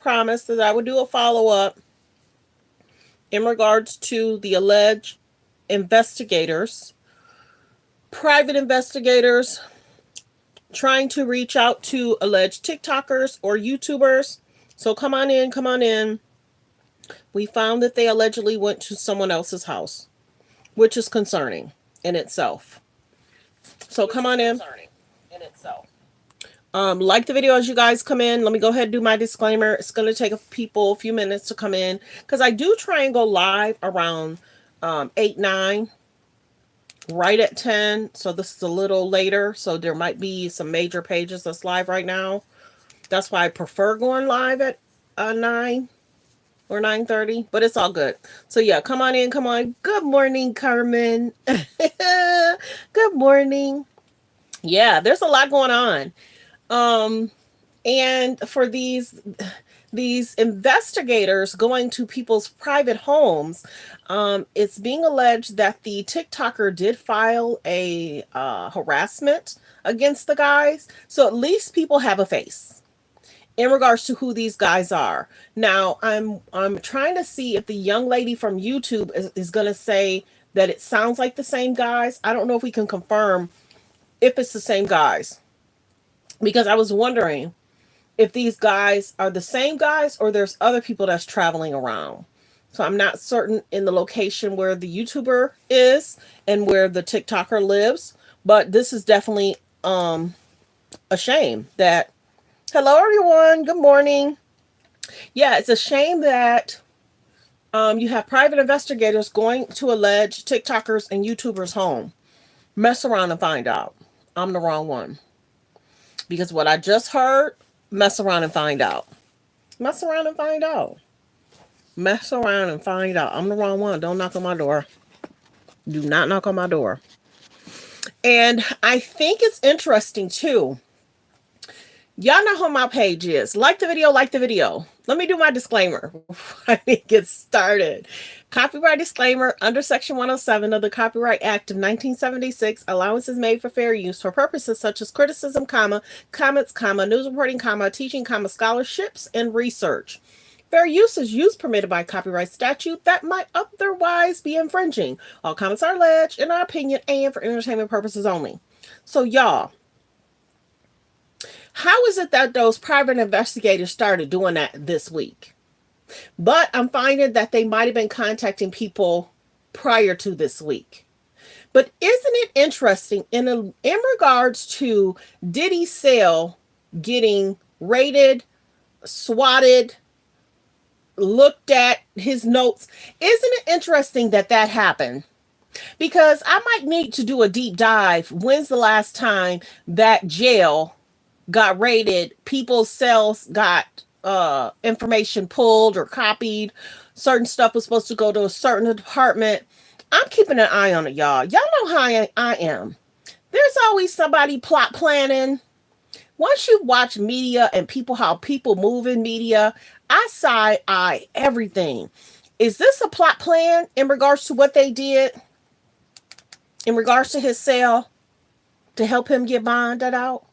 promised that I would do a follow-up in regards to the alleged investigators, private investigators trying to reach out to alleged TikTokers or YouTubers. So come on in, come on in. We found that they allegedly went to someone else's house, which is concerning in itself. So come on in. Like the video as you guys come in. Let me go ahead and do my disclaimer. It's going to take people a few minutes to come in because I do try and go live around 8, 9, right at 10. So this is a little later. So there might be some major pages that's live right now. That's why I prefer going live at 9 or 9:30, but it's all good. So yeah, come on in, come on. Good morning, Carmen. Good morning. Yeah, there's a lot going on. And for these investigators going to people's private homes, it's being alleged that the TikToker did file a harassment against the guys. So at least people have a face in regards to who these guys are. Now, I'm trying to see if the young lady from YouTube is going to say that it sounds like the same guys. I don't know if we can confirm if it's the same guys, because I was wondering if these guys are the same guys or there's other people that's traveling around. So I'm not certain in the location where the YouTuber is and where the TikToker lives, but this is definitely a shame that, hello everyone, good morning. Yeah, it's a shame that you have private investigators going to alleged TikTokers and YouTubers home. Mess around and find out. I'm the wrong one. Because what I just heard, mess around and find out. Mess around and find out. Mess around and find out. I'm the wrong one. Don't knock on my door. Do not knock on my door. And I think it's interesting too. Y'all know how my page is. Like the video, like the video. Let me do my disclaimer before I get started. Copyright disclaimer: under Section 107 of the Copyright Act of 1976, allowance is made for fair use for purposes such as criticism, comments, news reporting, teaching, scholarships, and research. Fair use is use permitted by copyright statute that might otherwise be infringing. All comments are alleged, in our opinion, and for entertainment purposes only. So, y'all, how is it that those private investigators started doing that this week? But I'm finding that they might have been contacting people prior to this week. But isn't it interesting in regards to Diddy's cell getting raided, swatted, looked at his notes? Isn't it interesting that that happened? Because I might need to do a deep dive. When's the last time that jail got raided, people's cells got information pulled or copied, certain stuff was supposed to go to a certain department? I'm keeping an eye on it, y'all. Y'all know how I am. There's always somebody plot planning. Once you watch media and how people move in media, I side eye everything. Is this a plot plan in regards to what they did in regards to his cell to help him get bonded out?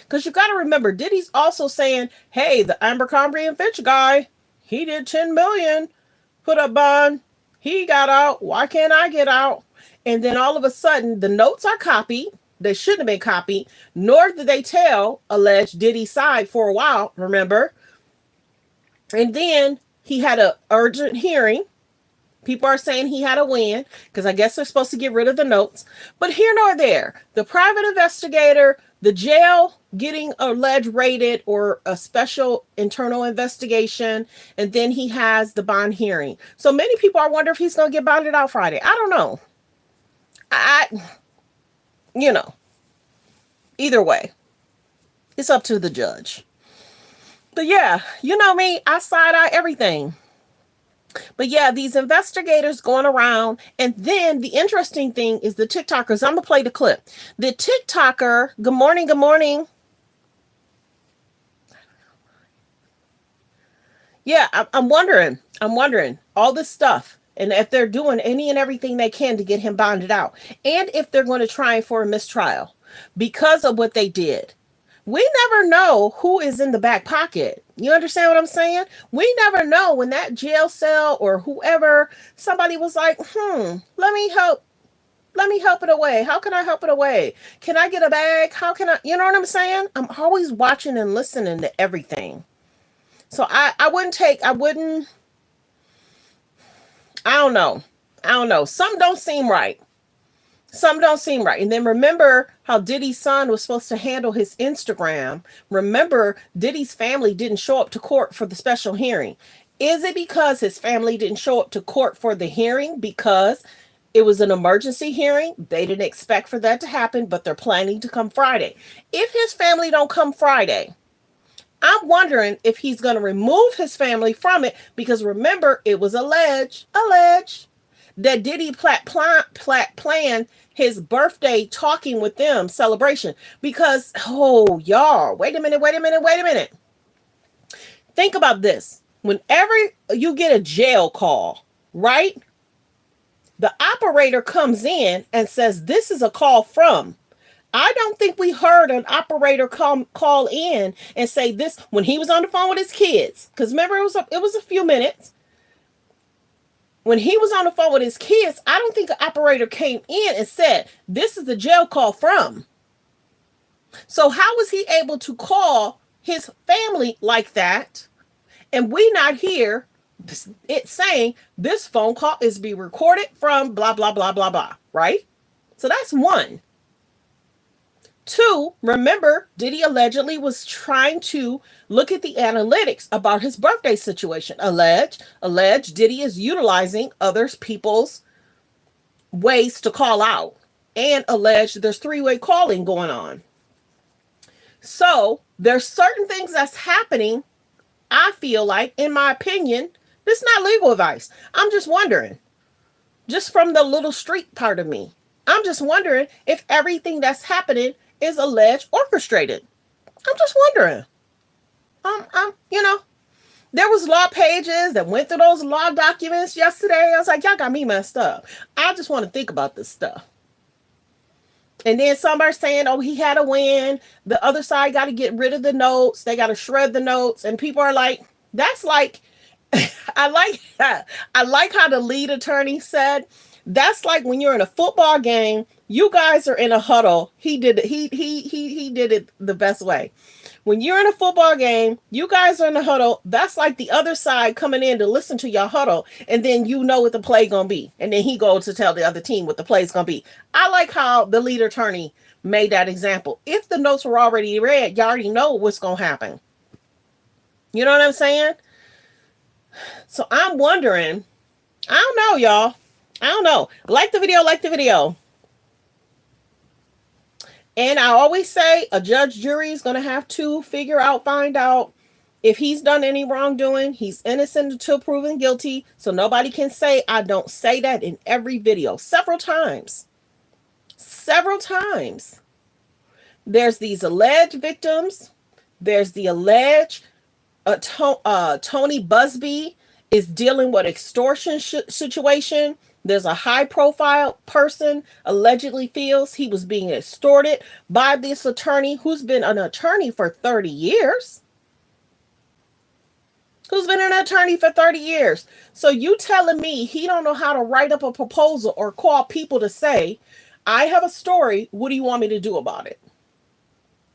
Because you got to remember, Diddy's also saying, hey, the Abercrombie and Fitch guy, he did 10 million, put up bond, he got out, why can't I get out? And then all of a sudden, the notes are copied. They shouldn't have been copied, nor did they tell alleged Diddy's side for a while, remember? And then he had an urgent hearing. People are saying he had a win because I guess they're supposed to get rid of the notes. But here nor there, the private investigator, the jail getting alleged raided or a special internal investigation, and then he has the bond hearing. So many people are wondering if he's going to get bonded out Friday. I don't know. Either way, it's up to the judge. But yeah, you know me, I side eye everything. But yeah, these investigators going around. And then the interesting thing is the TikTokers. I'm going to play the clip. The TikToker, good morning, good morning. Yeah, I'm wondering all this stuff. And if they're doing any and everything they can to get him bonded out. And if they're going to try for a mistrial because of what they did. We never know who is in the back pocket. You understand what I'm saying? We never know when that jail cell or whoever, somebody was like, let me help it away. How can I help it away? Can I get a bag? How can I, you know what I'm saying? I'm always watching and listening to everything. So I wouldn't, I don't know. I don't know. Some don't seem right. Some don't seem right. And then remember how Diddy's son was supposed to handle his Instagram. Remember, Diddy's family didn't show up to court for the special hearing. Is it because his family didn't show up to court for the hearing because it was an emergency hearing? They didn't expect for that to happen, but they're planning to come Friday. If his family don't come Friday, I'm wondering if he's going to remove his family from it because remember, it was alleged that Diddy planned his birthday talking with them celebration because, oh, y'all, wait a minute. Think about this. Whenever you get a jail call, right? The operator comes in and says, this is a call from. I don't think we heard an operator call in and say this when he was on the phone with his kids. Because remember, it was a few minutes. When he was on the phone with his kids, I don't think an operator came in and said, this is the jail call from. So how was he able to call his family like that? And we not hear it saying this phone call is be recorded from blah, blah, blah, blah, blah, right? So that's one. Two, remember, Diddy allegedly was trying to look at the analytics about his birthday situation. Alleged Diddy is utilizing other people's ways to call out. And alleged there's three-way calling going on. So there's certain things that's happening, I feel like, in my opinion, this is not legal advice. I'm just wondering, just from the little street part of me, I'm just wondering if everything that's happening is alleged orchestrated. I'm just wondering. There was law pages that went through those law documents yesterday. I was like, y'all got me messed up. I just want to think about this stuff. And then somebody saying, oh, he had a win. The other side got to get rid of the notes. They got to shred the notes. And people are like, that's like, I like how the lead attorney said, that's like when you're in a football game, you guys are in a huddle. He did it the best way. When you're in a football game, you guys are in a huddle. That's like the other side coming in to listen to your huddle, and then you know what the play gonna be, and then he goes to tell the other team what the play's gonna be. I like how the lead attorney made that example. If the notes were already read, you already know what's gonna happen. You know what I'm saying? So I'm wondering. I don't know, y'all. I don't know. Like the video. And I always say a judge jury is going to have to find out if he's done any wrongdoing. He's innocent until proven guilty. So nobody can say I don't say that in every video. Several times. There's these alleged victims. There's the alleged Tony Busby is dealing with extortion situation. There's a high-profile person allegedly feels he was being extorted by this attorney who's been an attorney for 30 years. So you telling me he don't know how to write up a proposal or call people to say, I have a story. What do you want me to do about it?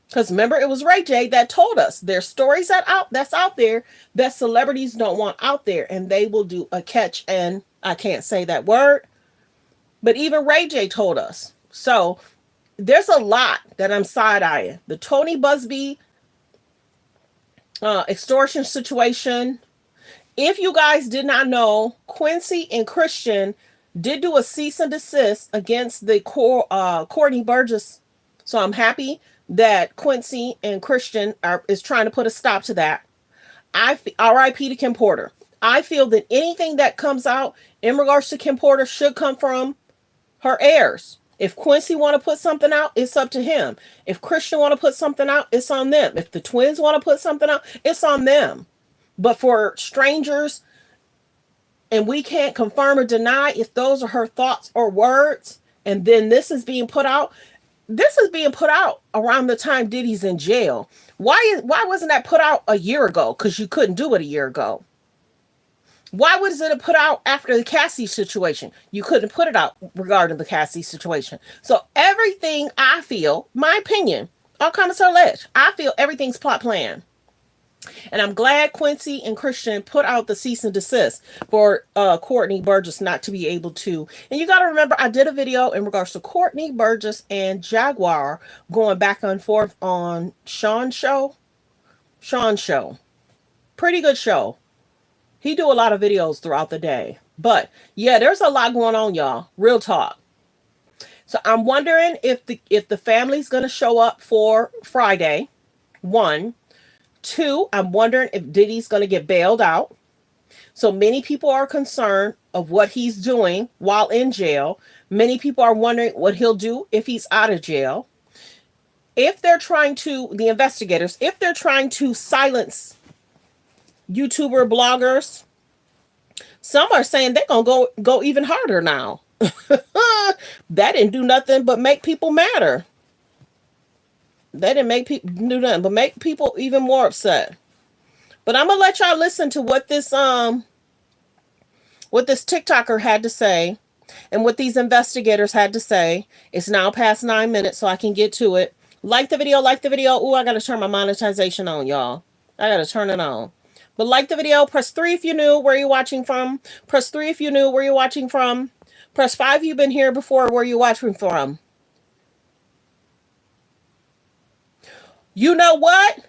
Because remember, it was Ray J that told us there's stories that's out there that celebrities don't want out there, and they will do a catch and I can't say that word, but even Ray J told us. So there's a lot that I'm side-eyeing. The Tony Busby extortion situation. If you guys did not know, Quincy and Christian did do a cease and desist against the Courtney Burgess. So I'm happy that Quincy and Christian is trying to put a stop to that. R.I.P. to Kim Porter. I feel that anything that comes out in regards to Kim Porter should come from her heirs. If Quincy want to put something out, it's up to him. If Christian want to put something out, it's on them. If the twins want to put something out, it's on them. But for strangers, and we can't confirm or deny if those are her thoughts or words, and then this is being put out, this is being put out around the time Diddy's in jail. Why wasn't that put out a year ago? Because you couldn't do it a year ago. Why was it put out after the Cassie situation? You couldn't put it out regarding the Cassie situation. So everything, I feel, my opinion, all comments are alleged. I feel everything's plot plan. And I'm glad Quincy and Christian put out the cease and desist for Courtney Burgess not to be able to. And you got to remember, I did a video in regards to Courtney Burgess and Jaguar going back and forth on Sean's show. Sean's show. Pretty good show. He do a lot of videos throughout the day. But yeah, there's a lot going on, y'all. Real talk. So I'm wondering if the family's gonna show up for Friday. One. Two, I'm wondering if Diddy's gonna get bailed out. So many people are concerned of what he's doing while in jail. Many people are wondering what he'll do if he's out of jail. If they're trying to, the investigators, if they're trying to silence YouTuber bloggers, some are saying they're gonna go even harder now. That didn't do nothing but make people madder. They didn't make people do nothing but make people even more upset. But I'm gonna let y'all listen to what this TikToker had to say and what these investigators had to say. It's now past 9 minutes, so I can get to it. Like the video, like the video. Ooh, I gotta turn my monetization on, y'all. I gotta turn it on. But like the video, press 3 if you knew where you're watching from. Press 3 if you knew where you're watching from. Press 5 if you've been here before where you're watching from. You know what?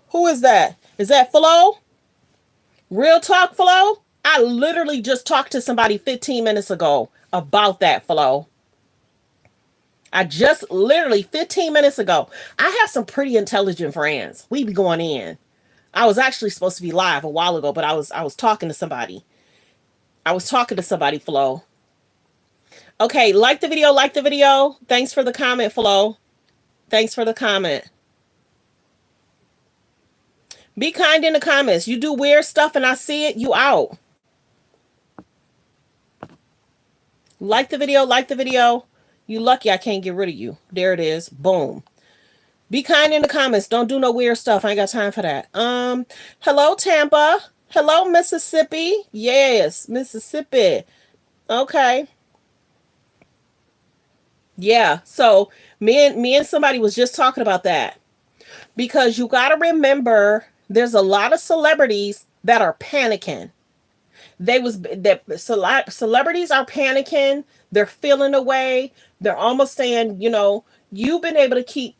Who is that? Is that Flo? Real talk, Flo? I literally just talked to somebody 15 minutes ago about that, Flo. I just literally 15 minutes ago. I have some pretty intelligent friends. We be going in. I was actually supposed to be live a while ago, but I was talking to somebody. I was talking to somebody, Flo. Okay, like the video, like the video. Thanks for the comment, Flo. Thanks for the comment. Be kind in the comments. You do weird stuff and I see it, you out. Like the video, like the video. You lucky I can't get rid of you. There it is. Boom. Be kind in the comments. Don't do no weird stuff. I ain't got time for that. Hello, Tampa. Hello, Mississippi. Yes, Mississippi. Okay. Yeah. So me and somebody was just talking about that. Because you gotta remember there's a lot of celebrities that are panicking. Celebrities are panicking. They're feeling away. They're almost saying, you've been able to keep,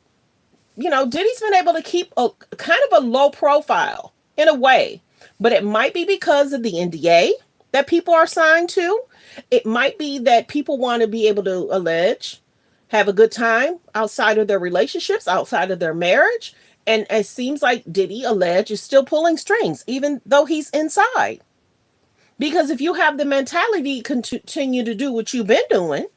Diddy's been able to keep a kind of a low profile in a way, but it might be because of the NDA that people are signed to. It might be that people want to be able to have a good time outside of their relationships, outside of their marriage. And it seems like Diddy alleged is still pulling strings, even though he's inside. Because if you have the mentality to continue to do what you've been doing,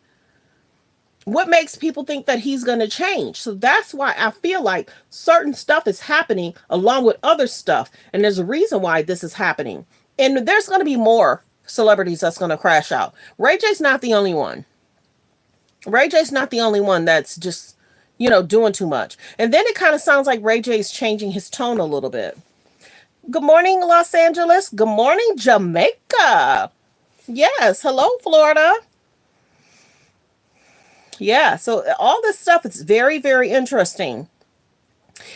what makes people think that he's going to change? So that's why I feel like certain stuff is happening along with other stuff. And there's a reason why this is happening. And there's going to be more celebrities that's going to crash out. Ray J's not the only one. Ray J's not the only one that's just, doing too much. And then it kind of sounds like Ray J's changing his tone a little bit. Good morning, Los Angeles. Good morning, Jamaica. Yes. Hello, Florida. Yeah. So all this stuff is very, very interesting.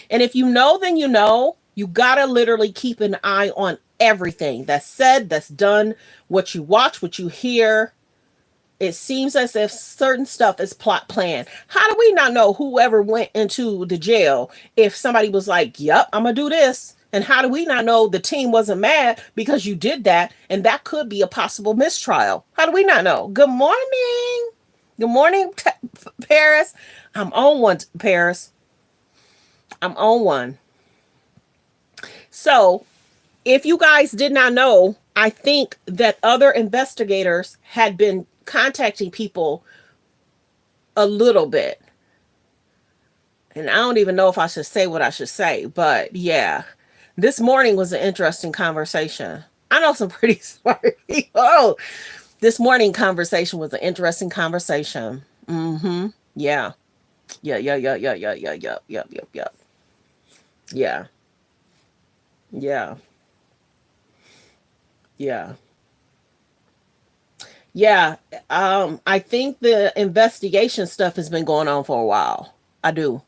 And if you know, then you know. You got to literally keep an eye on everything that's said, that's done, what you watch, what you hear. It seems as if certain stuff is plot planned. How do we not know whoever went into the jail if somebody was like, yep, I'm going to do this? And how do we not know the team wasn't mad because you did that? And that could be a possible mistrial. How do we not know? Good morning. Good morning, Paris. I'm on one, Paris. I'm on one. So if you guys did not know, I think that other investigators had been contacting people a little bit. And I don't even know if I should say what I should say, but yeah, this morning was an interesting conversation. I know some pretty smart people. This morning conversation was an interesting conversation. Yeah. Yeah, yeah, yeah, yeah, yeah, yeah, yeah, yeah, yeah, yeah. Yeah. Yeah. Yeah. Yeah. I think the investigation stuff has been going on for a while. I do.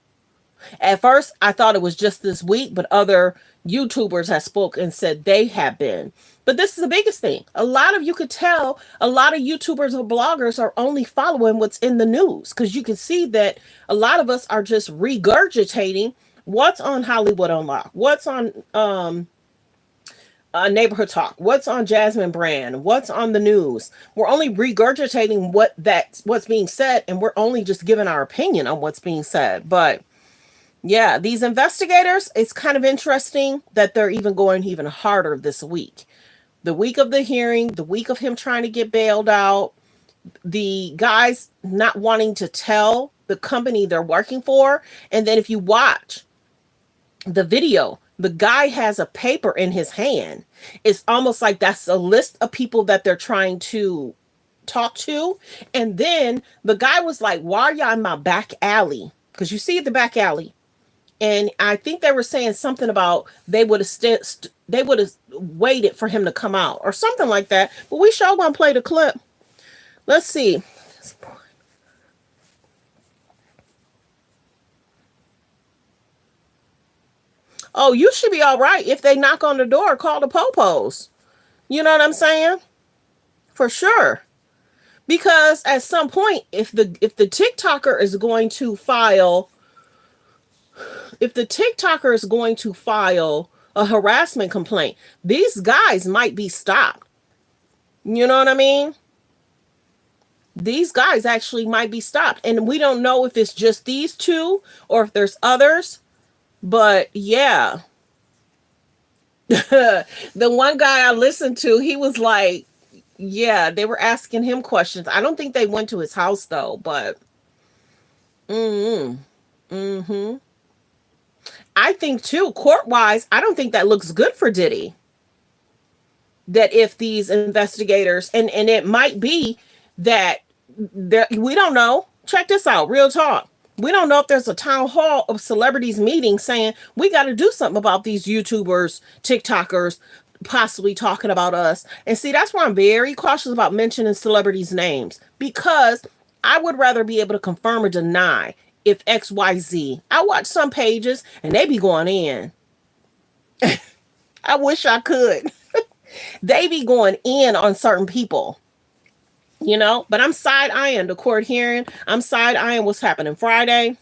At first, I thought it was just this week, but other YouTubers have spoke and said they have been. But this is the biggest thing. A lot of you could tell a lot of YouTubers or bloggers are only following what's in the news because you can see that a lot of us are just regurgitating what's on Hollywood Unlocked, what's on Neighborhood Talk, what's on Jasmine Brand, what's on the news. We're only regurgitating what's being said, and we're only just giving our opinion on what's being said. But yeah, these investigators, it's kind of interesting that they're even going even harder this week. The week of the hearing, the week of him trying to get bailed out, the guys not wanting to tell the company they're working for. And then if you watch the video, the guy has a paper in his hand. It's almost like that's a list of people that they're trying to talk to. And then the guy was like, "Why are y'all in my back alley?" Because you see the back alley. And I think they were saying something about they would have waited for him to come out or something like that. But we sure gonna play the clip. Let's see. Oh, you should be all right if they knock on the door. Call the popos. You know what I'm saying? For sure. Because at some point, if the TikToker is going to file, if the TikToker is going to file a harassment complaint, these guys might be stopped. You know what I mean? These guys actually might be stopped. And we don't know if it's just these two or if there's others. But yeah, the one guy I listened to, he was like, yeah, they were asking him questions. I don't think they went to his house though, but mm, mm-hmm. I think too, court wise, I don't think that looks good for Diddy. That if these investigators and it might be that there, we don't know. Check this out, real talk. We don't know if there's a town hall of celebrities meeting saying we got to do something about these YouTubers, TikTokers, possibly talking about us. And see, that's why I'm very cautious about mentioning celebrities' names because I would rather be able to confirm or deny if XYZ. I watch some pages and they be going in. I wish I could. They be going in on certain people, but I'm side eyeing the court hearing. I'm side eyeing what's happening Friday.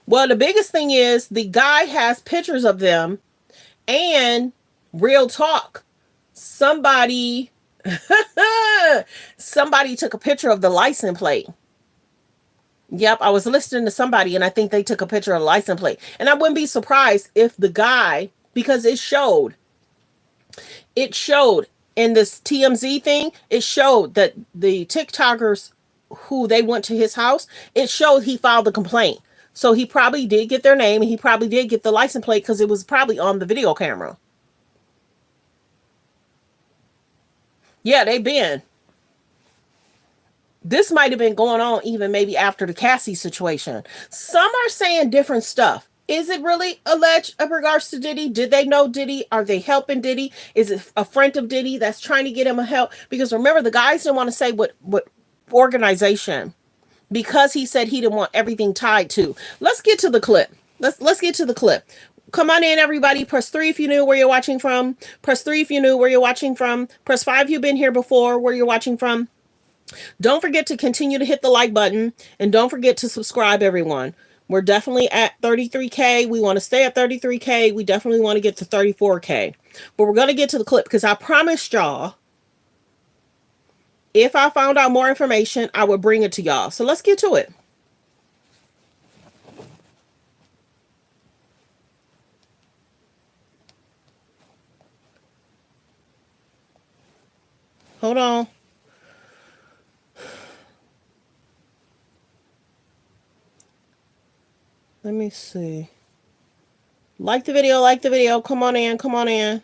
Well, the biggest thing is the guy has pictures of them and real talk. Somebody somebody took a picture of the license plate. Yep, I was listening to somebody and I think they took a picture of the license plate. And I wouldn't be surprised if the guy, because it showed in this TMZ thing, it showed that the TikTokers who they went to his house, it showed he filed a complaint. So he probably did get their name and he probably did get the license plate because it was probably on the video camera. Yeah, they been. This might have been going on even maybe after the Cassie situation. Some are saying different stuff. Is it really alleged in regards to Diddy? Did they know Diddy? Are they helping Diddy? Is it a friend of Diddy that's trying to get him a help? Because remember, the guys didn't want to say what organization because he said he didn't want everything tied to. Let's get to the clip. Let's get to the clip. Come on in, everybody. Press 3 if you knew where you're watching from. Press 3 if you knew where you're watching from. Press 5 if you've been here before, where you're watching from. Don't forget to continue to hit the like button and don't forget to subscribe, everyone. We're definitely at 33K. We want to stay at 33K. We definitely want to get to 34K. But we're going to get to the clip because I promised y'all if I found out more information, I would bring it to y'all. So let's get to it. Hold on. Let me see. Like the video, like the video. Come on in, come on in.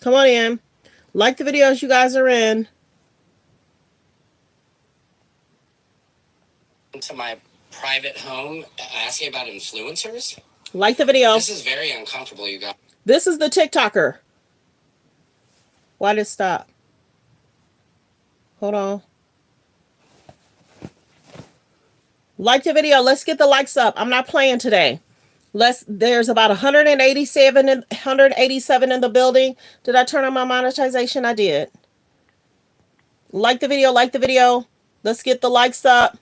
Come on in. Like the videos you guys are in. To my private home asking about influencers. Like the video. This is very uncomfortable, you guys. This is the TikToker. Why did it stop? Hold on. Like the video. Let's get the likes up. I'm not playing today. There's about 187 in the building. Did I turn on my monetization? I did. Like the video, like the video. Let's get the likes up.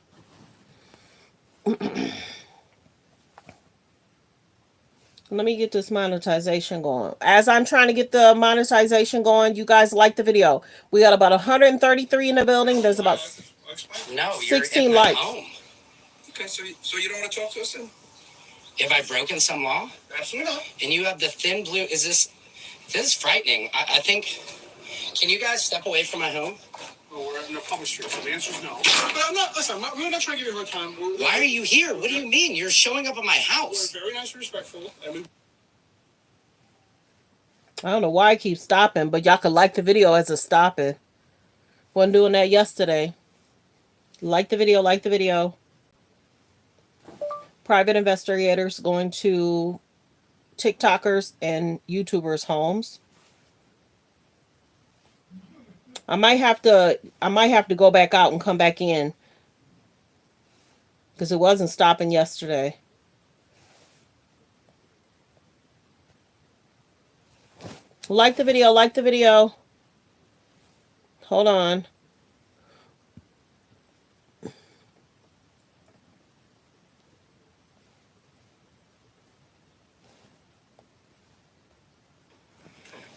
Let me get this monetization going. As I'm trying to get the monetization going, you guys like the video. We got about 133 in the building. There's about 16 likes. Home. Okay, so you don't want to talk to us then? Have I broken some law? Absolutely not. And you have the thin blue. This is frightening. I think. Can you guys step away from my home? Well, we're in a public street, so the answer is no. But I'm not. Listen, we're not trying to give you a hard time. Why are you here? What do you mean? You're showing up at my house. We're very nice and respectful. I don't know why I keep stopping, but y'all can like the video as a stopping. Wasn't doing that yesterday. Like the video, like the video. Private investigators going to TikTokers and YouTubers' homes. I might have to go back out and come back in because it wasn't stopping yesterday. Like the video, like the video. Hold on.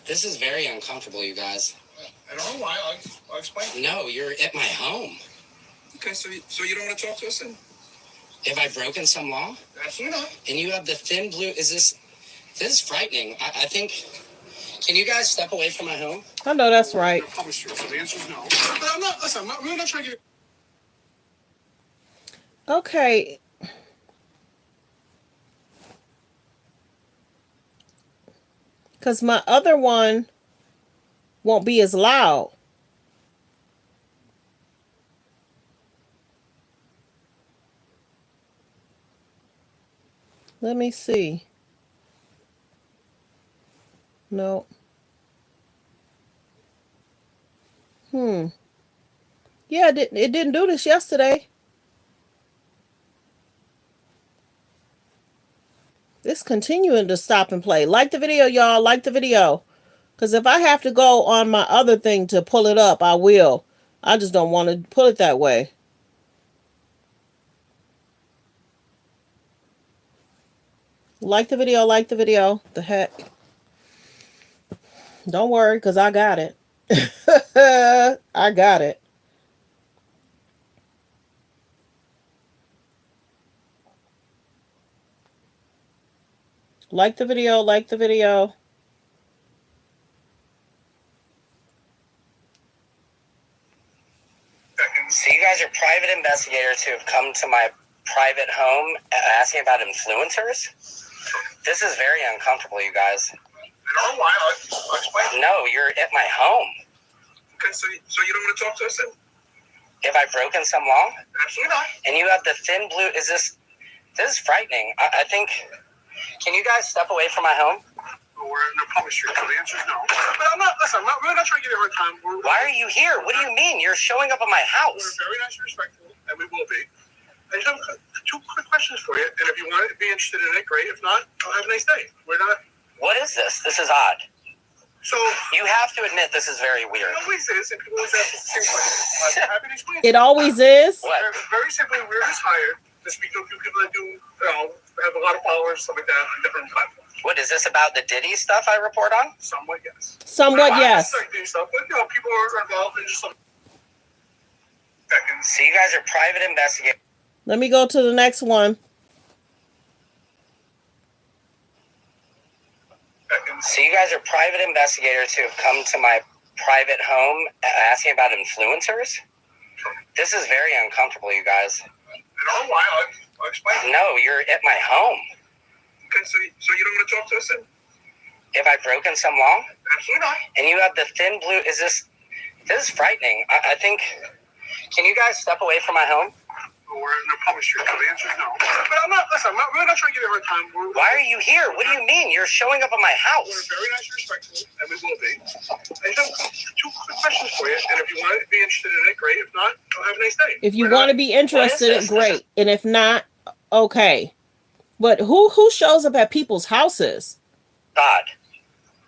This is very uncomfortable, you guys. I don't know why. I'll explain. No, you're at my home. Okay, so you don't want to talk to us then? Have I broken some law? Absolutely not. And you have the thin blue. This is frightening. I think. Can you guys step away from my home? I know that's right. Public street, so the answer is no. But I'm not. Listen, we're not trying to get. Okay. Because my other one won't be as loud. Let me see. No. Yeah, it didn't do this yesterday. It's continuing to stop and play. Like the video, y'all. Like the video. Because if I have to go on my other thing to pull it up, I will. I just don't want to pull it that way. Like the video, like the video. The heck. Don't worry, because I got it. I got it. Like the video, like the video. So you guys are private investigators who have come to my private home asking about influencers? This is very uncomfortable, you guys. I don't know why. I'll explain. No, you're at my home. Okay, so you don't want to talk to us then? Have I broken some law? Absolutely not. And you have the thin blue. This is frightening. I think. Can you guys step away from my home? We're in a public street, so the answer is no. But I'm not. Listen, we're not trying to give you a hard time. Why are you here? What do you mean? You're showing up at my house. We're very nice and respectful, and we will be. I just have two quick questions for you, and if you want to be interested in it, great. If not, have a nice day. We're not. What is this? This is odd. So you have to admit this is very weird. It always is, and people always ask the same question. I'm happy to explain. It always is. What? Very simply, we're just hired to speak to a few people that do, have a lot of followers, stuff like that, on different platforms. What is this about the Diddy stuff I report on? Somewhat, yes. Somewhat, yes. Diddy stuff, but people are involved in just some seconds. So you guys are private investigators. Let me go to the next one. So you guys are private investigators who have come to my private home asking about influencers? This is very uncomfortable, you guys. I don't know why. I'll explain. No, you're at my home. Okay, so you don't want to talk to us then? Have I broken some law? Absolutely not. And you have the thin blue. This is frightening. I think. Can you guys step away from my home? We're in a public street. So the answer is no. But I'm not. Listen, we're not trying to give you a hard time. Why are you here? What do you mean? You're showing up at my house. We're very nice and respectful, and we will be. I have two quick questions for you, and if you want to be interested in it, great. If not, have a nice day. If you want to be interested, great. And if not, okay. But who shows up at people's houses? God.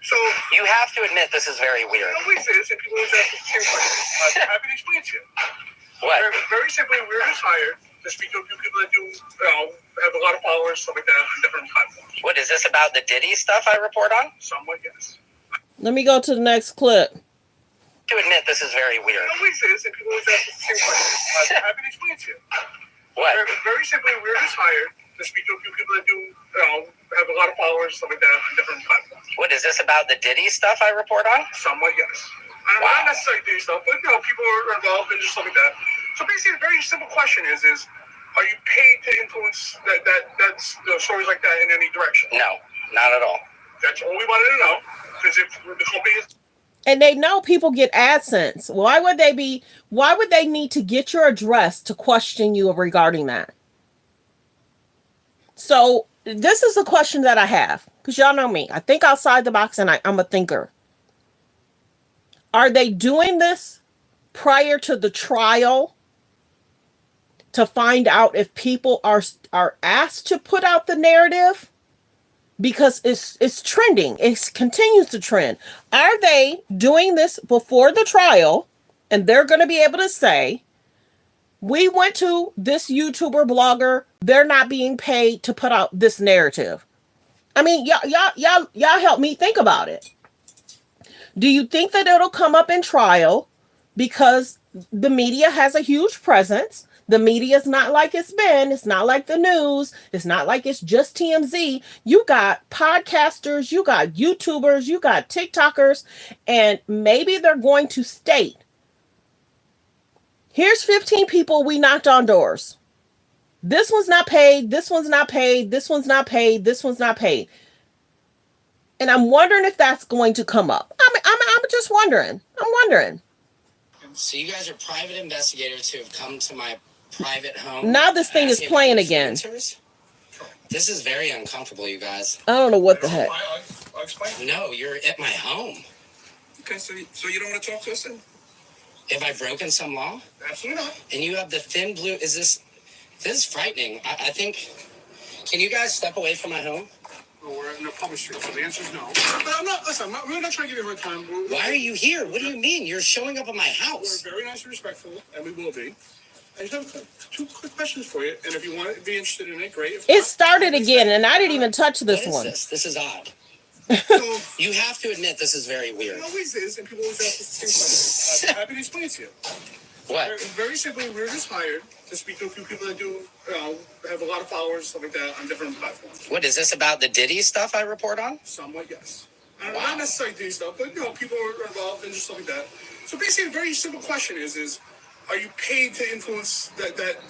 So you have to admit this is very weird. It always is, and people always ask the same question. I'm happy to explain to you. What? Very simply, we're just hired to speak to a few people that do, have a lot of followers, stuff like that, on different platforms. What, is this about the Diddy stuff I report on? Somewhat, yes. Let me go to the next clip. To admit this is very weird. It always is, and people always ask the same question. I'm happy to explain to you. What? Very simply, we're just hired to speak to a few people that do, have a lot of followers, stuff like that, on different platforms. What, is this about the Diddy stuff I report on? Somewhat, yes. Not necessarily Diddy stuff, but, people are involved in just stuff like that. So basically, the very simple question is are you paid to influence that's stories like that in any direction? No, not at all. That's all we wanted to know, because if the company is... And they know people get AdSense. Why would they need to get your address to question you regarding that? So this is a question that I have, because y'all know me. I think outside the box, and I'm a thinker. Are they doing this prior to the trial to find out if people are asked to put out the narrative? Because it's trending. It continues to trend. Are they doing this before the trial, and they're going to be able to say, we went to this YouTuber blogger, they're not being paid to put out this narrative? I mean, y'all help me think about it. Do you think that it'll come up in trial because the media has a huge presence? The media is not like it's been. It's not like the news. It's not like it's just TMZ. You got podcasters, you got YouTubers, you got TikTokers, and maybe they're going to state, here's 15 people we knocked on doors. This one's not paid. This one's not paid. This one's not paid. This one's not paid. And I'm wondering if that's going to come up. I'm just wondering. I'm wondering. So you guys are private investigators who have come to my private home. Now this thing is playing again. This is very uncomfortable, you guys. I don't know what the heck. I'll explain. No, you're at my home. Okay, so you don't want to talk to us then? Have I broken some law? Absolutely not. And you have the thin blue. This is frightening. I think. Can you guys step away from my home? Well, we're in a public street, so the answer is no. But I'm not. Listen, we're not trying to give you a hard time. Why are you here? What do you mean? You're showing up at my house. We're very nice and respectful, and we will be. I just have two quick questions for you, and if you want to be interested in it, great. It started again, and I didn't even touch this one. This is odd. So, you have to admit this is very weird. It always is, and people always ask the same question. I'm happy to explain it to you. What? Very simply, we're just hired to speak to a few people that do, have a lot of followers, stuff like that, on different platforms. What, is this about the Diddy stuff I report on? Somewhat, yes. Not necessarily Diddy stuff, but, people are involved in just stuff like that. So basically, a very simple question is are you paid to influence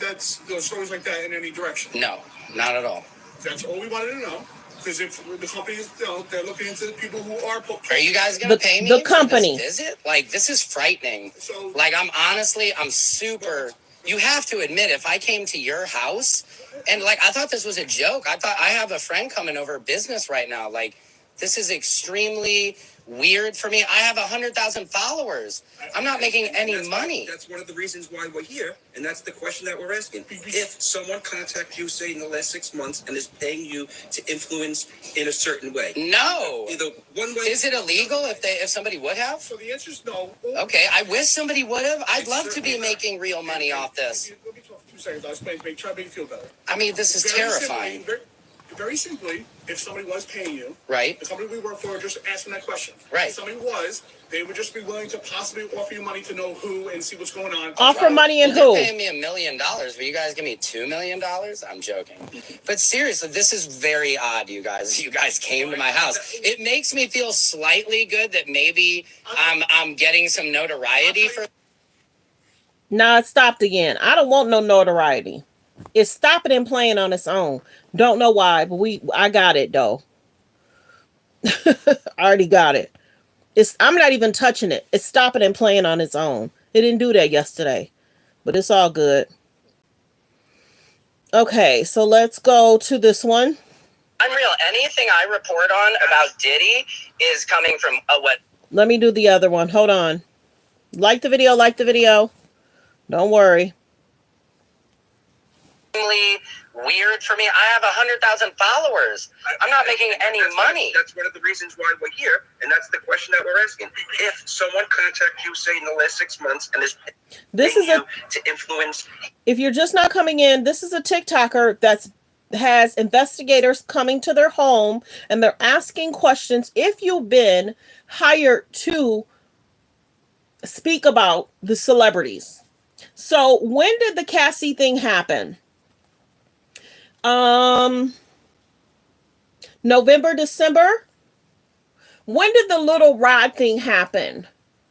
that's those stories like that in any direction? No, not at all. That's all we wanted to know. Because if the company is, they're looking into people who are... Are you guys going to pay me the company for this visit? Like, this is frightening. So, like, I'm super... You have to admit, if I came to your house, and, like, I thought this was a joke. I thought I have a friend coming over business right now. Like, this is extremely weird for me. I have 100,000 followers. I'm not making any money. That's one of the reasons why we're here, and that's the question that we're asking. If someone contacts you, say, in the last 6 months, and is paying you to influence in a certain way. No. Either one way... Is it illegal if somebody would have? So the answer is no. Okay, I wish somebody would have. I'd love to be making real money off this. Let me talk for 2 seconds. I'll explain. Try to make you feel better. I mean, this is terrifying. Very simply, if somebody was paying you, right? The company we work for just asking that question. Right. If somebody was, they would just be willing to possibly offer you money to know who and see what's going on. Offer money and who? They're paying me $1 million. Will you guys give me $2 million? I'm joking. But seriously, this is very odd, you guys. You guys came to my house. It makes me feel slightly good that maybe I'm getting some notoriety for... Nah, it stopped again. I don't want no notoriety. It's stopping and playing on its own. Don't know why, but I got it though. I already got it. I'm not even touching it. It's stopping and playing on its own. It didn't do that yesterday, but it's all good. Okay, so let's go to this one. Unreal. Anything I report on about Diddy is coming from what? Let me do the other one. Hold on. Like the video, like the video. Don't worry. Weird for me. I have 100,000 followers. I'm not making any money. That's one of the reasons why we're here, and that's the question that we're asking. If someone contacts you, say in the last 6 months, and is this is a to influence. If you're just not coming in, this is a TikToker has investigators coming to their home and they're asking questions if you've been hired to speak about the celebrities. So when did the Cassie thing happen? November, December. When did the Little Rod thing happen?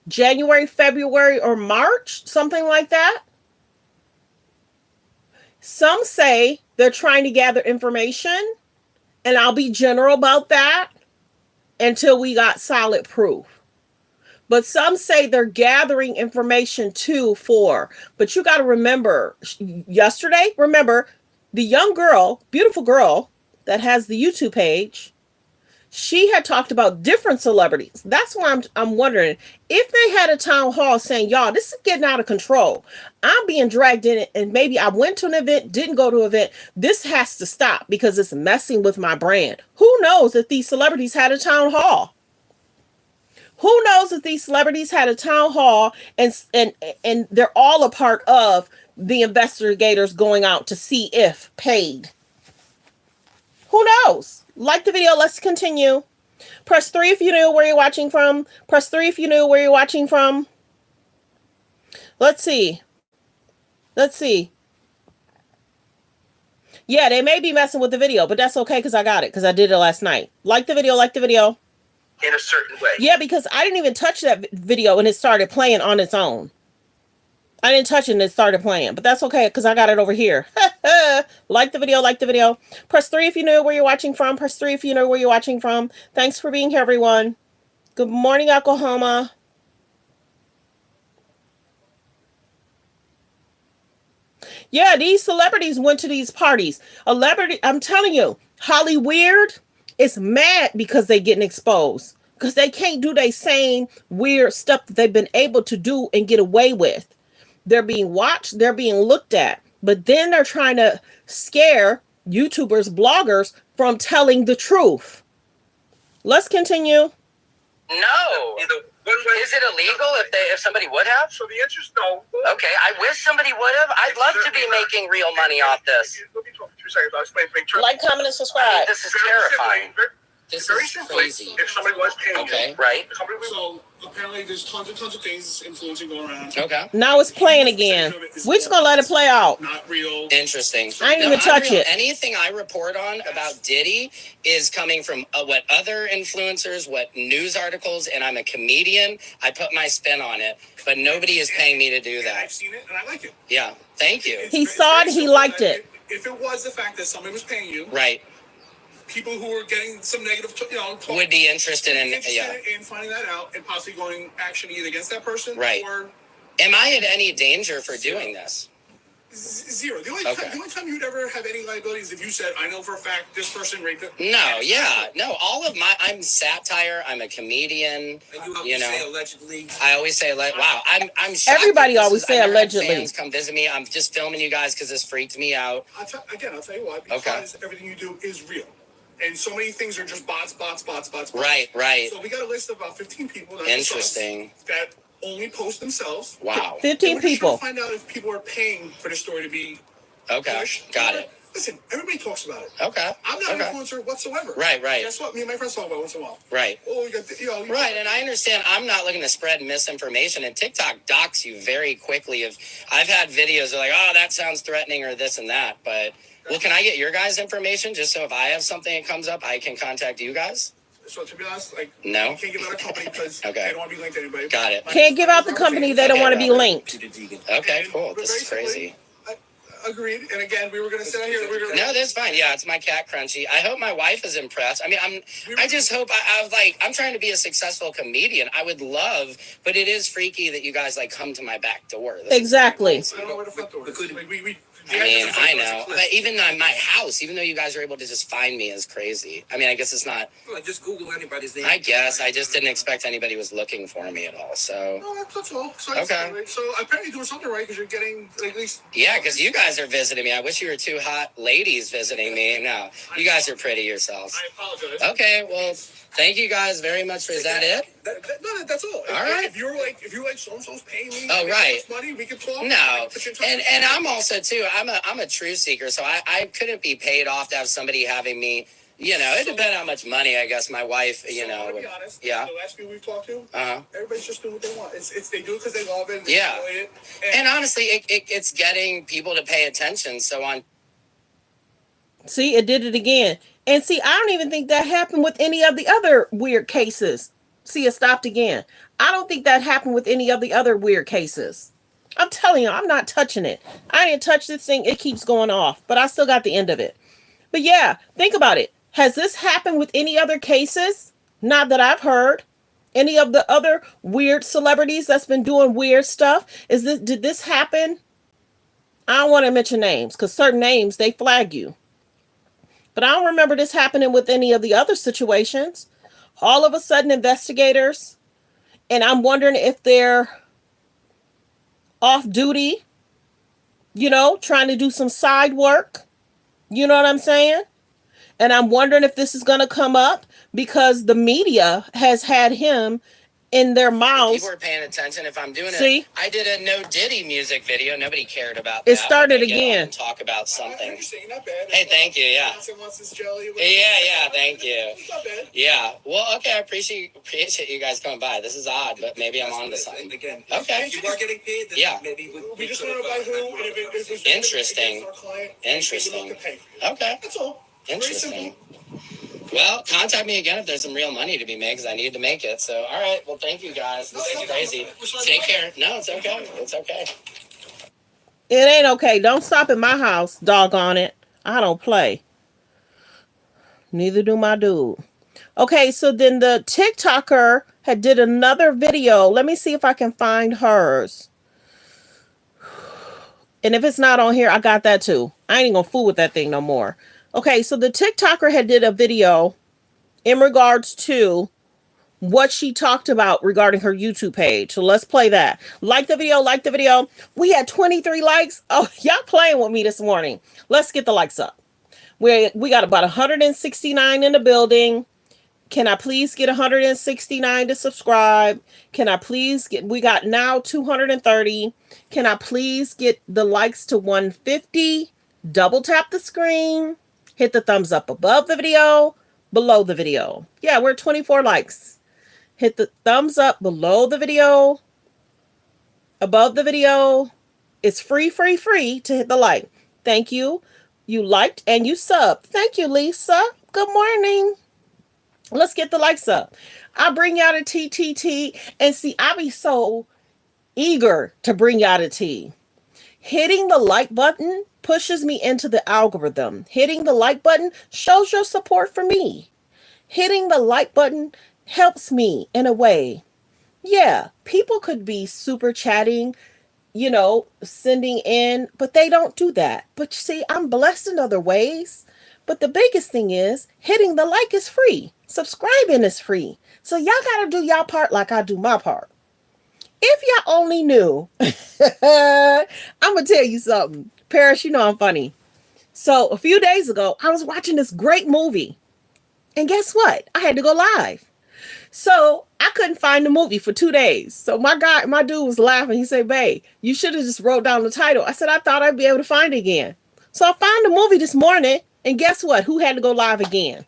January, February, or March? Something like that. Some say they're trying to gather information, and I'll be general about that until we got solid proof. But some say they're gathering information too but you got to remember, yesterday, remember, the young girl, beautiful girl that has the YouTube page, she had talked about different celebrities. That's why I'm wondering if they had a town hall saying, y'all, this is getting out of control. I'm being dragged in it, and maybe I went to an event, didn't go to an event. This has to stop because it's messing with my brand. Who knows if these celebrities had a town hall? Who knows if these celebrities had a town hall and they're all a part of the investigators going out to see if paid? Who knows? Like the video. Let's continue. Press 3 if you knew where you're watching from. Press 3 if you knew where you're watching from. Let's see. Let's see. Yeah, they may be messing with the video, but that's okay because I got it because I did it last night. Like the video. Like the video. In a certain way. Yeah, because I didn't even touch that video and it started playing on its own. I didn't touch it and it started playing, but that's okay because I got it over here. Like the video, like the video. Press 3 if you know where you're watching from. Press 3 if you know where you're watching from. Thanks for being here, everyone. Good morning, Oklahoma. Yeah, these celebrities went to these parties. I'm telling you, Holly Weird is mad because they're getting exposed. Because they can't do their same weird stuff that they've been able to do and get away with. They're being watched, they're being looked at. But then they're trying to scare YouTubers, bloggers from telling the truth. Let's continue. No. Is it illegal if somebody would have? So the answer is no. Okay, I wish somebody would have. I'd love to be making real money off this. Let me talk for 2 seconds. I'll explain. Like, comment, and subscribe. This is terrifying. This very is simply, crazy. if somebody was paying Okay. you, Right. So apparently there's tons of things influencing going around. Okay. Now it's playing again. We're just gonna let it play out. Not real. Interesting. I didn't even touch it. Anything I report on about Diddy is coming from what other influencers, what news articles, and I'm a comedian. I put my spin on it, but nobody is paying me to do And that. I've seen it and I like it. Yeah. Thank you. He saw it, he liked it. If it was the fact that somebody was paying you, Right. people who were getting some negative, talk, Would be interested in in finding that out and possibly going action either against that person Right. or Am I in any danger for doing this? zero. The only time you'd ever have any liability is if you said, I know for a fact this person raped it. No, yeah. No, I'm satire, I'm a comedian. You know. Say allegedly. I always say, wow, I'm shocked. Everybody that always say I've never had allegedly. Fans come visit me. I'm just filming you guys because this freaked me out. I'll tell you why. Because everything you do is real. And so many things are just bots. Right. So we got a list of about 15 people Interesting. that only post themselves. Wow. 15 people. Find out if people are paying for the story to be Okay. pushed. Got it. Listen, everybody talks about it. Okay. I'm not an influencer whatsoever. Right. Guess what? Me and my friends talk about it once in a while. Right. Oh, you got Right, and I understand I'm not looking to spread misinformation, and TikTok docks you very quickly. I've had videos like, oh, that sounds threatening or this and that, but, well, can I get your guys' information just so if I have something that comes up, I can contact you guys? So to be honest, No? you can't give out a company because Okay. they don't want to be linked to anybody. Got it. Can't give out the company, they don't want to be linked. Okay, cool. This is crazy. Agreed. And again, we were going to sit out here. No, that's fine. Yeah, it's my cat Crunchy. I hope my wife is impressed. I mean, I just hope I'm trying to be a successful comedian. I would love, but it is freaky that you guys like come to my back door. Exactly. I don't know where the front door is. I mean, I know, but even on my house, even though you guys are able to just find me, is crazy. I mean, I guess it's not. Well, just Google anybody's name. I guess I just didn't expect anybody was looking for me at all. So No, that's all. So okay. So apparently you're doing something right because you're getting at least. Yeah, because you guys are visiting me. I wish you were two hot ladies visiting me. No, you guys are pretty yourselves. I apologize. Okay, well, thank you guys very much. Is that it? No, that's all. All right. If you're like so-and-so's paying me, right. money, we can talk. No, and I'm also too. I'm a truth seeker, so I couldn't be paid off to have somebody having me. You know, it depends how much money. I guess my wife. You know, to be honest, yeah. The last few we've talked to, Uh-huh. Everybody's just doing what they want. It's they do it because they love it. They Yeah. enjoy it. And honestly, it's getting people to pay attention. So on. See, it did it again. And see, I don't even think that happened with any of the other weird cases. See, it stopped again. I don't think that happened with any of the other weird cases. I'm telling you, I'm not touching it. I didn't touch this thing. It keeps going off, but I still got the end of it. But yeah, think about it. Has this happened with any other cases? Not that I've heard. Any of the other weird celebrities that's been doing weird stuff? Did this happen? I don't want to mention names because certain names, they flag you. But I don't remember this happening with any of the other situations. All of a sudden, investigators, and I'm wondering if they're off duty, trying to do some side work. You know what I'm saying? And I'm wondering if this is going to come up because the media has had him in their mouths. People are paying attention. If I'm doing See? it, I did a no Diddy music video. Nobody cared about that. It started again. And talk about something. Not bad. Hey, thank you. Yeah. Yeah. Thank you. It's not bad. Yeah. Well, okay. I appreciate you guys coming by. This is odd, but maybe I'm on to something. Again, okay. If you are getting paid, then yeah. Maybe we just want to know by who. And if it was interesting. Client, interesting. Okay. That's all. Interesting. Well, contact me again if there's some real money to be made because I need to make it. So, all right. Well, thank you guys. This is crazy. Take care. No, it's okay. It's okay. It ain't okay. Don't stop at my house, doggone it. I don't play. Neither do my dude. Okay, so then the TikToker had did another video. Let me see if I can find hers. And if it's not on here, I got that too. I ain't gonna fool with that thing no more. Okay, so the TikToker had did a video in regards to what she talked about regarding her YouTube page. So let's play that. Like the video. We had 23 likes. Oh, y'all playing with me this morning. Let's get the likes up. We got about 169 in the building. Can I please get 169 to subscribe? Can I please we got now 230. Can I please get the likes to 150? Double tap the screen. Hit the thumbs up above the video, below the video. Yeah, we're 24 likes. Hit the thumbs up below the video, above the video. It's free to hit the like. Thank you. You liked and you subbed. Thank you, Lisa. Good morning. Let's get the likes up. I bring y'all to TTT. And see, I be so eager to bring y'all to T. Hitting the like button pushes me into the algorithm. Hitting the like button shows your support for me. Hitting the like button helps me in a way. Yeah, people could be super chatting, sending in, but they don't do that. But see, I'm blessed in other ways. But the biggest thing is hitting the like is free. Subscribing is free. So y'all got to do y'all part like I do my part. If y'all only knew, I'm going to tell you something. Paris, I'm funny. So a few days ago, I was watching this great movie. And guess what? I had to go live. So I couldn't find the movie for 2 days. So my dude was laughing. He said, babe, you should have just wrote down the title. I said, I thought I'd be able to find it again. So I found the movie this morning. And guess what? Who had to go live again?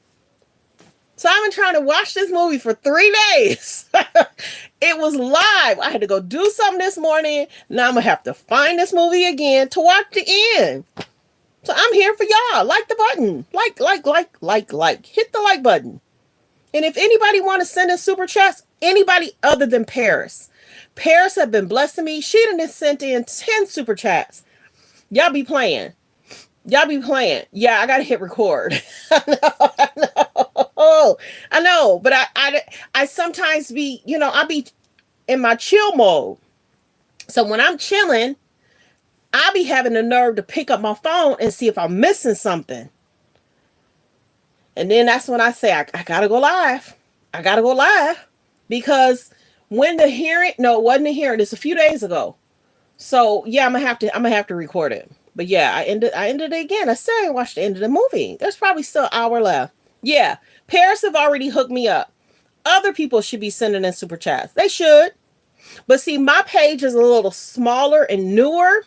So I've been trying to watch this movie for 3 days. It was live. I had to go do something this morning. Now I'm going to have to find this movie again to watch the end. So I'm here for y'all. Like the button. Like. Hit the like button. And if anybody want to send in super chats, anybody other than Paris. Paris have been blessing me. She done sent in 10 super chats. Y'all be playing. Y'all be playing. Yeah, I gotta hit record. I know, I know, I know. But I sometimes be, I be in my chill mode. So when I'm chilling, I be having the nerve to pick up my phone and see if I'm missing something. And then that's when I say I gotta go live. I gotta go live because when the hearing, no, it wasn't a hearing. It's a few days ago. So yeah, I'm gonna have to record it. But yeah, I ended it again. I still ain't watched the end of the movie. There's probably still an hour left. Yeah, Paris have already hooked me up. Other people should be sending in super chats. They should. But see, my page is a little smaller and newer.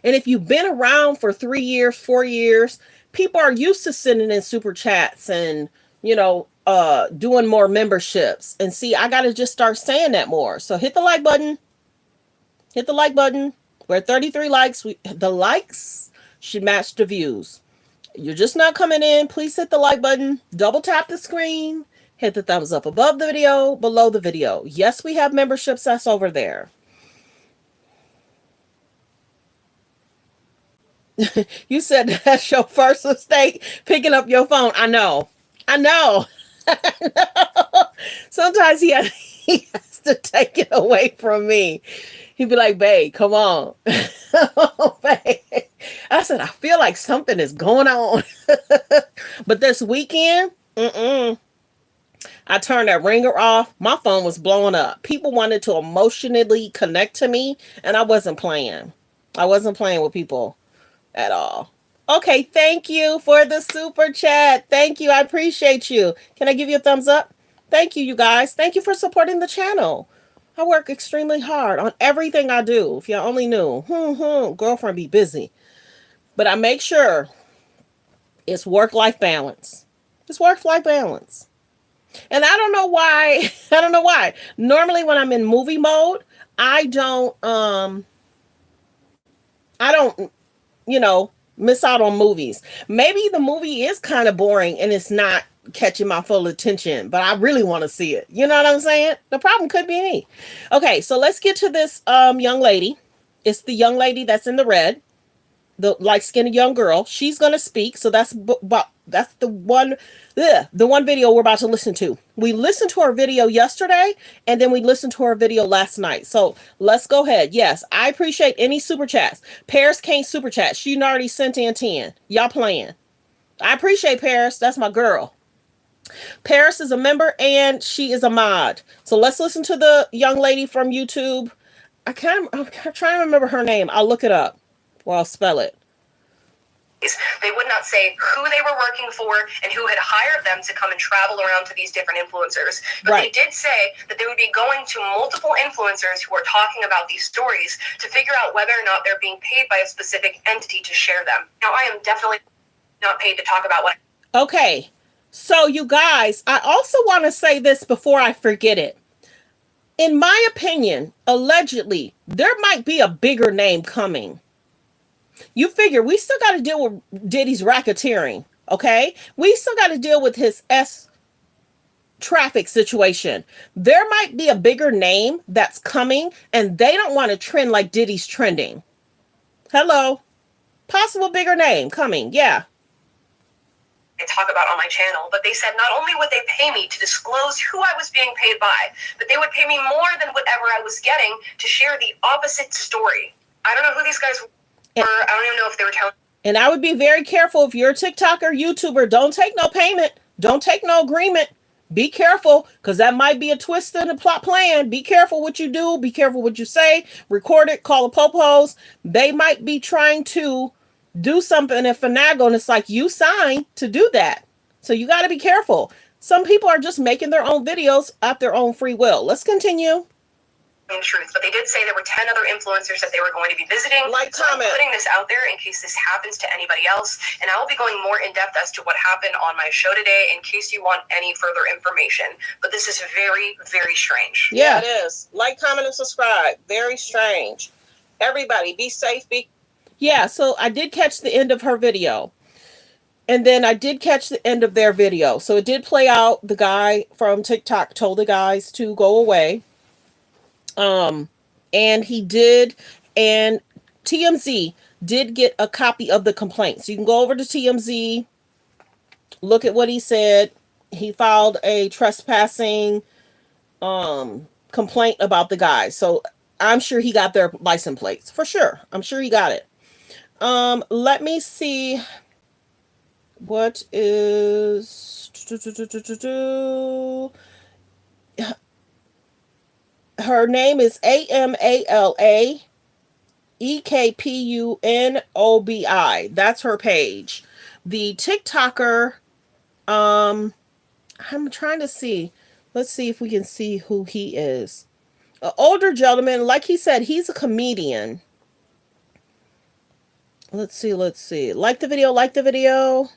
And if you've been around for 3 years, 4 years, people are used to sending in super chats and, doing more memberships. And see, I got to just start saying that more. So hit the like button. Hit the like button. We're at 33 likes. The likes should match the views. You're just not coming in. Please hit the like button. Double tap the screen. Hit the thumbs up above the video, below the video. Yes, we have memberships that's over there. You said that's your first mistake, picking up your phone. I know. I know. I know. Sometimes he has to take it away from me. He'd be like, babe, come on. Oh, babe. I said, I feel like something is going on. But this weekend, I turned that ringer off. My phone was blowing up. People wanted to emotionally connect to me, and I wasn't playing. I wasn't playing with people at all. Okay, thank you for the super chat. Thank you. I appreciate you. Can I give you a thumbs up? Thank you, you guys. Thank you for supporting the channel. I work extremely hard on everything I do. If y'all only knew. Girlfriend be busy. But I make sure it's work-life balance. It's work-life balance. And I don't know why. I don't know why. Normally when I'm in movie mode, I don't, miss out on movies. Maybe the movie is kind of boring and it's not catching my full attention, but I really want to see it. You know what I'm saying? The problem could be me. Okay, so let's get to this young lady. It's the young lady that's in the red, the light-skinned young girl. She's gonna speak. So that's the one video we're about to listen to. We listened to her video yesterday, and then we listened to her video last night. So let's go ahead. Yes, I appreciate any super chats. Paris can't super chat. She already sent in 10. Y'all playing. I appreciate Paris. That's my girl. Paris is a member and she is a mod. So let's listen to the young lady from YouTube. I'm trying to remember her name. I'll look it up or I'll spell it. They would not say who they were working for and who had hired them to come and travel around to these different influencers. But They did say that they would be going to multiple influencers who are talking about these stories to figure out whether or not they're being paid by a specific entity to share them. Now, I am definitely not paid to talk about what... Okay. So you guys, I also want to say this before I forget it. In my opinion, allegedly, there might be a bigger name coming. You figure we still got to deal with Diddy's racketeering, okay? We still got to deal with his traffic situation. There might be a bigger name that's coming, and they don't want to trend like Diddy's trending. Hello? Possible bigger name coming, yeah. I talk about on my channel, but they said not only would they pay me to disclose who I was being paid by, but they would pay me more than whatever I was getting to share the opposite story. I don't know who these guys were. I don't even know if they were telling. And I would be very careful if you're a TikToker, YouTuber. Don't take no payment. Don't take no agreement. Be careful, because that might be a twist in the plot plan. Be careful what you do. Be careful what you say. Record it. Call the popos. They might be trying to do something and finagle, and it's like you signed to do that. So you got to be careful. Some people are just making their own videos at their own free will. Let's continue. In truth, but they did say there were 10 other influencers that they were going to be visiting. So I'm putting this out there in case this happens to anybody else, and I will be going more in depth as to what happened on my show today in case you want any further information. But this is very, very strange. Yeah, it is. Like, comment, and subscribe. Very strange. Everybody, be safe. Yeah, so I did catch the end of her video. And then I did catch the end of their video. So it did play out. The guy from TikTok told the guys to go away. And he did. And TMZ did get a copy of the complaint. So you can go over to TMZ, look at what he said. He filed a trespassing complaint about the guy. So I'm sure he got their license plates. For sure. I'm sure he got it. Let me see what is her name is AMALA EKPUNOBI. That's her page. The TikToker, I'm trying to see. Let's see if we can see who he is. An older gentleman, like he said, he's a comedian. Let's see. Like the video, like the video.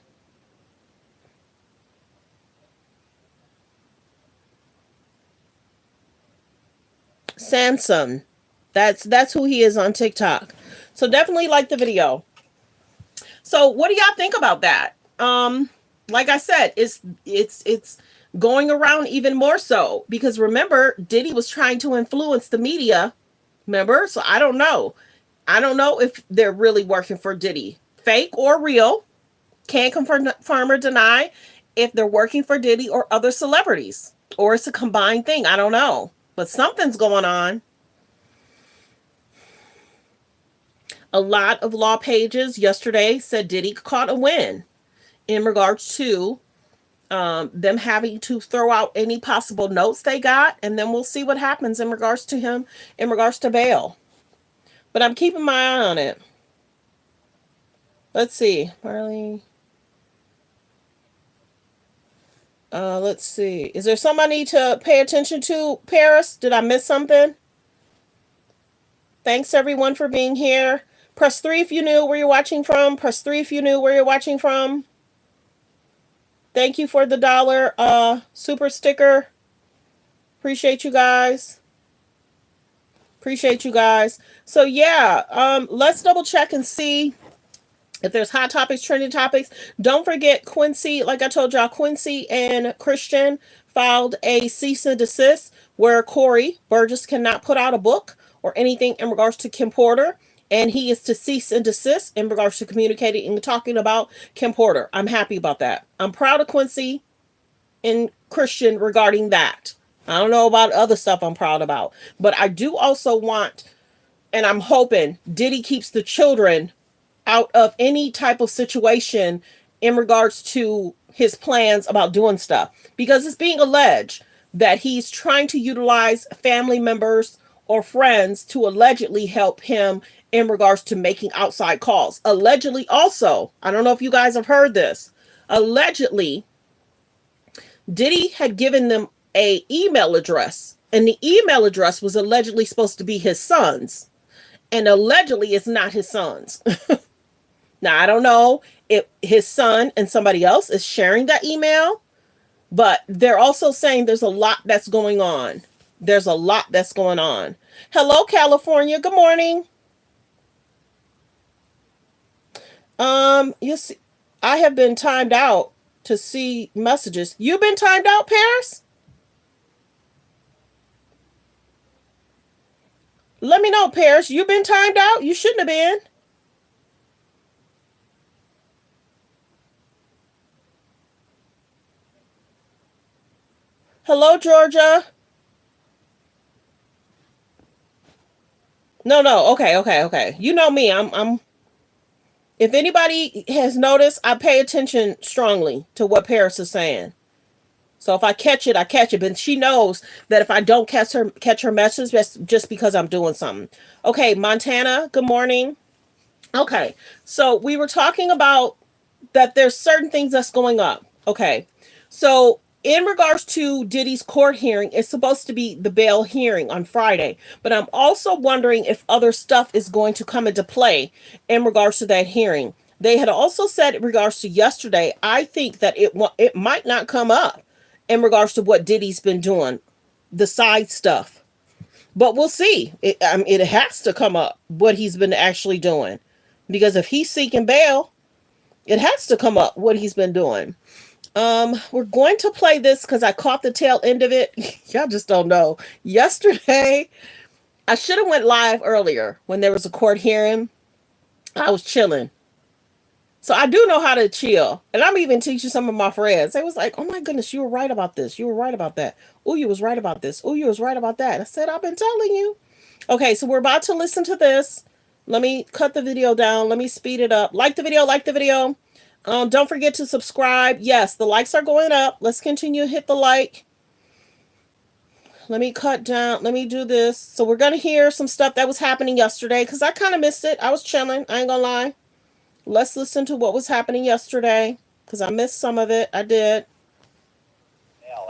Samson. That's who he is on TikTok. So definitely like the video. So what do y'all think about that? Like I said, it's going around even more so because remember, Diddy was trying to influence the media. Remember? So I don't know. I don't know if they're really working for Diddy. Fake or real. Can't confirm or deny if they're working for Diddy or other celebrities. Or it's a combined thing. I don't know. But something's going on. A lot of law pages yesterday said Diddy caught a win in regards to them having to throw out any possible notes they got. And then we'll see what happens in regards to him, in regards to bail. But I'm keeping my eye on it. Let's see. Marley. Let's see. Is there something I need to pay attention to, Paris? Did I miss something? Thanks, everyone, for being here. Press 3 if you knew where you're watching from. Press 3 if you knew where you're watching from. Thank you for the $1 super sticker. Appreciate you guys. Appreciate you guys. So, yeah, let's double check and see if there's hot topics, trending topics. Don't forget Quincy, like I told y'all, Quincy and Christian filed a cease and desist where Corey Burgess cannot put out a book or anything in regards to Kim Porter. And he is to cease and desist in regards to communicating and talking about Kim Porter. I'm happy about that. I'm proud of Quincy and Christian regarding that. I don't know about other stuff I'm proud about. But I do also want, and I'm hoping, Diddy keeps the children out of any type of situation in regards to his plans about doing stuff. Because it's being alleged that he's trying to utilize family members or friends to allegedly help him in regards to making outside calls. Allegedly also, I don't know if you guys have heard this, allegedly, Diddy had given them a email address, and the email address was allegedly supposed to be his son's, and allegedly it's not his son's. Now, I don't know if his son and somebody else is sharing that email, but they're also saying there's a lot that's going on. There's a lot that's going on. Hello, California. Good morning. You see, I have been timed out to see messages. You've been timed out, Paris? Let me know, Paris. You've been timed out? You shouldn't have been. Hello, Georgia. No. Okay. You know me. I'm if anybody has noticed, I pay attention strongly to what Paris is saying. So if I catch it, I catch it. But she knows that if I don't catch her message, that's just because I'm doing something. Okay, Montana, good morning. Okay, so we were talking about that there's certain things that's going up. Okay, so in regards to Diddy's court hearing, it's supposed to be the bail hearing on Friday. But I'm also wondering if other stuff is going to come into play in regards to that hearing. They had also said in regards to yesterday, I think that it might not come up in regards to what Diddy's been doing, the side stuff. But we'll see. It has to come up, what he's been actually doing. Because if he's seeking bail, it has to come up, what he's been doing. We're going to play this because I caught the tail end of it. Y'all just don't know. Yesterday, I should have went live earlier when there was a court hearing. I was chilling. So I do know how to chill. And I'm even teaching some of my friends. They was like, oh my goodness, you were right about this. You were right about that. Oh, you was right about this. Oh, you was right about that. I said, I've been telling you. Okay, so we're about to listen to this. Let me cut the video down. Let me speed it up. Like the video, like the video. Don't forget to subscribe. Yes, the likes are going up. Let's continue to hit the like. Let me cut down. Let me do this. So we're going to hear some stuff that was happening yesterday because I kind of missed it. I was chilling. I ain't going to lie. Let's listen to what was happening yesterday because I missed some of it. I did.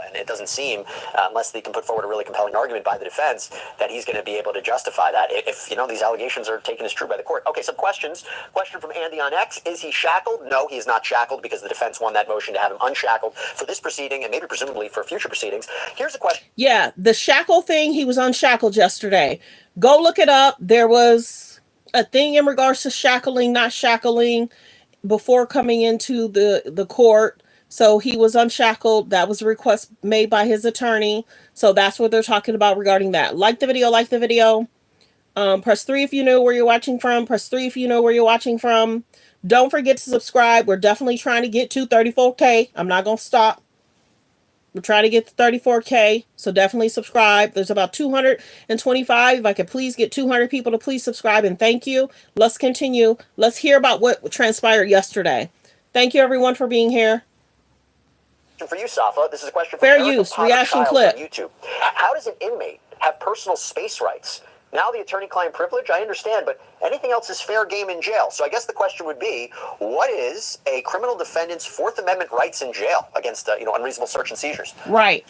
And it doesn't seem, unless they can put forward a really compelling argument by the defense, that he's going to be able to justify that if, these allegations are taken as true by the court. Okay, some questions. Question from Andy on X. Is he shackled? No, he is not shackled because the defense won that motion to have him unshackled for this proceeding and maybe presumably for future proceedings. Here's a question. Yeah, the shackle thing, he was unshackled yesterday. Go look it up. There was a thing in regards to shackling, not shackling before coming into the court. So he was unshackled. That was a request made by his attorney. So that's what they're talking about regarding that. Like the video, like the video. Press 3 if you know where you're watching from. Press 3 if you know where you're watching from. Don't forget to subscribe. We're definitely trying to get to 34K. I'm not going to stop. We're trying to get to 34K, so definitely subscribe. There's about 225. If I could please get 200 people to please subscribe, and thank you. Let's continue. Let's hear about what transpired yesterday. Thank you, everyone, for being here. For you, Safa, this is a question from Fair Erica use, Potter reaction Childs clip. on YouTube. How does an inmate have personal space rights? Now the attorney-client privilege, I understand, but anything else is fair game in jail. So I guess the question would be, what is a criminal defendant's Fourth Amendment rights in jail against, unreasonable search and seizures? Right.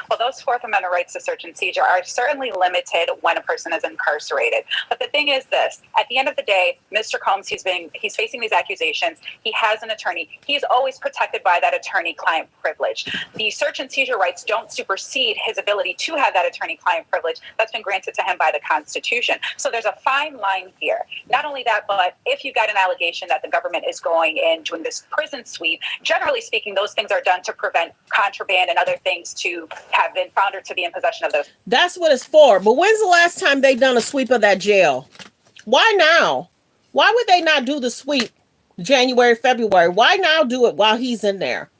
Well, those Fourth Amendment rights to search and seizure are certainly limited when a person is incarcerated. But the thing is this, at the end of the day, Mr. Combs, he's facing these accusations. He has an attorney. He's always protected by that attorney-client privilege. The search and seizure rights don't supersede his ability to have that attorney-client privilege that's been granted to him by the Constitution. So there's a fine line here. Not only that, but if you've got an allegation that the government is going in doing this prison sweep, generally speaking, those things are done to prevent contraband and other things to have been found or to be in possession of those. That's what it's for. But when's the last time they done a sweep of that jail? Why now? Why would they not do the sweep January, February? Why now do it while he's in there?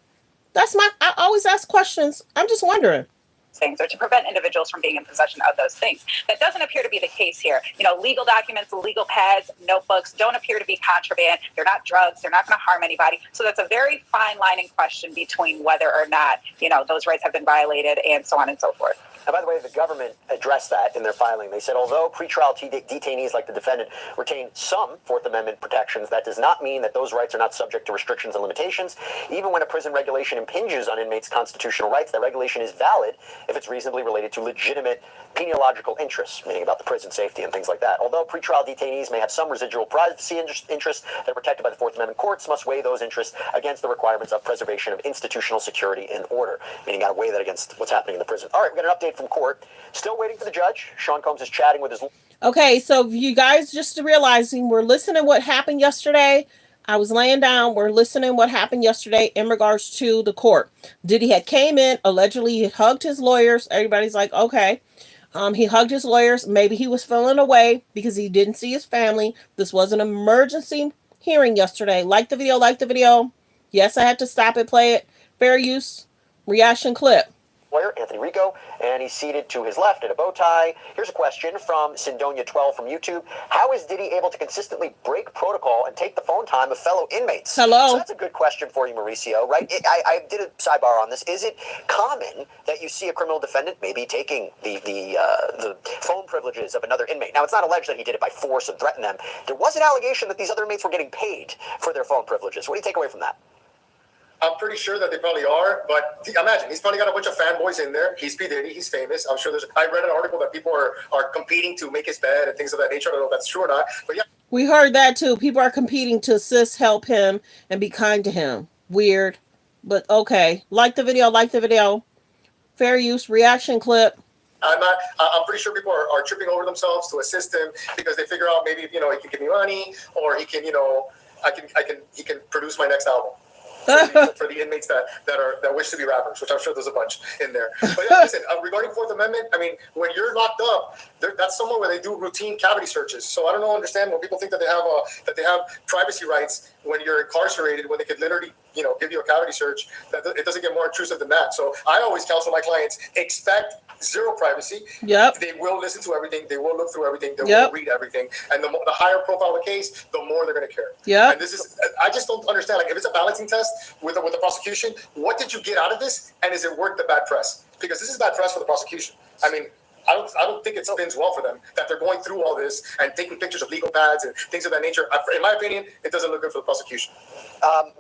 I always ask questions. I'm just wondering. Things or to prevent individuals from being in possession of those things. That doesn't appear to be the case here. Legal documents, legal pads, notebooks don't appear to be contraband. They're not drugs. They're not going to harm anybody. So that's a very fine line in question between whether or not, those rights have been violated and so on and so forth. And by the way, the government addressed that in their filing. They said, although pretrial detainees like the defendant retain some Fourth Amendment protections, that does not mean that those rights are not subject to restrictions and limitations. Even when a prison regulation impinges on inmates' constitutional rights, that regulation is valid if it's reasonably related to legitimate peniological interests, meaning about the prison safety and things like that. Although pretrial detainees may have some residual privacy interests that are protected by the Fourth Amendment, courts must weigh those interests against the requirements of preservation of institutional security and order, meaning got to weigh that against what's happening in the prison. All right, we got an update from court. Still waiting for the judge. Sean Combs is chatting with his... Okay, so you guys just realizing we're listening what happened yesterday. I was laying down. We're listening what happened yesterday in regards to the court. Diddy had came in, allegedly he hugged his lawyers. Everybody's like, okay. He hugged his lawyers. Maybe he was feeling away because he didn't see his family. This was an emergency hearing yesterday. Like the video, like the video. Yes, I had to stop it, play it. Fair use. Reaction clip. Lawyer Anthony Rico, and he's seated to his left in a bow tie. Here's a question from Sindonia12 from YouTube. How is Diddy able to consistently break protocol and take the phone time of fellow inmates? Hello. So that's a good question for you, Mauricio, right? I did a sidebar on this. Is it common that you see a criminal defendant maybe taking the phone privileges of another inmate? Now, it's not alleged that he did it by force and threatened them. There was an allegation that these other inmates were getting paid for their phone privileges. What do you take away from that? I'm pretty sure that they probably are, but imagine, he's probably got a bunch of fanboys in there. He's P. Diddy, he's famous. I'm sure I read an article that people are competing to make his bed and things of that nature. I don't know if that's true or not, but yeah. We heard that too. People are competing to assist, help him, and be kind to him. Weird, but okay. Like the video, like the video. Fair use, reaction clip. I'm pretty sure people are tripping over themselves to assist him because they figure out maybe, he can give me money or he can, he can produce my next album. for the inmates that wish to be rappers, which I'm sure there's a bunch in there. But yeah, listen, regarding Fourth Amendment, I mean, when you're locked up, that's somewhere where they do routine cavity searches. So I don't understand when people think that they have privacy rights when you're incarcerated, when they could literally, give you a cavity search. That it doesn't get more intrusive than that. So I always counsel my clients, expect zero privacy. Yep. They will listen to everything. They will look through everything. They Yep. will read everything. And the higher profile the case, the more they're going to care. Yep. And I just don't understand. Like, if it's a balancing test with the prosecution, what did you get out of this? And is it worth the bad press? Because this is bad press for the prosecution. I mean, I don't think it spins well for them that they're going through all this and taking pictures of legal pads and things of that nature. In my opinion, it doesn't look good for the prosecution.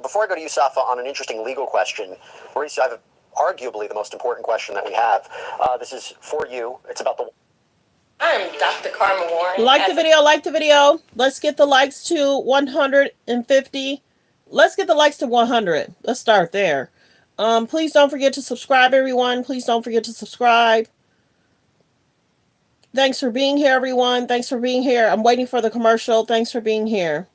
Before I go to you, Safa, on an interesting legal question, Mauricio, I have arguably the most important question that we have. This is for you. It's about the... I'm Dr. Karma Warren. Like the video. Let's get the likes to 150. Let's get the likes to 100. Let's start there. Please don't forget to subscribe, everyone. Please don't forget to subscribe. Thanks for being here, everyone. Thanks for being here. I'm waiting for the commercial. Thanks for being here.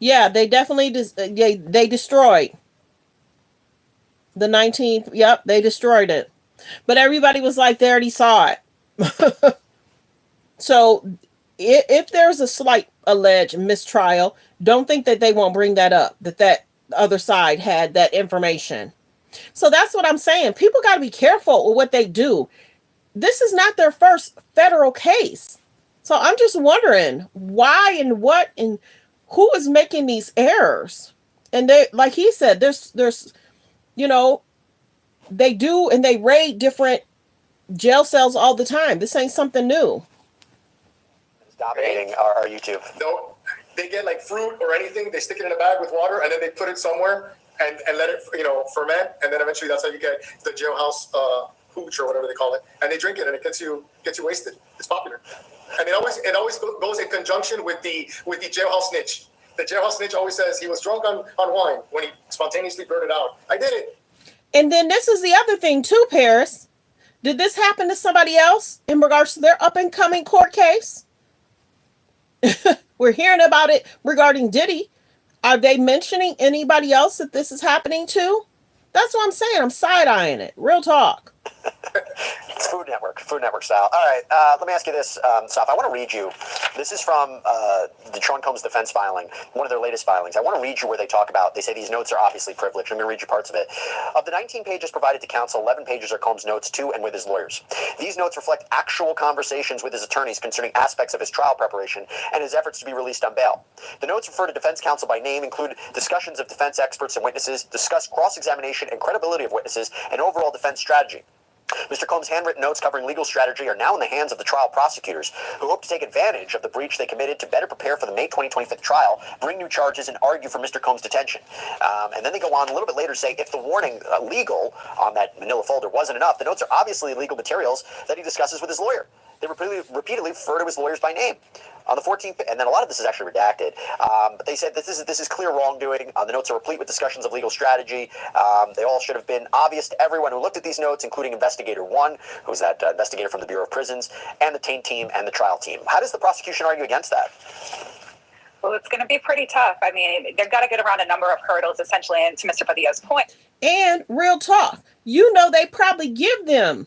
Yeah, they definitely they destroyed the 19th. Yep, they destroyed it. But everybody was like, they already saw it. So if there's a slight alleged mistrial, don't think that they won't bring that up, that other side had that information. So that's what I'm saying. People got to be careful with what they do. This is not their first federal case. So I'm just wondering why and what and who is making these errors. And they, like he said, there's they do, and they raid different jail cells all the time. This ain't something new. It's dominating our YouTube. No, they get like fruit or anything, they stick it in a bag with water, and then they put it somewhere and let it, ferment, and then eventually that's how you get the jailhouse hooch or whatever they call it, and they drink it, and it gets you wasted. It's popular, and it always goes in conjunction with the jailhouse snitch. The jailhouse snitch always says he was drunk on wine when he spontaneously blurted out, "I did it." And then this is the other thing too, Paris. Did this happen to somebody else in regards to their up and coming court case? We're hearing about it regarding Diddy. Are they mentioning anybody else that this is happening to? That's what I'm saying. I'm side-eyeing it. Real talk. It's Food Network style. All right, let me ask you this, Saf. I want to read you. This is from the Sean Combs defense filing, one of their latest filings. I want to read you where they talk about, they say these notes are obviously privileged. I'm going to read you parts of it. Of the 19 pages provided to counsel, 11 pages are Combs' notes to and with his lawyers. These notes reflect actual conversations with his attorneys concerning aspects of his trial preparation and his efforts to be released on bail. The notes refer to defense counsel by name, include discussions of defense experts and witnesses, discuss cross-examination and credibility of witnesses, and overall defense strategy. Mr. Combs' handwritten notes covering legal strategy are now in the hands of the trial prosecutors, who hope to take advantage of the breach they committed to better prepare for the May 2025 trial, bring new charges, and argue for Mr. Combs' detention. And then they go on a little bit later to say if the warning legal on that manila folder wasn't enough, the notes are obviously legal materials that he discusses with his lawyer. They repeatedly refer to his lawyers by name. On the 14th, and then a lot of this is actually redacted, but they said that this is clear wrongdoing. The notes are replete with discussions of legal strategy. They all should have been obvious to everyone who looked at these notes, including Investigator 1, who's that investigator from the Bureau of Prisons, and the Taint team and the trial team. How does the prosecution argue against that? Well, it's going to be pretty tough. I mean, they've got to get around a number of hurdles, essentially, and to Mr. Padillo's point. And real talk, they probably give them.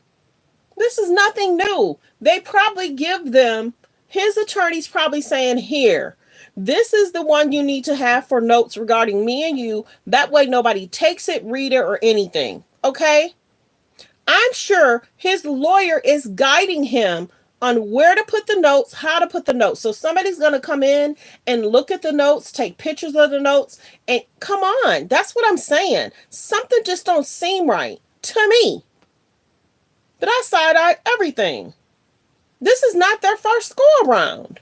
This is nothing new. They probably give them, his attorney's probably saying, here, this is the one you need to have for notes regarding me and you. That way nobody takes it, read it, or anything. Okay? I'm sure his lawyer is guiding him on where to put the notes, how to put the notes. So somebody's going to come in and look at the notes, take pictures of the notes, and come on. That's what I'm saying. Something just don't seem right to me. But I side-eye everything. This is not their first go-around.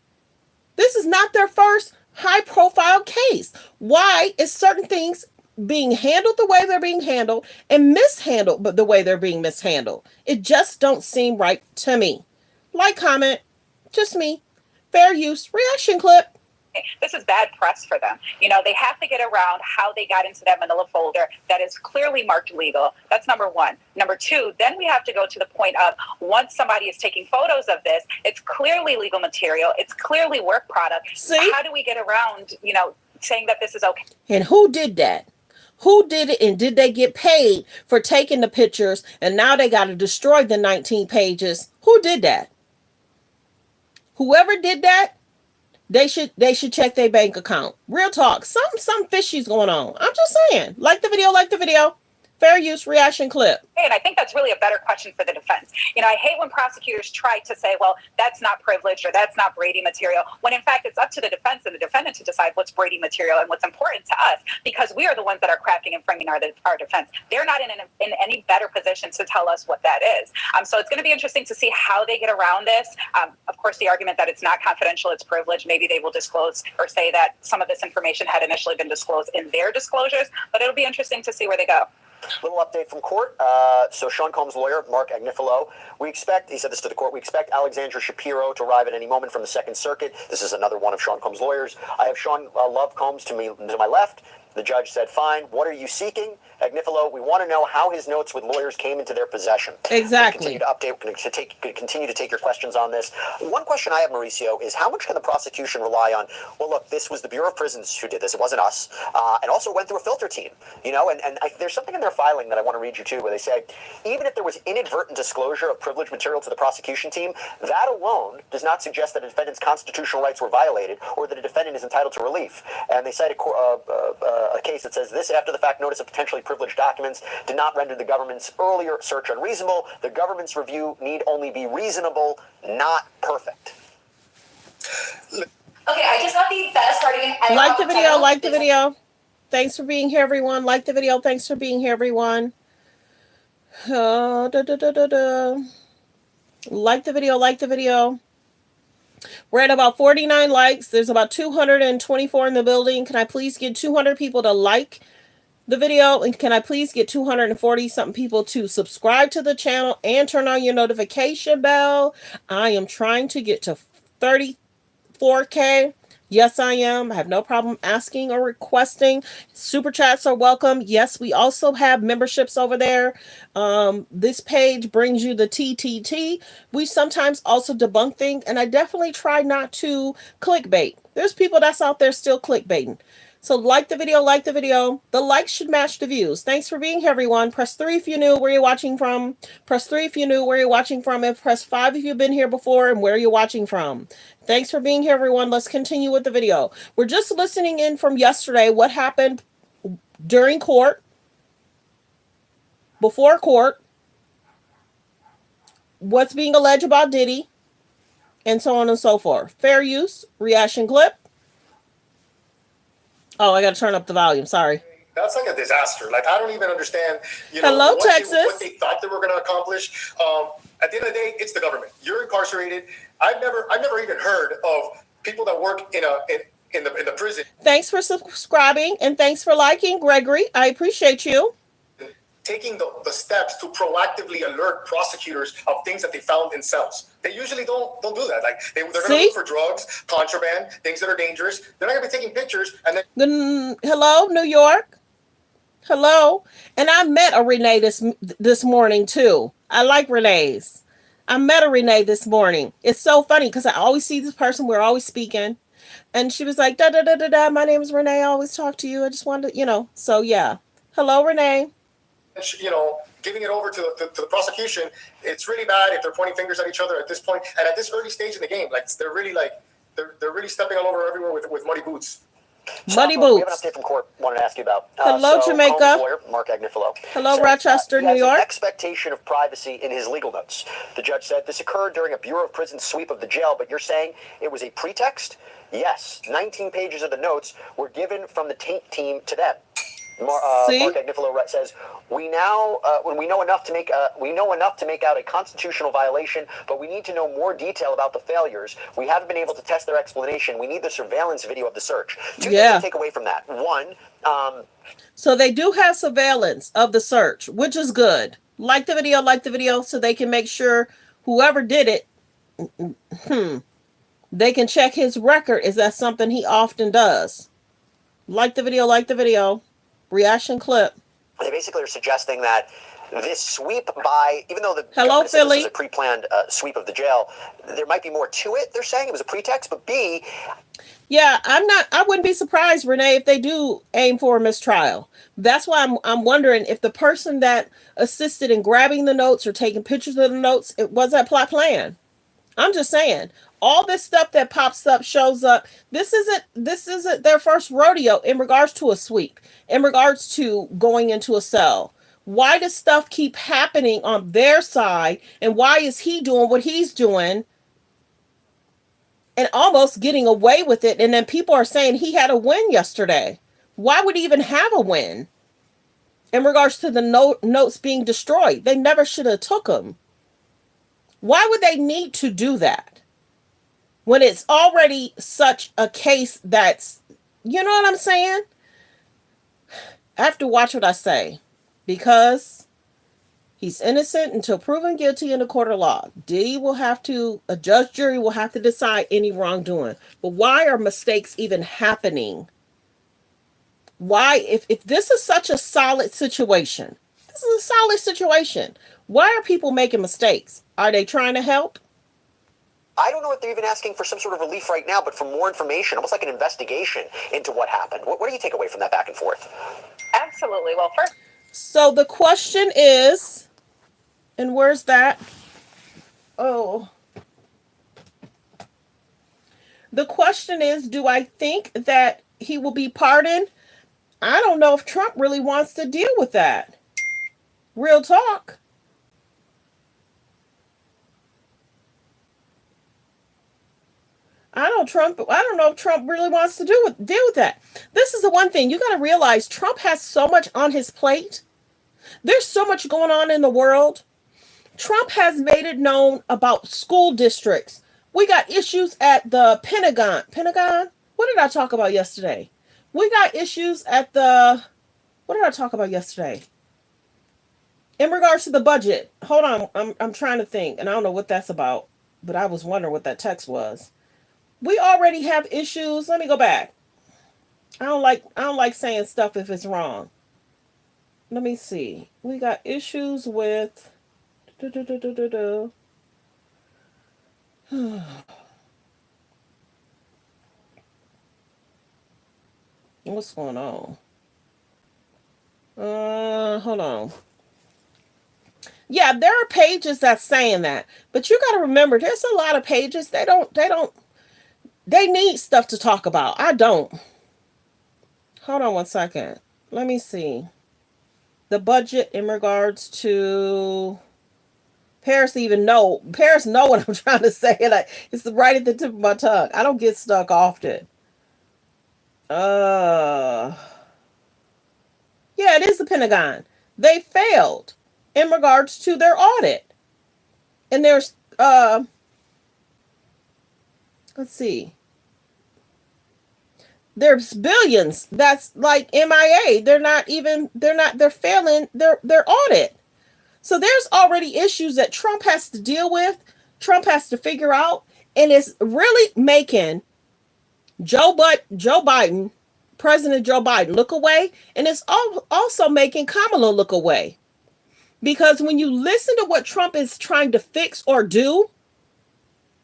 This is not their first high-profile case. Why is certain things being handled the way they're being handled and mishandled but the way they're being mishandled? It just don't seem right to me. Like, comment, just me. Fair use, reaction clip. This is bad press for them. They have to get around how they got into that manila folder that is clearly marked legal. That's number one. Number two, then we have to go to the point of once somebody is taking photos of this, it's clearly legal material. It's clearly work product. See? How do we get around, saying that this is okay? And who did that? Who did it, and did they get paid for taking the pictures, and now they got to destroy the 19 pages? Who did that? Whoever did that, they should check their bank account. Real talk. Some fishy's going on. I'm just saying. Like the video. Fair use reaction clip. And I think that's really a better question for the defense. I hate when prosecutors try to say, well, that's not privileged or that's not Brady material, when in fact it's up to the defense and the defendant to decide what's Brady material and what's important to us, because we are the ones that are crafting and framing our defense. They're not in any better position to tell us what that is. So it's going to be interesting to see how they get around this. Of course, the argument that it's not confidential, it's privileged, maybe they will disclose or say that some of this information had initially been disclosed in their disclosures, but it'll be interesting to see where they go. Little update from court. So Sean Combs' lawyer, Mark Agnifilo, he said this to the court, we expect Alexandra Shapiro to arrive at any moment from the Second Circuit. This is another one of Sean Combs' lawyers. I have Sean Love Combs to my left. The judge said, fine, what are you seeking? Agnifilo, we want to know how his notes with lawyers came into their possession. Exactly. Continue to take your questions on this. One question I have, Mauricio, is how much can the prosecution rely on, well, look, this was the Bureau of Prisons who did this, it wasn't us, and also went through a filter team, there's something in their filing that I want to read you to where they say, even if there was inadvertent disclosure of privileged material to the prosecution team, that alone does not suggest that a defendant's constitutional rights were violated or that a defendant is entitled to relief. And they cite a case that says this after the fact notice of potentially privileged documents did not render the government's earlier search unreasonable. The government's review need only be reasonable, not perfect. Okay, I just got the best part again. Like the video. Thanks for being here, everyone. Like the video. Thanks for being here, everyone. Like the video. We're at about 49 likes. There's about 224 in the building. Can I please get 200 people to like the video? And can I please get 240 something people to subscribe to the channel and turn on your notification bell? I am trying to get to 34K. Yes, I am. I have no problem asking or requesting. Super chats are welcome. Yes, we also have memberships over there. This page brings you the TTT. We sometimes also debunk things, and I definitely try not to clickbait. There's people that's out there still clickbaiting. So like the video. The likes should match the views. Thanks for being here, everyone. Press 3 if you're new, where you're watching from. Press 3 if you're new, where you're watching from. And press 5 if you've been here before and where you're watching from. Thanks for being here, everyone. Let's continue with the video. We're just listening in from yesterday what happened during court, before court, what's being alleged about Diddy, and so on and so forth. Fair use, reaction clip. Oh, I got to turn up the volume. Sorry. That's like a disaster. Like, I don't even understand, Hello, Texas. What they thought they were going to accomplish. At the end of the day, it's the government. You're incarcerated. I've never even heard of people that work in the prison. Thanks for subscribing and thanks for liking, Gregory. I appreciate you. Taking the steps to proactively alert prosecutors of things that they found in cells. They usually don't do that. Like they're going to look for drugs, contraband, things that are dangerous. They're not going to be taking pictures and then. Hello, New York. Hello, and I met a Renee this morning too. I like Renee's. I met a Renee this morning. It's so funny because I always see this person. We're always speaking, and she was like, "Da da da da da. My name is Renee. I always talk to you. I just wanted to, So yeah. Hello, Renee. Giving it over to the prosecution, it's really bad if they're pointing fingers at each other at this point and at this early stage in the game. Like they're really stepping all over everywhere with muddy boots. Muddy We have an boots. update from court. Wanted to ask you about. Hello, Jamaica. Combs' lawyer, Mark Agnifilo. Hello, said, Rochester, he New has York. An expectation of privacy in his legal notes. The judge said this occurred during a Bureau of Prisons sweep of the jail, but you're saying it was a pretext? Yes, 19 pages of the notes were given from the taint team to them. Mark Agnifilo says, "We now, when we know enough to make out a constitutional violation, but we need to know more detail about the failures. We haven't been able to test their explanation. We need the surveillance video of the search." Two things to take away from that. One, so they do have surveillance of the search, which is good. Like the video, so they can make sure whoever did it. They can check his record. Is that something he often does? Like the video, like the video. Reaction clip. They basically are suggesting that this sweep by, even though the Hello, government said this Philly. was a pre-planned sweep of the jail, there might be more to it. They're saying it was a pretext, but B, Yeah, I wouldn't be surprised, Renee, if they do aim for a mistrial. That's why I'm wondering if the person that assisted in grabbing the notes or taking pictures of the notes, it was that plot plan. I'm just saying, all this stuff that pops up, shows up. This isn't their first rodeo in regards to a sweep, in regards to going into a cell. Why does stuff keep happening on their side, and why is he doing what he's doing and almost getting away with it? And then people are saying he had a win yesterday. Why would he even have a win in regards to the notes being destroyed? They never should have took them. Why would they need to do that when it's already such a case that's, you know what I'm saying? I have to watch what I say, because he's innocent until proven guilty in the court of law. Diddy will have to, a judge, jury will have to decide any wrongdoing. But why are mistakes even happening? Why, if this is such a solid situation, this is a solid situation, why are people making mistakes? Are they trying to help? I don't know if they're even asking for some sort of relief right now, but for more information, almost like an investigation into what happened. What do you take away from that back and forth? Absolutely. Well, first. So the question is, and where's that? Oh. The question is, do I think that he will be pardoned? I don't know if Trump really wants to deal with that. Real talk. I don't know if Trump really wants to deal with that. This is the one thing you got to realize. Trump has so much on his plate. There's so much going on in the world. Trump has made it known about school districts. We got issues at the Pentagon. Pentagon? What did I talk about yesterday? We got issues at the, what did I talk about yesterday? In regards to the budget. Hold on, I'm trying to think, and I don't know what that's about, but I was wondering what that text was. We already have issues. Let me go back. I don't like saying stuff if it's wrong. Let me see. We got issues with what's going on? Hold on. Yeah, there are pages that's saying that. But you got to remember, there's a lot of pages they need stuff to talk about. I don't. Hold on one second. Let me see. The budget in regards to Paris know what I'm trying to say. Like, it's right at the tip of my tongue. I don't get stuck often. Yeah, it is the Pentagon. They failed in regards to their audit. And there's let's see. There's billions that's like MIA. They're failing their audit. So there's already issues that Trump has to deal with, Trump has to figure out, and it's really making President Joe Biden look away, and it's also making Kamala look away. Because when you listen to what Trump is trying to fix or do,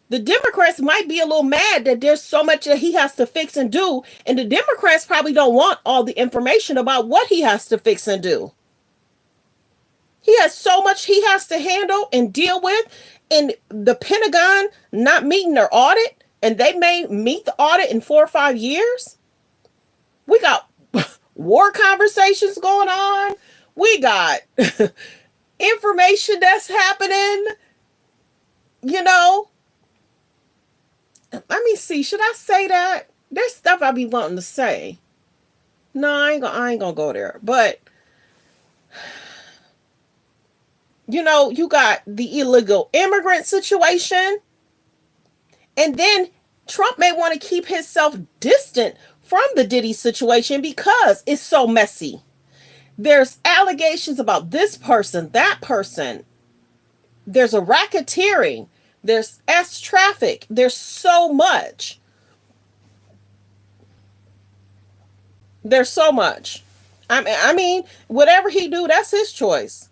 the Democrats might be a little mad that there's so much that he has to fix and do, and the Democrats probably don't want all the information about what he has to fix and do. He has so much he has to handle and deal with, and the Pentagon not meeting their audit, and they may meet the audit in 4 or 5 years. We got war conversations going on. We got information that's happening, you know. Let me see. Should I say that? There's stuff I be wanting to say. No, I ain't gonna go there. But you know, you got the illegal immigrant situation, and then Trump may want to keep himself distant from the Diddy situation because it's so messy. There's allegations about this person, that person. There's a racketeering. There's S traffic. There's so much. There's so much. I mean, whatever he do, that's his choice.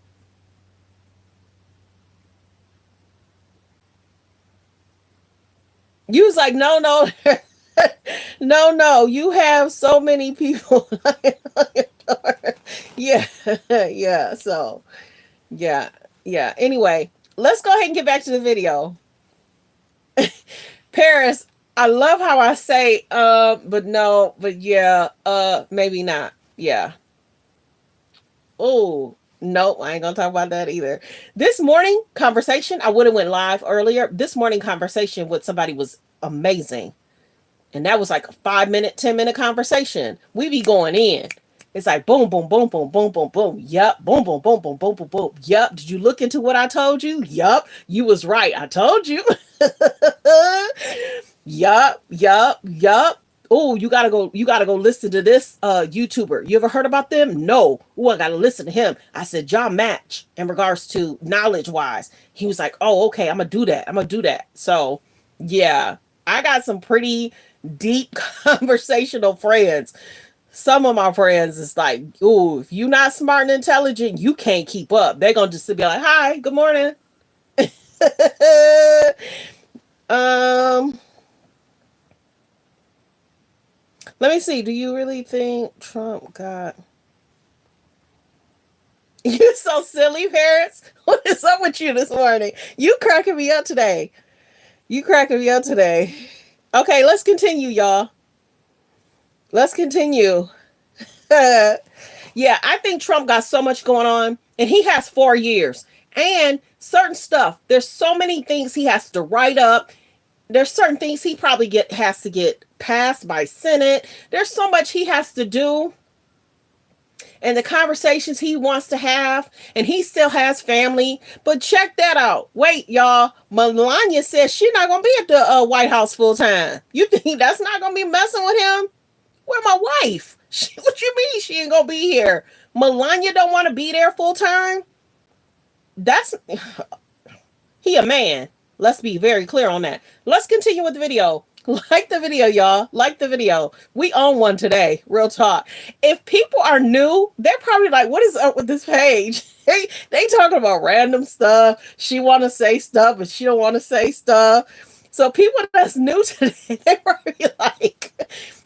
You was like, no, no, no, no. You have so many people. Yeah, yeah. So, yeah, yeah. Anyway, let's go ahead and get back to the video. Paris, I love how I say, but no, but yeah, maybe not. Yeah. Oh, nope, I ain't gonna talk about that either. This morning conversation, I would have went live earlier. This morning conversation with somebody was amazing. And that was like a 5 minute, 10 minute conversation. We be going in. It's like boom, boom, boom, boom, boom, boom, boom. Yup. Boom, boom, boom, boom, boom, boom, boom. Yup. Did you look into what I told you? Yup. You was right. I told you. Yup. Yup. Yup. Oh, you gotta go listen to this YouTuber. You ever heard about them? No. Oh, I gotta listen to him. I said, John Match in regards to knowledge wise. He was like, oh, okay, I'm gonna do that. I'm gonna do that. So yeah. I got some pretty deep conversational friends. Some of my friends is like, ooh, if you're not smart and intelligent, you can't keep up. They're gonna just be like, hi, good morning. um Let me see. Do you really think Trump got you so silly, parents? What is up with you this morning? You cracking me up today. You cracking me up today. Okay, let's continue, y'all. Let's continue. Yeah, I think Trump got so much going on, and he has 4 years. And certain stuff, there's so many things he has to write up. There's certain things he probably has to get passed by Senate. There's so much he has to do, and the conversations he wants to have, and he still has family. But check that out. Wait, y'all. Melania says she's not gonna be at the White House full time. You think that's not gonna be messing with him? Where my wife? What you mean she ain't gonna be here? Melania don't want to be there full time. That's he a man. Let's be very clear on that. Let's continue with the video. Like the video, y'all. Like the video. We own one today. Real talk. If people are new, they're probably like, what is up with this page? They talking about random stuff. She want to say stuff, but she don't want to say stuff. So people that's new today, they probably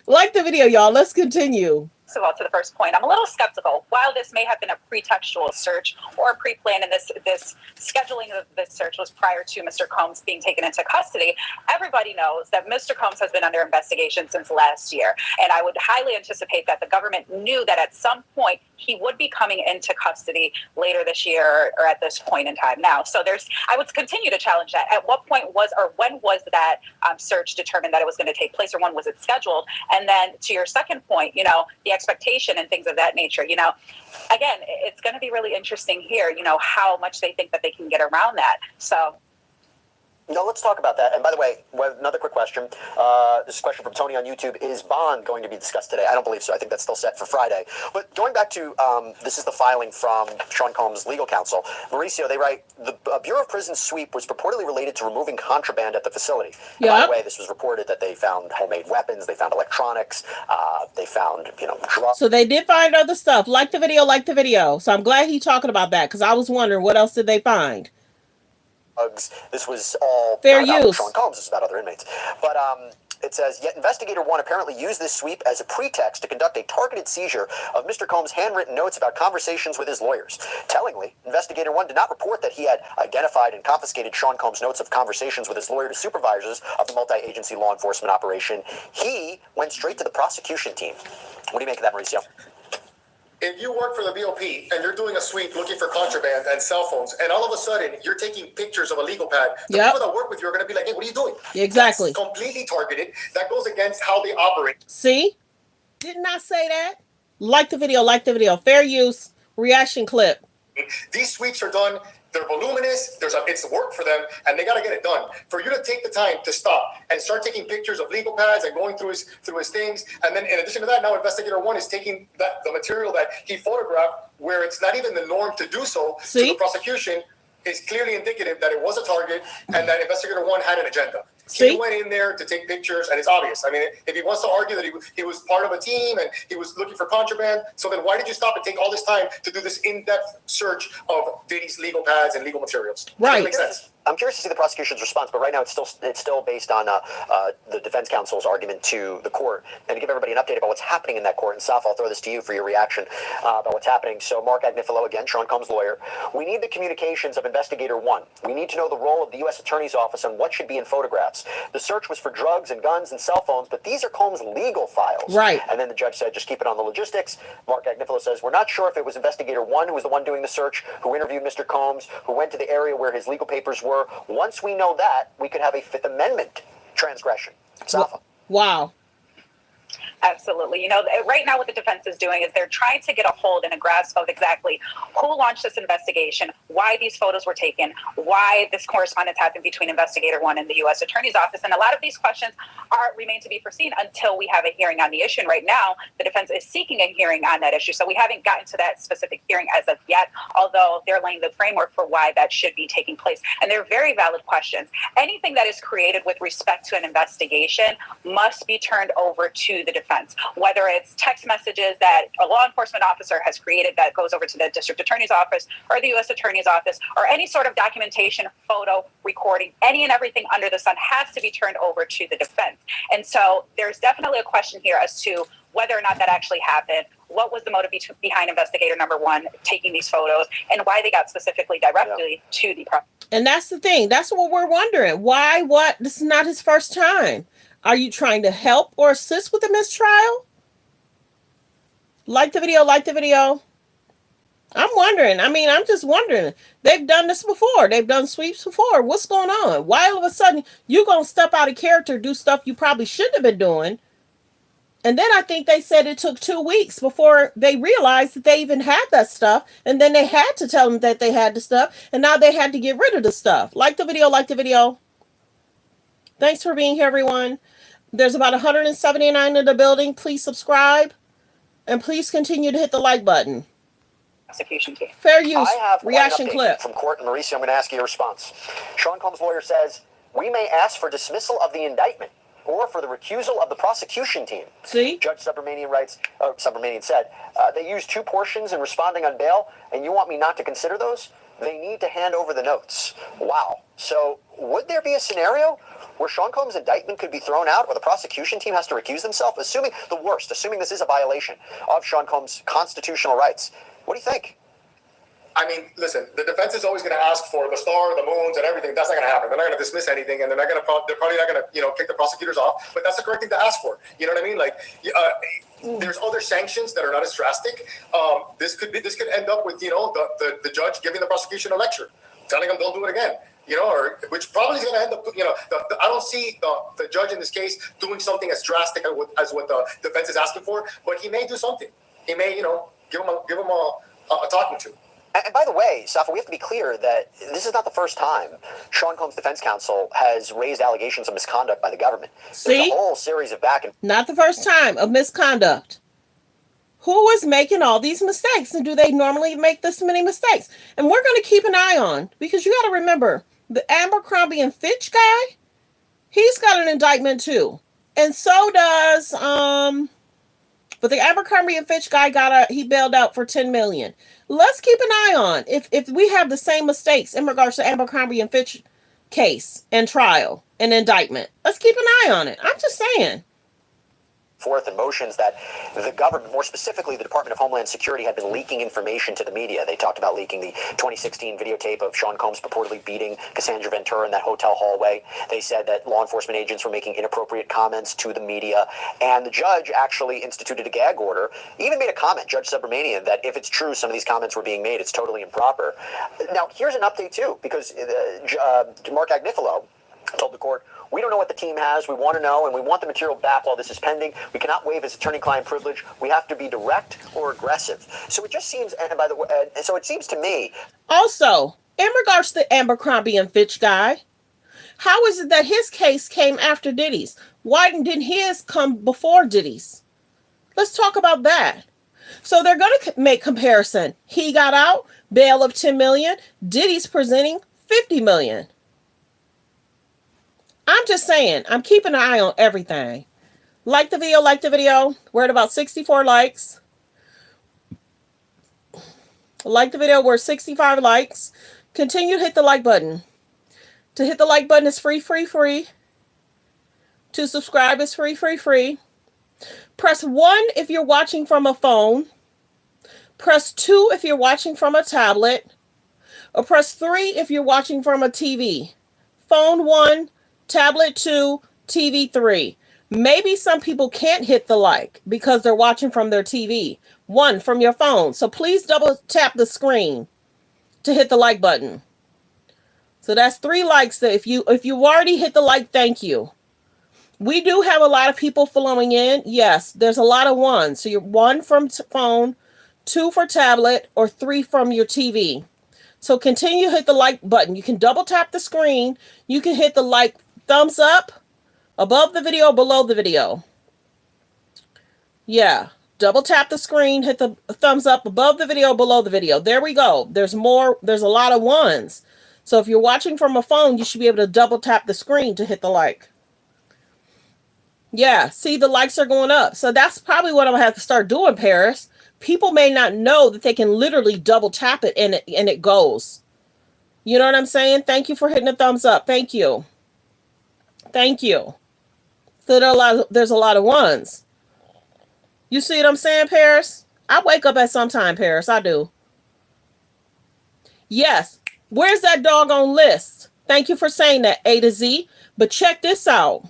like the video, y'all. Let's continue. So to the first point, I'm a little skeptical. While this may have been a pretextual search or a pre-plan, and this scheduling of this search was prior to Mr. Combs being taken into custody, everybody knows that Mr. Combs has been under investigation since last year. And I would highly anticipate that the government knew that at some point he would be coming into custody later this year or at this point in time now. So I would continue to challenge that. At what point when was that search determined that it was going to take place, or when was it scheduled? And then to your second point, the expectation and things of that nature, again, it's going to be really interesting here, how much they think that they can get around that. So no, let's talk about that. And by the way, another quick question. This is a question from Tony on YouTube. Is bond going to be discussed today? I don't believe so. I think that's still set for Friday. But going back to, this is the filing from Sean Combs' legal counsel. Mauricio, they write, the Bureau of Prisons sweep was purportedly related to removing contraband at the facility. Yep. By the way, this was reported that they found homemade weapons, they found electronics, they found, drugs. So they did find other stuff. Like the video. So I'm glad he's talking about that, because I was wondering what else did they find. This was all fair not about use. Sean Combs, this is about other inmates. But it says, yet Investigator 1 apparently used this sweep as a pretext to conduct a targeted seizure of Mr. Combs' handwritten notes about conversations with his lawyers. Tellingly, Investigator 1 did not report that he had identified and confiscated Sean Combs' notes of conversations with his lawyer to supervisors of the multi-agency law enforcement operation. He went straight to the prosecution team. What do you make of that, Mauricio? If you work for the BOP and you're doing a sweep looking for contraband and cell phones, and all of a sudden you're taking pictures of a legal pad, the people that work with you are going to be like, hey, what are you doing? Exactly. That's completely targeted. That goes against how they operate. See? Didn't I say that? Like the video. Fair use. Reaction clip. These sweeps are done. They're voluminous. It's work for them, and they got to get it done. For you to take the time to stop and start taking pictures of legal pads and going through his things, and then in addition to that, now Investigator 1 is taking the material that he photographed, where it's not even the norm to do so, to the prosecution. is clearly indicative that it was a target and that investigator one had an agenda. See? He went in there to take pictures, and it's obvious. I mean, if he wants to argue that he was part of a team and he was looking for contraband, so then why did you stop and take all this time to do this in-depth search of Diddy's legal pads and legal materials? Right. Doesn't make sense. I'm curious to see the prosecution's response, but right now it's still based on the defense counsel's argument to the court. And to give everybody an update about what's happening in that court, and Saf, I'll throw this to you for your reaction about what's happening. So Mark Agnifilo, again, Sean Combs' lawyer, we need the communications of Investigator 1. We need to know the role of the U.S. Attorney's Office and what should be in photographs. The search was for drugs and guns and cell phones, but these are Combs' legal files. Right. And then the judge said, just keep it on the logistics. Mark Agnifilo says, we're not sure if it was Investigator 1 who was the one doing the search, who interviewed Mr. Combs, who went to the area where his legal papers were. Once we know that, we could have a Fifth Amendment transgression. Safa. Wow. Absolutely. You know, right now what the defense is doing is they're trying to get a hold and a grasp of exactly who launched this investigation, why these photos were taken, why this correspondence happened between Investigator 1 and the U.S. Attorney's Office. And a lot of these questions remain to be foreseen until we have a hearing on the issue. And right now, the defense is seeking a hearing on that issue. So we haven't gotten to that specific hearing as of yet, although they're laying the framework for why that should be taking place. And they're very valid questions. Anything that is created with respect to an investigation must be turned over to the defense, whether it's text messages that a law enforcement officer has created that goes over to the district attorney's office or the U.S. attorney's office, or any sort of documentation, photo, recording, any and everything under the sun has to be turned over to the defense. And so there's definitely a question here as to whether or not that actually happened, what was the motive behind investigator number 1 taking these photos, and why they got specifically directly to the property. And that's the thing. That's what we're wondering. Why? What? This is not his first time. Are you trying to help or assist with the mistrial? Like the video, like the video. I'm wondering. I'm just wondering. They've done this before. They've done sweeps before. What's going on? Why all of a sudden you're going to step out of character, do stuff you probably shouldn't have been doing? And then I think they said it took 2 weeks before they realized that they even had that stuff. And then they had to tell them that they had the stuff. And now they had to get rid of the stuff. Like the video, like the video. Thanks for being here, everyone. There's about 179 in the building. Please subscribe. And please continue to hit the like button. Prosecution team. Fair use. I have Reaction an update clip. from court, and Mauricio, I'm going to ask you a response. Sean Combs' lawyer says, we may ask for dismissal of the indictment or for the recusal of the prosecution team. See? Judge Subramanian said, they used 2 portions in responding on bail, and you want me not to consider those? They need to hand over the notes. Wow. So would there be a scenario where Sean Combs' indictment could be thrown out, or the prosecution team has to recuse themselves, assuming this is a violation of Sean Combs' constitutional rights? What do you think? I mean, listen, the defense is always going to ask for the star, the moons, and everything. That's not going to happen. They're not going to dismiss anything, and they're probably not going to, kick the prosecutors off. But that's the correct thing to ask for. You know what I mean? Like, there's other sanctions that are not as drastic. This could end up with, the judge giving the prosecution a lecture, telling them don't do it again. Or which probably is going to end up. I don't see the judge in this case doing something as drastic as what the defense is asking for. But he may do something. He may, give him a talking to. And by the way, Safa, we have to be clear that this is not the first time Sean Combs' defense counsel has raised allegations of misconduct by the government. See? There's a whole series of back and... Not the first time of misconduct. Who is making all these mistakes? And do they normally make this many mistakes? And we're going to keep an eye on, because you got to remember, the Abercrombie and Fitch guy, he's got an indictment too. And so does... But the Abercrombie and Fitch guy he bailed out for $10 million. Let's keep an eye on if we have the same mistakes in regards to Abercrombie and Fitch case and trial and indictment. Let's keep an eye on it. I'm just saying. Forth and motions that the government, more specifically the Department of Homeland Security, had been leaking information to the media. They talked about leaking the 2016 videotape of Sean Combs purportedly beating Cassandra Ventura in that hotel hallway. They said that law enforcement agents were making inappropriate comments to the media, and the judge actually instituted a gag order, even made a comment, Judge Subramanian, that if it's true some of these comments were being made, it's totally improper. Now, here's an update too, because Mark Agnifilo told the court, we don't know what the team has. We want to know, and we want the material back while this is pending. We cannot waive his attorney-client privilege. We have to be direct or aggressive. So it just seems, and by the way, so it seems to me. Also, in regards to the Abercrombie and Fitch guy, how is it that his case came after Diddy's? Why didn't his come before Diddy's? Let's talk about that. So they're going to make comparison. He got out, bail of 10 million. Diddy's presenting 50 million. I'm just saying, I'm keeping an eye on everything. Like the video, like the video. We're at about 64 likes. Like the video, we're 65 likes. Continue to hit the like button. To hit the like button is free, free, free. To subscribe is free, free, free. Press 1 if you're watching from a phone. Press 2 if you're watching from a tablet. Or press 3 if you're watching from a TV. Phone 1, tablet 2, TV 3. Maybe some people can't hit the like because they're watching from their TV. 1 from your phone. So please double tap the screen to hit the like button. So that's 3 likes. That if you already hit the like, thank you. We do have a lot of people flowing in. Yes, there's a lot of 1. So you're 1 from phone, 2 for tablet, or 3 from your TV. So continue to hit the like button. You can double tap the screen. You can hit the like thumbs up above the video, below the video. Yeah, double tap the screen, hit the thumbs up above the video, below the video. There we go. There's more. There's a lot of 1s. So if you're watching from a phone, you should be able to double tap the screen to hit the like. Yeah, see, the likes are going up. So that's probably what I'm going to have to start doing, Paris. People may not know that they can literally double tap it and it goes. You know what I'm saying? Thank you for hitting the thumbs up. Thank you. Thank you. So there's a lot of 1s. You see what I'm saying, Paris? I wake up at some time, Paris. I do. Yes. Where's that doggone list? Thank you for saying that, A to Z. But check this out.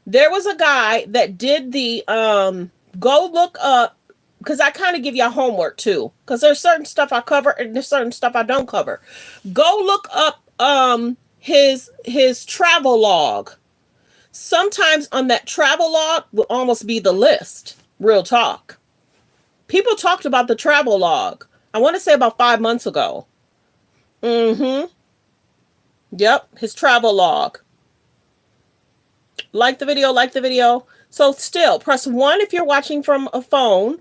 There was a guy that did the go look up, because I kind of give y'all homework too, because there's certain stuff I cover and there's certain stuff I don't cover. Go look up his travel log. Sometimes on that travel log will almost be the list. Real talk. People talked about the travel log. I want to say about 5 months ago. Yep, his travel log. Like the video, like the video. So still, press 1 if you're watching from a phone.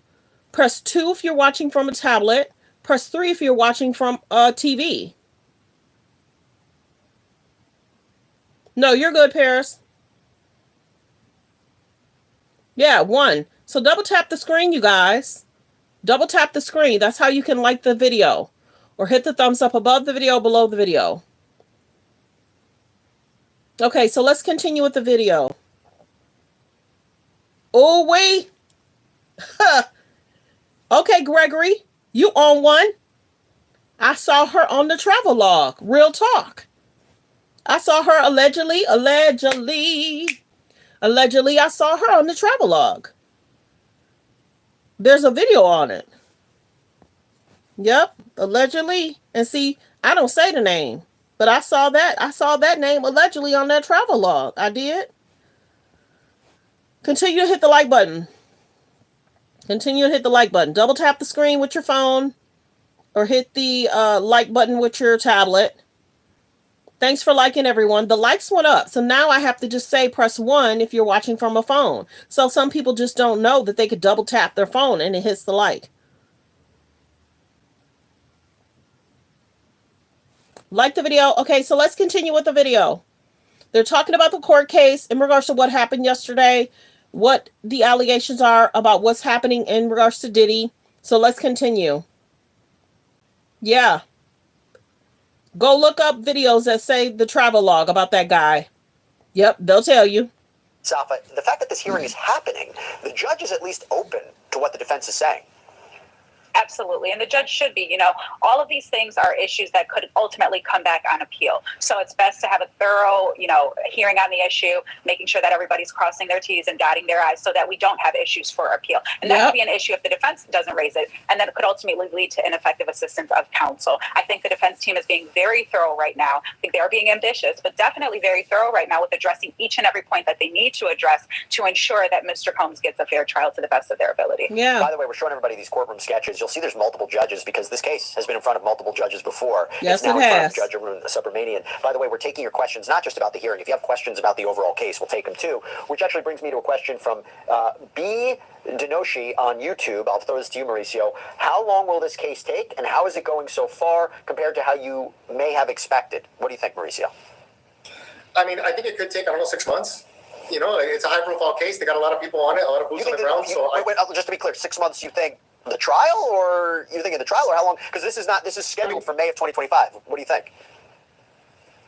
Press 2 if you're watching from a tablet. Press 3 if you're watching from a TV. No, you're good, Paris. Yeah, 1. So double tap the screen, you guys. Double tap the screen. That's how you can like the video. Or hit the thumbs up above the video, below the video. Okay, so let's continue with the video. Oh, wait. Okay, Gregory, you on 1? I saw her on the travel log. Real talk. I saw her allegedly, I saw her on the travel log. There's a video on it. Yep, allegedly. And see, I don't say the name. But I saw that name allegedly on that travel log. I did. Continue to hit the like button. Continue to hit the like button. Double tap the screen with your phone or hit the like button with your tablet. Thanks for liking, everyone. The likes went up. So now I have to just say press 1 if you're watching from a phone. So some people just don't know that they could double tap their phone and it hits the like. Like the video. Okay, so let's continue with the video. They're talking about the court case in regards to what happened yesterday, what the allegations are about what's happening in regards to Diddy. So let's continue. Yeah. Go look up videos that say the travel log about that guy. Yep, they'll tell you. Safa, the fact that this hearing is happening, the judge is at least open to what the defense is saying. Absolutely. And the judge should be, all of these things are issues that could ultimately come back on appeal. So it's best to have a thorough, hearing on the issue, making sure that everybody's crossing their T's and dotting their I's so that we don't have issues for appeal. And that could be an issue if the defense doesn't raise it. And then it could ultimately lead to ineffective assistance of counsel. I think the defense team is being very thorough right now. I think they're being ambitious, but definitely very thorough right now with addressing each and every point that they need to address to ensure that Mr. Combs gets a fair trial to the best of their ability. Yeah. By the way, we're showing everybody these courtroom sketches. is you'll see there's multiple judges because this case has been in front of multiple judges before. Yes, it's now it in front has. of Judge Subramanian. By the way, we're taking your questions not just about the hearing. If you have questions about the overall case, we'll take them too. Which actually brings me to a question from B. Dinoshi on YouTube. I'll throw this to you, Mauricio. How long will this case take, and how is it going so far compared to how you may have expected? What do you think, Mauricio? I mean, I think it could take, I don't know, 6 months. You know, it's a high-profile case. They got a lot of people on it, a lot of boots on the ground. Wait, just to be clear, 6 months. You think the trial, or you think in the trial, or how long? Because this is scheduled for May of 2025. What do you think?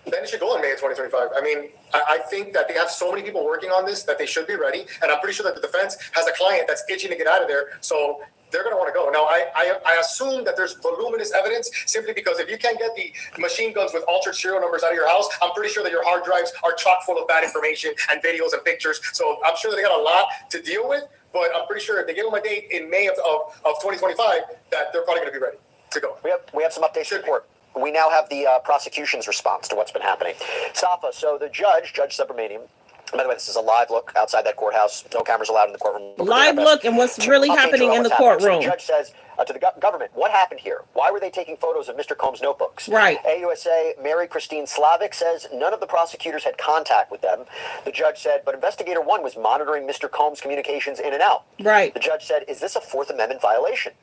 Then it should go in May of 2025. I mean, I think that they have so many people working on this that they should be ready. And I'm pretty sure that the defense has a client that's itching to get out of there. So they're going to want to go. Now, I assume that there's voluminous evidence simply because if you can't get the machine guns with altered serial numbers out of your house, I'm pretty sure that your hard drives are chock full of bad information and videos and pictures. So I'm sure that they got a lot to deal with. But I'm pretty sure if they give them a date in May of 2025, that they're probably going to be ready to go. We have some updates to report. We now have the prosecution's response to what's been happening. Safa, so the Judge Subramanian, by the way, this is a live look outside that courthouse. No cameras allowed in the courtroom. Live look and what's really happening in the courtroom. So the judge says to the government, what happened here? Why were they taking photos of Mr. Combs' notebooks? Right. AUSA Mary Christine Slavic says none of the prosecutors had contact with them. The judge said, but Investigator 1 was monitoring Mr. Combs' communications in and out. Right. The judge said, is this a Fourth Amendment violation?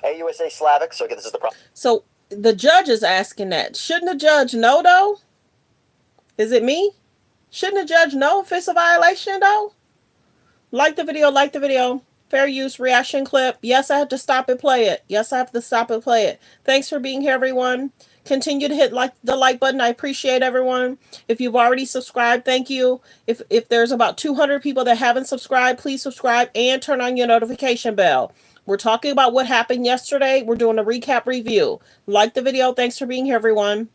AUSA Slavic, so again, this is the problem. So the judge is asking that. Shouldn't the judge know, though? Is it me? Shouldn't the judge know if it's a violation, though? Like the video. Fair use reaction clip. Yes, I have to stop and play it. Thanks for being here, everyone. Continue to hit the like button. I appreciate everyone. If you've already subscribed, thank you. If there's about 200 people that haven't subscribed, please subscribe and turn on your notification bell. We're talking about what happened yesterday. We're doing a recap review. Like the video. Thanks for being here, everyone.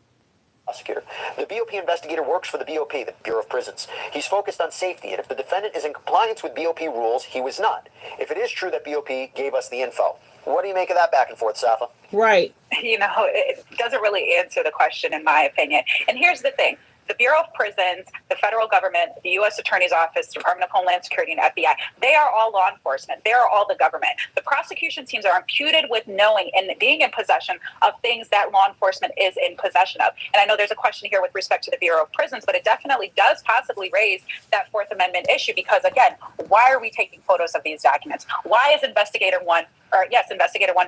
Prosecutor. The BOP investigator works for the BOP, the Bureau of Prisons. He's focused on safety, and if the defendant is in compliance with BOP rules, he was not. If it is true that BOP gave us the info, what do you make of that back and forth, Safa? Right. You know, it doesn't really answer the question, in my opinion. And here's the thing. The Bureau of Prisons, the federal government, the U.S. Attorney's Office, Department of Homeland Security, and FBI, they are all law enforcement. They are all the government. The prosecution teams are imputed with knowing and being in possession of things that law enforcement is in possession of. And I know there's a question here with respect to the Bureau of Prisons, but it definitely does possibly raise that Fourth Amendment issue because, again, why are we taking photos of these documents? Why is Investigator 1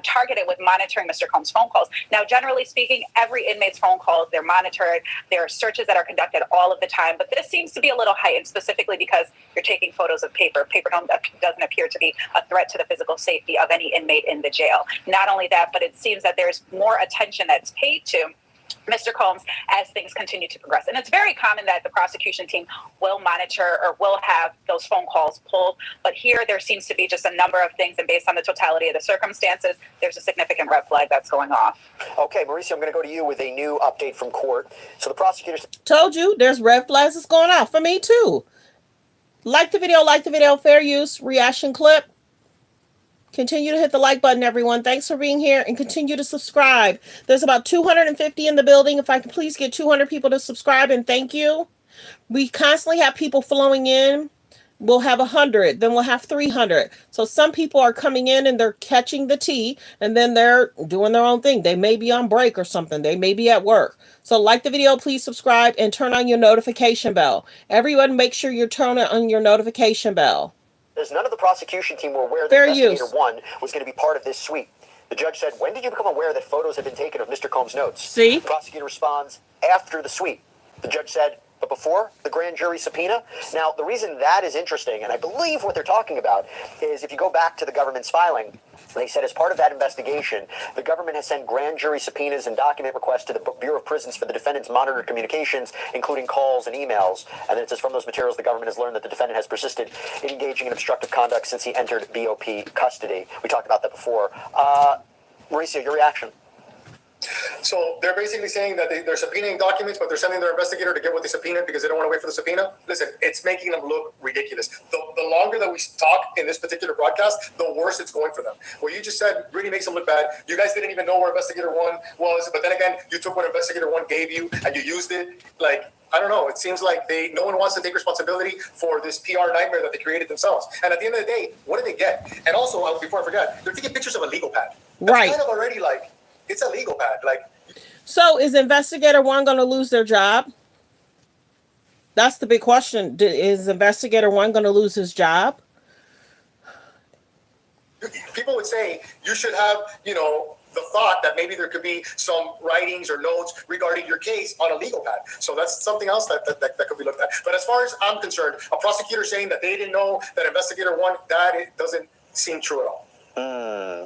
targeted with monitoring Mr. Combs' phone calls? Now, generally speaking, every inmate's phone calls, they're monitored. There are searches that are conducted all of the time. But this seems to be a little heightened, specifically because you're taking photos of paper. Paper doesn't appear to be a threat to the physical safety of any inmate in the jail. Not only that, but it seems that there's more attention that's paid to Mr. Combs as things continue to progress. And it's very common that the prosecution team will monitor or will have those phone calls pulled. But here there seems to be just a number of things. And based on the totality of the circumstances, there's a significant red flag that's going off. Okay, Mauricio, I'm going to go to you with a new update from court. So the prosecutors... Told you there's red flags that's going off for me too. Like the video, fair use, reaction clip. Continue to hit the like button, everyone. Thanks for being here and continue to subscribe. There's about 250 in the building. If I can please get 200 people to subscribe and thank you. We constantly have people flowing in. We'll have 100, then we'll have 300. So some people are coming in and they're catching the tea and then they're doing their own thing. They may be on break or something. They may be at work. So like the video, please subscribe and turn on your notification bell. Everyone make sure you're turning on your notification bell. None of the prosecution team were aware that Investigator 1 was going to be part of this suite. The judge said, when did you become aware that photos had been taken of Mr. Combs' notes? See? The prosecutor responds, after the suite. The judge said, but before the grand jury subpoena? Now, the reason that is interesting, and I believe what they're talking about, is if you go back to the government's filing, they said as part of that investigation, the government has sent grand jury subpoenas and document requests to the Bureau of Prisons for the defendant's monitored communications, including calls and emails. And then it says from those materials, the government has learned that the defendant has persisted in engaging in obstructive conduct since he entered BOP custody. We talked about that before. Mauricio, your reaction? So they're basically saying that they're subpoenaing documents, but they're sending their investigator to get what they subpoenaed because they don't want to wait for the subpoena. Listen, it's making them look ridiculous. The longer that we talk in this particular broadcast, the worse it's going for them. What you just said really makes them look bad. You guys didn't even know where Investigator 1 was, but then again, you took what Investigator 1 gave you and you used it. Like, I don't know. It seems like no one wants to take responsibility for this PR nightmare that they created themselves. And at the end of the day, what did they get? And also, before I forget, they're taking pictures of a legal pad. That's Right. kind of already like, it's a legal pad. Like, so is investigator one going to lose their job? That's the big question. Is investigator one going to lose his job? people would say you should have, the thought that maybe there could be some writings or notes regarding your case on a legal pad. So that's something else that could be looked at. But as far as I'm concerned, a prosecutor saying that they didn't know that investigator one, it doesn't seem true at all.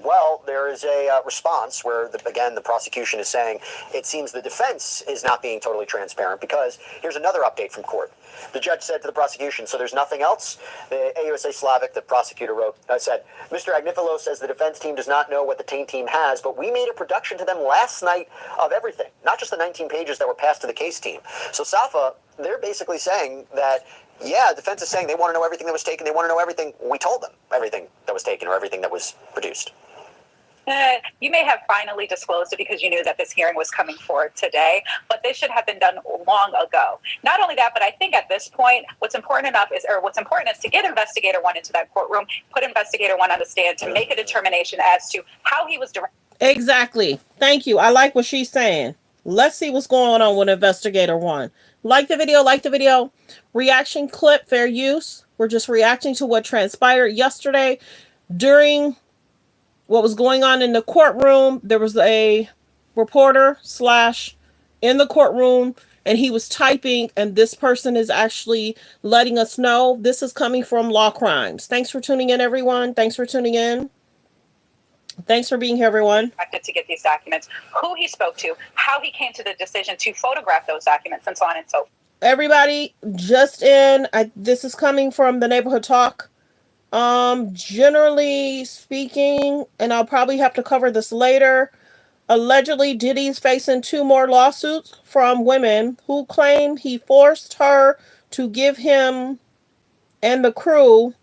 Well, there is a response where, the prosecution is saying it seems the defense is not being totally transparent because here's another update from court. The judge said to the prosecution, so there's nothing else? The AUSA Slavic, the prosecutor said, Mr. Agnifilo says the defense team does not know what the taint team has, but we made a production to them last night of everything, not just the 19 pages that were passed to the case team. So Safa, they're basically saying that, yeah, the defense is saying they want to know everything that was taken. They want to know everything. We told them everything that was taken or everything that was produced. You may have finally disclosed it because you knew that this hearing was coming forward today, but this should have been done long ago. Not only that, but I think at this point, what's important is to get investigator one into that courtroom, put investigator one on the stand to make a determination as to how he was directed. Exactly. Thank you. I like what she's saying. Let's see what's going on with investigator one. Like the video. Reaction clip, fair use. We're just reacting to what transpired yesterday during what was going on in the courtroom. There was a reporter / in the courtroom, and he was typing, and this person is actually letting us know this is coming from Law Crimes. Thanks for tuning in, everyone. Thanks for tuning in. Thanks for being here, everyone. To get these documents, who he spoke to, how he came to the decision to photograph those documents, and so on and so forth. Everybody, just in, this is coming from the Neighborhood Talk. Generally speaking, and I'll probably have to cover this later, allegedly Diddy's facing 2 more lawsuits from women who claim he forced her to give him and the crew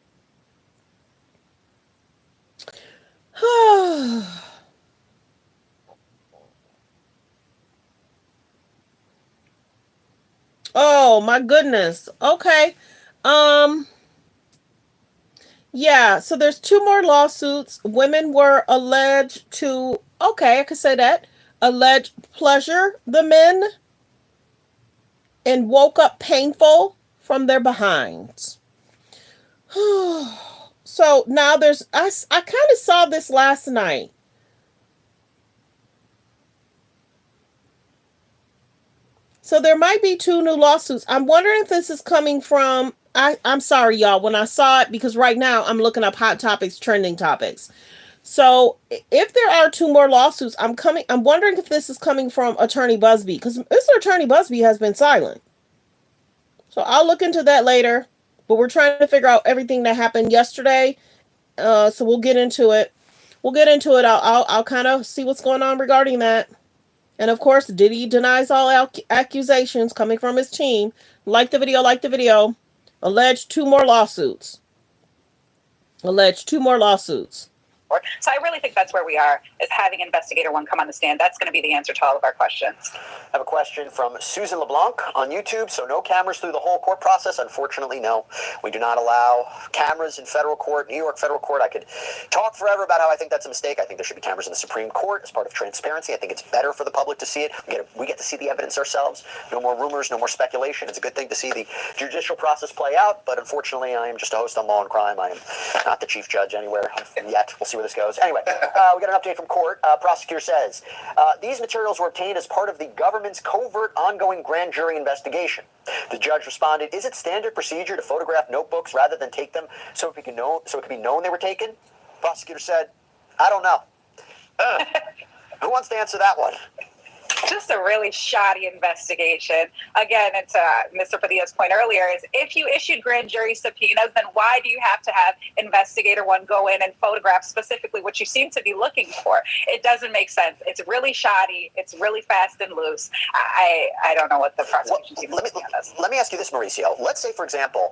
oh my goodness. Okay. Yeah, so there's 2 more lawsuits. Women were alleged to, okay, I could say that, alleged pleasure the men and woke up painful from their behinds. So now I kind of saw this last night. So there might be 2 new lawsuits. I'm wondering if this is coming from, I'm sorry, y'all, when I saw it, because right now I'm looking up hot topics, trending topics. So if there are 2 more lawsuits, I'm wondering if this is coming from Attorney Busby, because Mr. Attorney Busby has been silent. So I'll look into that later, but we're trying to figure out everything that happened yesterday. So we'll get into it. I'll kind of see what's going on regarding that. And of course, Diddy denies all accusations coming from his team. Like the video. Alleged 2 more lawsuits. So I really think that's where we are, is having investigator one come on the stand. That's going to be the answer to all of our questions. I have a question from Susan LeBlanc on YouTube. So no cameras through the whole court process? Unfortunately, no. We do not allow cameras in federal court, New York federal court. I could talk forever about how I think that's a mistake. I think there should be cameras in the Supreme Court as part of transparency. I think it's better for the public to see it. We get to see the evidence ourselves. No more rumors, no more speculation. It's a good thing to see the judicial process play out. But unfortunately, I am just a host on Law and Crime. I am not the chief judge anywhere yet. We'll see where this goes. Anyway, we got an update from court. Prosecutor says, these materials were obtained as part of the government's covert ongoing grand jury investigation. The judge responded, is it standard procedure to photograph notebooks rather than take them so it could be known they were taken? Prosecutor said, I don't know. Who wants to answer that one? Just a really shoddy investigation. Again, it's Mr. Padilla's point earlier, is if you issued grand jury subpoenas, then why do you have to have investigator one go in and photograph specifically what you seem to be looking for? It doesn't make sense. It's really shoddy. It's really fast and loose. I don't know what the prosecution team is doing on this. Let me ask you this, Mauricio. Let's say, for example,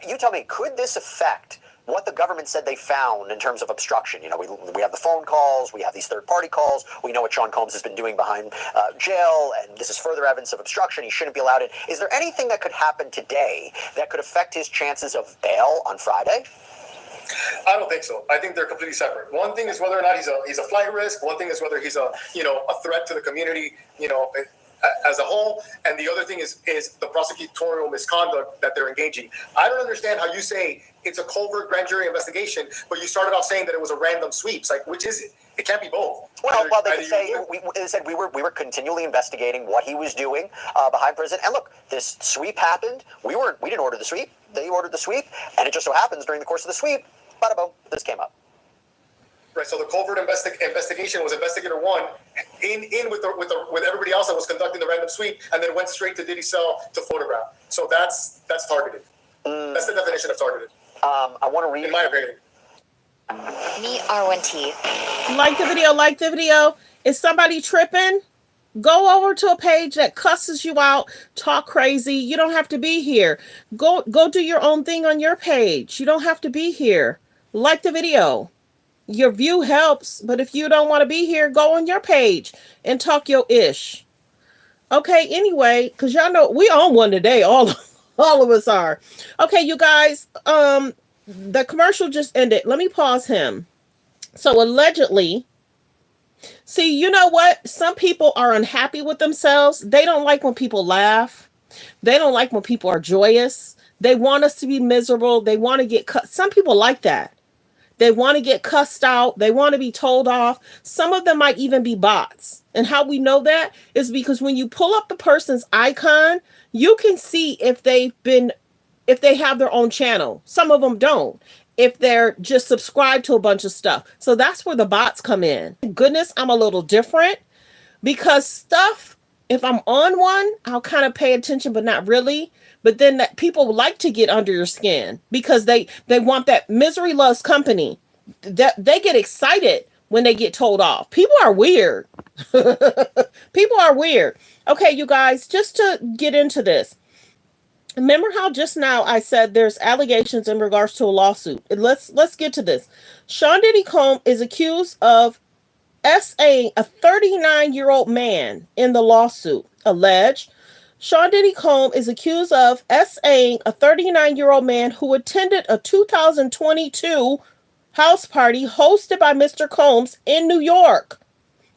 you tell me, could this affect what the government said they found in terms of obstruction. You know, we have the phone calls, we have these third-party calls, we know what Sean Combs has been doing behind jail, and this is further evidence of obstruction. He shouldn't be allowed in. Is there anything that could happen today that could affect his chances of bail on Friday? I don't think so. I think they're completely separate. One thing is whether or not he's a flight risk. One thing is whether he's a threat to the community, as a whole. And the other thing is the prosecutorial misconduct that they're engaging. I don't understand how you say it's a covert grand jury investigation, but you started off saying that it was a random sweeps. Like, which is it? It can't be both. Well, they could say they said we were continually investigating what he was doing behind prison. And look, this sweep happened. We didn't order the sweep. They ordered the sweep, and it just so happens during the course of the sweep, bada boom, this came up. Right. So the covert investigation was investigator one in with everybody else that was conducting the random sweep, and then went straight to Diddy's cell to photograph. So that's targeted. That's the definition of targeted. I want to read. In my opinion. Me R1T. Like the video. Is somebody tripping? Go over to a page that cusses you out, talk crazy. You don't have to be here. Go do your own thing on your page. You don't have to be here. Like the video. Your view helps, but if you don't want to be here, go on your page and talk your ish. Okay, anyway, because y'all know we on one today. All of us are. Okay, you guys, the commercial just ended. Let me pause him. So allegedly, see, you know what? Some people are unhappy with themselves. They don't like when people laugh. They don't like when people are joyous. They want us to be miserable. They want to get cut. Some people like that. They want to get cussed out. They want to be told off. Some of them might even be bots. And how we know that is because when you pull up the person's icon, you can see if they have their own channel. Some of them don't. If they're just subscribed to a bunch of stuff. So that's where the bots come in. Goodness, I'm a little different because stuff, if I'm on one, I'll kind of pay attention, but not really. But then that people like to get under your skin because they want that misery loves company. That they get excited when they get told off. People are weird. People are weird. Okay, you guys, just to get into this. Remember how just now I said there's allegations in regards to a lawsuit. Let's get to this. Sean Diddy Combs is accused of SAing a 39-year-old man in the lawsuit. Alleged. Sean Diddy Combs is accused of SAing a 39-year-old man who attended a 2022 house party hosted by Mr. Combs in New York.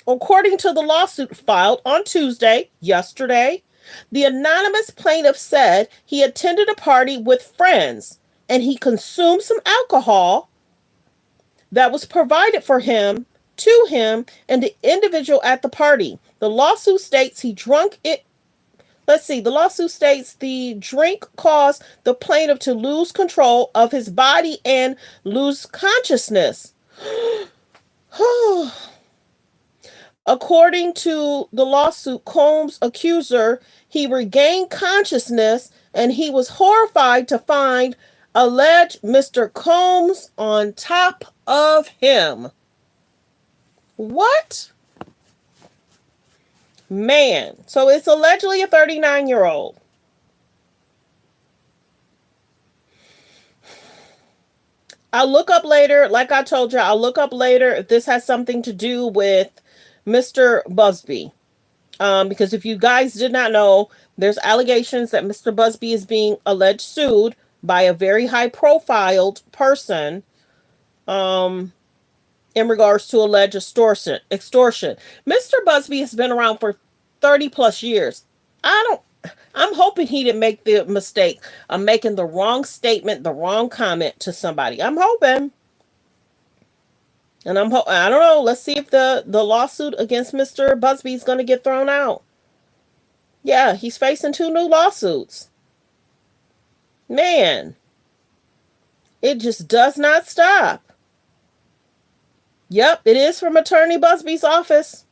According to the lawsuit filed on Tuesday, yesterday, the anonymous plaintiff said he attended a party with friends and he consumed some alcohol that was provided to him and the individual at the party. The lawsuit states he drank it. The lawsuit states the drink caused the plaintiff to lose control of his body and lose consciousness. According to the lawsuit, Combs' accuser, he regained consciousness and he was horrified to find alleged Mr. Combs on top of him. What? Man, so it's allegedly a 39-year-old. I'll look up later, like I told you, I'll look up later if this has something to do with Mr. Busby. Because if you guys did not know, there's allegations that Mr. Busby is being alleged sued by a very high-profiled person in regards to alleged extortion. Mr. Busby has been around for 30 plus years. I'm hoping he didn't make the mistake of making the wrong statement, the wrong comment to somebody. I'm hoping. And I don't know. Let's see if the lawsuit against Mr. Busby is going to get thrown out. Yeah, he's facing 2 new lawsuits. Man, it just does not stop. Yep, it is from Attorney Busby's office.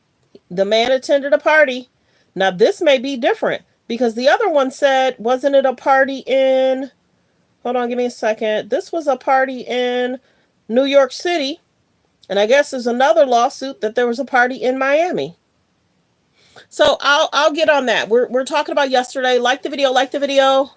The man attended a party. Now, this may be different because the other one said, wasn't it a party in... Hold on, give me a second. This was a party in New York City. And I guess there's another lawsuit that there was a party in Miami. So I'll get on that. We're talking about yesterday. Like the video.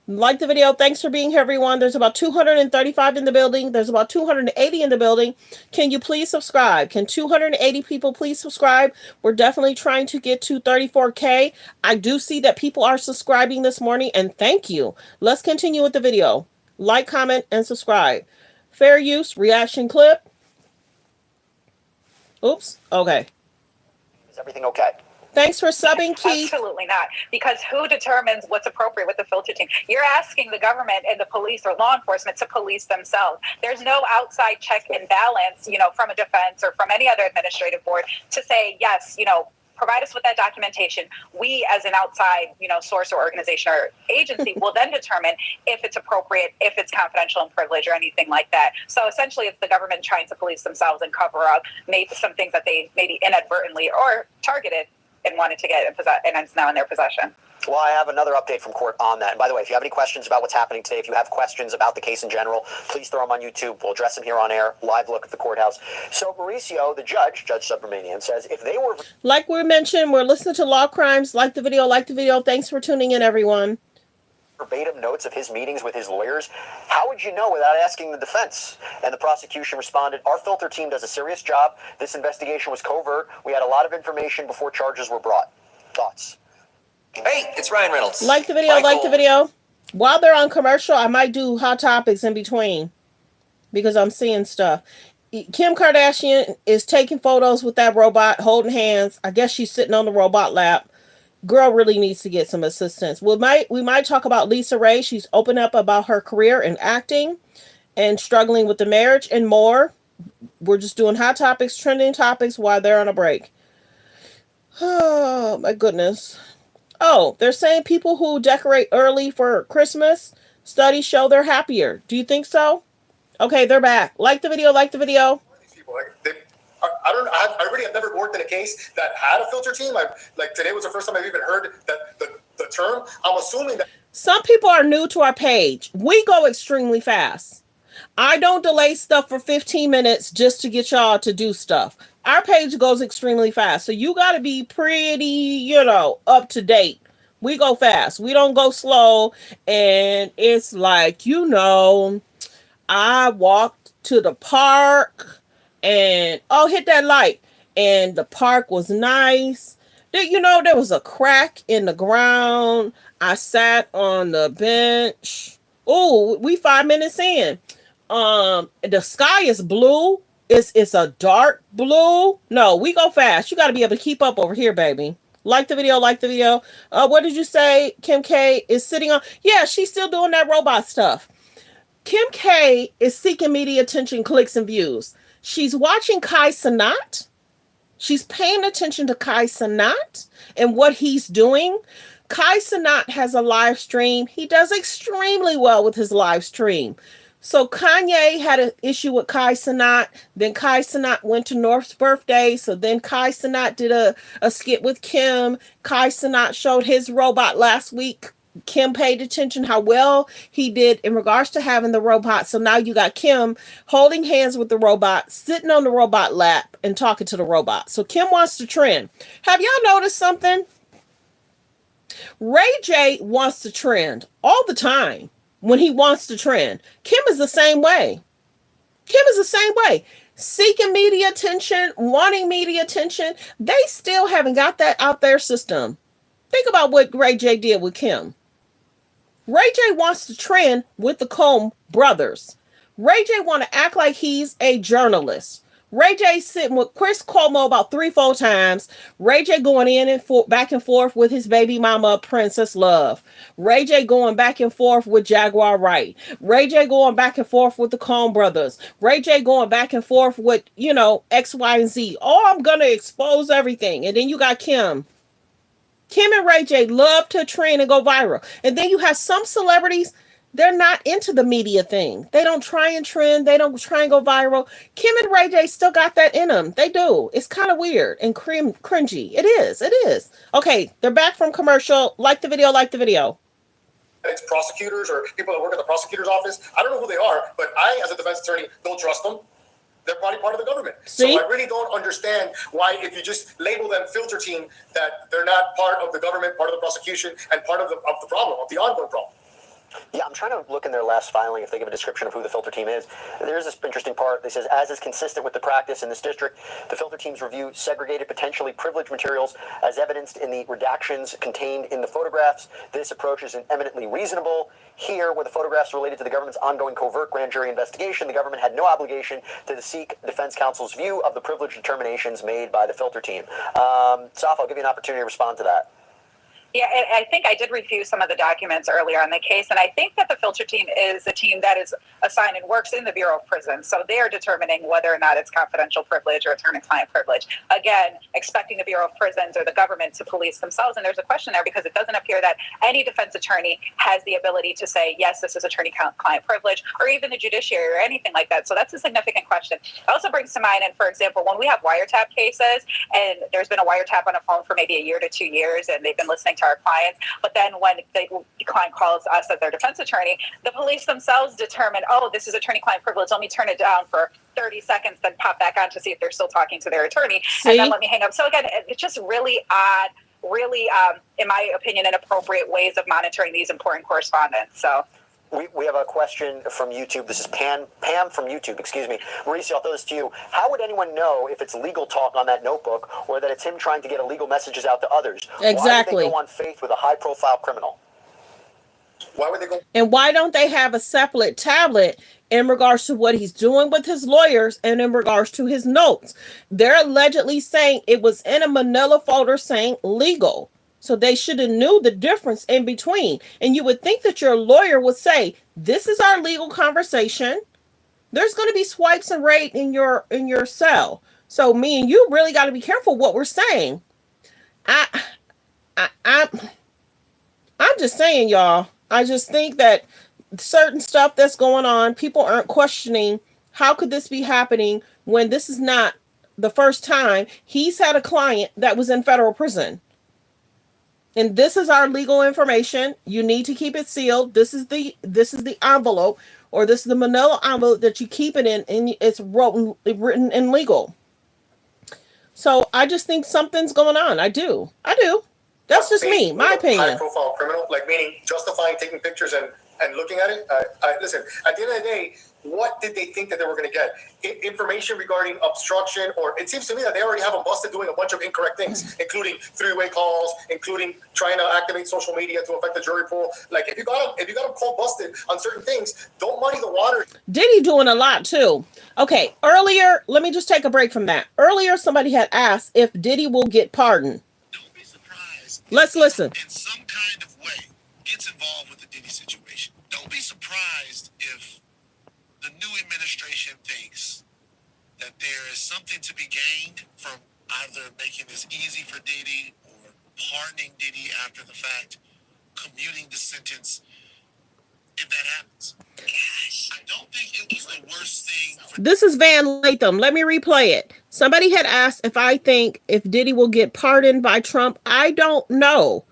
Like the video. Thanks for being here, everyone. There's about 235 in the building. There's about 280 in the building. Can you please subscribe? Can 280 people please subscribe? We're definitely trying to get to 34K. I do see that people are subscribing this morning, and thank you. Let's continue with the video. Like, comment, and subscribe. Fair use reaction clip. Oops. Okay. Is everything okay? Thanks for subbing, Keith. Absolutely not. Because who determines what's appropriate with the filter team? You're asking the government and the police or law enforcement to police themselves. There's no outside check and balance, from a defense or from any other administrative board to say, yes, provide us with that documentation. We, as an outside, source or organization or agency, will then determine if it's appropriate, if it's confidential and privileged or anything like that. So essentially, it's the government trying to police themselves and cover up maybe some things that they maybe inadvertently or targeted and wanted to get in and it's now in their possession. Well, I have another update from court on that. And by the way, if you have any questions about what's happening today, if you have questions about the case in general, please throw them on YouTube. We'll address them here on air. Live look at the courthouse. So Mauricio, the Judge Subramanian, says if they were... Like we mentioned, we're listening to Law Crimes. Like the video, like the video. Thanks for tuning in, everyone. Verbatim notes of his meetings with his lawyers, how would you know without asking the defense? And the prosecution responded, our filter team does a serious job. This investigation was covert. We had a lot of information before charges were brought. Thoughts? Hey, it's Ryan Reynolds. Like the video, like the video. While they're on commercial, I might do hot topics in between because I'm seeing stuff. Kim Kardashian is taking photos with that robot, holding hands. I guess she's sitting on the robot lap. Girl really needs to get some assistance. We might talk about Lisa Ray. She's opened up about her career in acting and struggling with the marriage and more. We're just doing hot topics, trending topics while they're on a break. Oh, my goodness. Oh, they're saying people who decorate early for Christmas, studies show they're happier. Do you think so? Okay, they're back. Like the video, like the video. These people, I really have never worked in a case that had a filter team. Today was the first time I've even heard that the term. I'm assuming that some people are new to our page. We go extremely fast. I don't delay stuff for 15 minutes just to get y'all to do stuff. Our page goes extremely fast. So you got to be pretty, up to date. We go fast. We don't go slow. And it's like, I walked to the park and, hit that light. And the park was nice. There was a crack in the ground. I sat on the bench. Oh, we 5 minutes in. The sky is blue. It's a dark blue. No, we go fast. You got to be able to keep up over here, baby. Like the video, like the video. What did you say? Kim K is sitting on. Yeah, she's still doing that robot stuff. Kim K is seeking media attention, clicks, and views. She's watching Kai Cenat. She's paying attention to Kai Cenat and what he's doing. Kai Cenat has a live stream. He does extremely well with his live stream. So Kanye had an issue with Kai Cenat. Then Kai Cenat went to North's birthday. So then Kai Cenat did a skit with Kim. Kai Cenat showed his robot last week. Kim paid attention how well he did in regards to having the robot. So now you got Kim holding hands with the robot, sitting on the robot lap and talking to the robot. So Kim wants to trend. Have y'all noticed something? Ray J wants to trend all the time. When he wants to trend, Kim is the same way. Kim is the same way. Seeking media attention, wanting media attention. They still haven't got that out their system. Think about what Ray J did with Kim. Ray J wants to trend with the Coen brothers. Ray J want to act like he's a journalist. Ray J sitting with Chris Cuomo about 3-4 times. Ray J going in and back and forth with his baby mama, Princess Love. Ray J going back and forth with Jaguar Wright. Ray J going back and forth with the Coen brothers. Ray J going back and forth with, X, Y, and Z. Oh, I'm going to expose everything. And then you got Kim. Kim and Ray J love to trend and go viral. And then you have some celebrities, they're not into the media thing. They don't try and trend. They don't try and go viral. Kim and Ray J still got that in them. They do. It's kind of weird and cringy. It is. It is. Okay, they're back from commercial. Like the video, like the video. It's prosecutors or people that work at the prosecutor's office. I don't know who they are, but I, as a defense attorney, don't trust them. They're probably part of the government. See? So I really don't understand why, if you just label them filter team, that they're not part of the government, part of the prosecution, and part of the problem, of the ongoing problem. Yeah, I'm trying to look in their last filing if they give a description of who the filter team is. There's this interesting part. They says, as is consistent with the practice in this district, the filter teams review segregated, potentially privileged materials as evidenced in the redactions contained in the photographs. This approach is eminently reasonable. Here, where the photographs related to the government's ongoing covert grand jury investigation, the government had no obligation to seek defense counsel's view of the privilege determinations made by the filter team. Saf, I'll give you an opportunity to respond to that. Yeah, I think I did review some of the documents earlier on the case, and I think that the filter team is a team that is assigned and works in the Bureau of Prisons. So they are determining whether or not it's confidential privilege or attorney-client privilege. Again, expecting the Bureau of Prisons or the government to police themselves. And there's a question there because it doesn't appear that any defense attorney has the ability to say, yes, this is attorney-client privilege, or even the judiciary or anything like that. So that's a significant question. It also brings to mind, and for example, when we have wiretap cases, and there's been a wiretap on a phone for maybe a year to 2 years, and they've been listening to our clients, but then when the client calls us as their defense attorney, the police themselves determine, oh, this is attorney-client privilege, let me turn it down for 30 seconds, then pop back on to see if they're still talking to their attorney, and then let me hang up. So again, it's just really odd, really, in my opinion, inappropriate ways of monitoring these important correspondence. So We have a question from YouTube. This is Pam from YouTube, excuse me. Mauricio, I'll throw this to you. How would anyone know if it's legal talk on that notebook or that it's him trying to get illegal messages out to others? Exactly. Why would they go on faith with a high-profile criminal? Why would they go? And why don't they have a separate tablet in regards to what he's doing with his lawyers and in regards to his notes? They're allegedly saying it was in a manila folder saying legal. So they should have knew the difference in between. And you would think that your lawyer would say, this is our legal conversation. There's going to be swipes and rate in your cell. So me and you really got to be careful what we're saying. I'm just saying, y'all. I just think that certain stuff that's going on, people aren't questioning how could this be happening when this is not the first time he's had a client that was in federal prison. And this is our legal information. You need to keep it sealed. This is the envelope, or this is the manila envelope that you keep it in, and it's written in legal. So I just think something's going on. I do. That's just me, my opinion. High-profile criminal, like meaning justifying taking pictures and looking at it. Listen, at the end of the day, what did they think that they were going to get? Information regarding obstruction, or it seems to me that they already have them busted doing a bunch of incorrect things, including three-way calls, including trying to activate social media to affect the jury pool. Like if you got them called busted on certain things, don't muddy the water. Diddy doing a lot too. Okay, earlier, let me just take a break from that. Earlier, somebody had asked if Diddy will get pardoned. Don't be surprised. Let's listen. In some kind of way, gets involved with the Diddy situation. Don't be surprised if the new administration thinks that there is something to be gained from either making this easy for Diddy or pardoning Diddy after the fact, commuting the sentence, if that happens. Gosh, I don't think it was the worst thing for... This is Van Latham. Let me replay it. Somebody had asked if I think if Diddy will get pardoned by Trump. I don't know.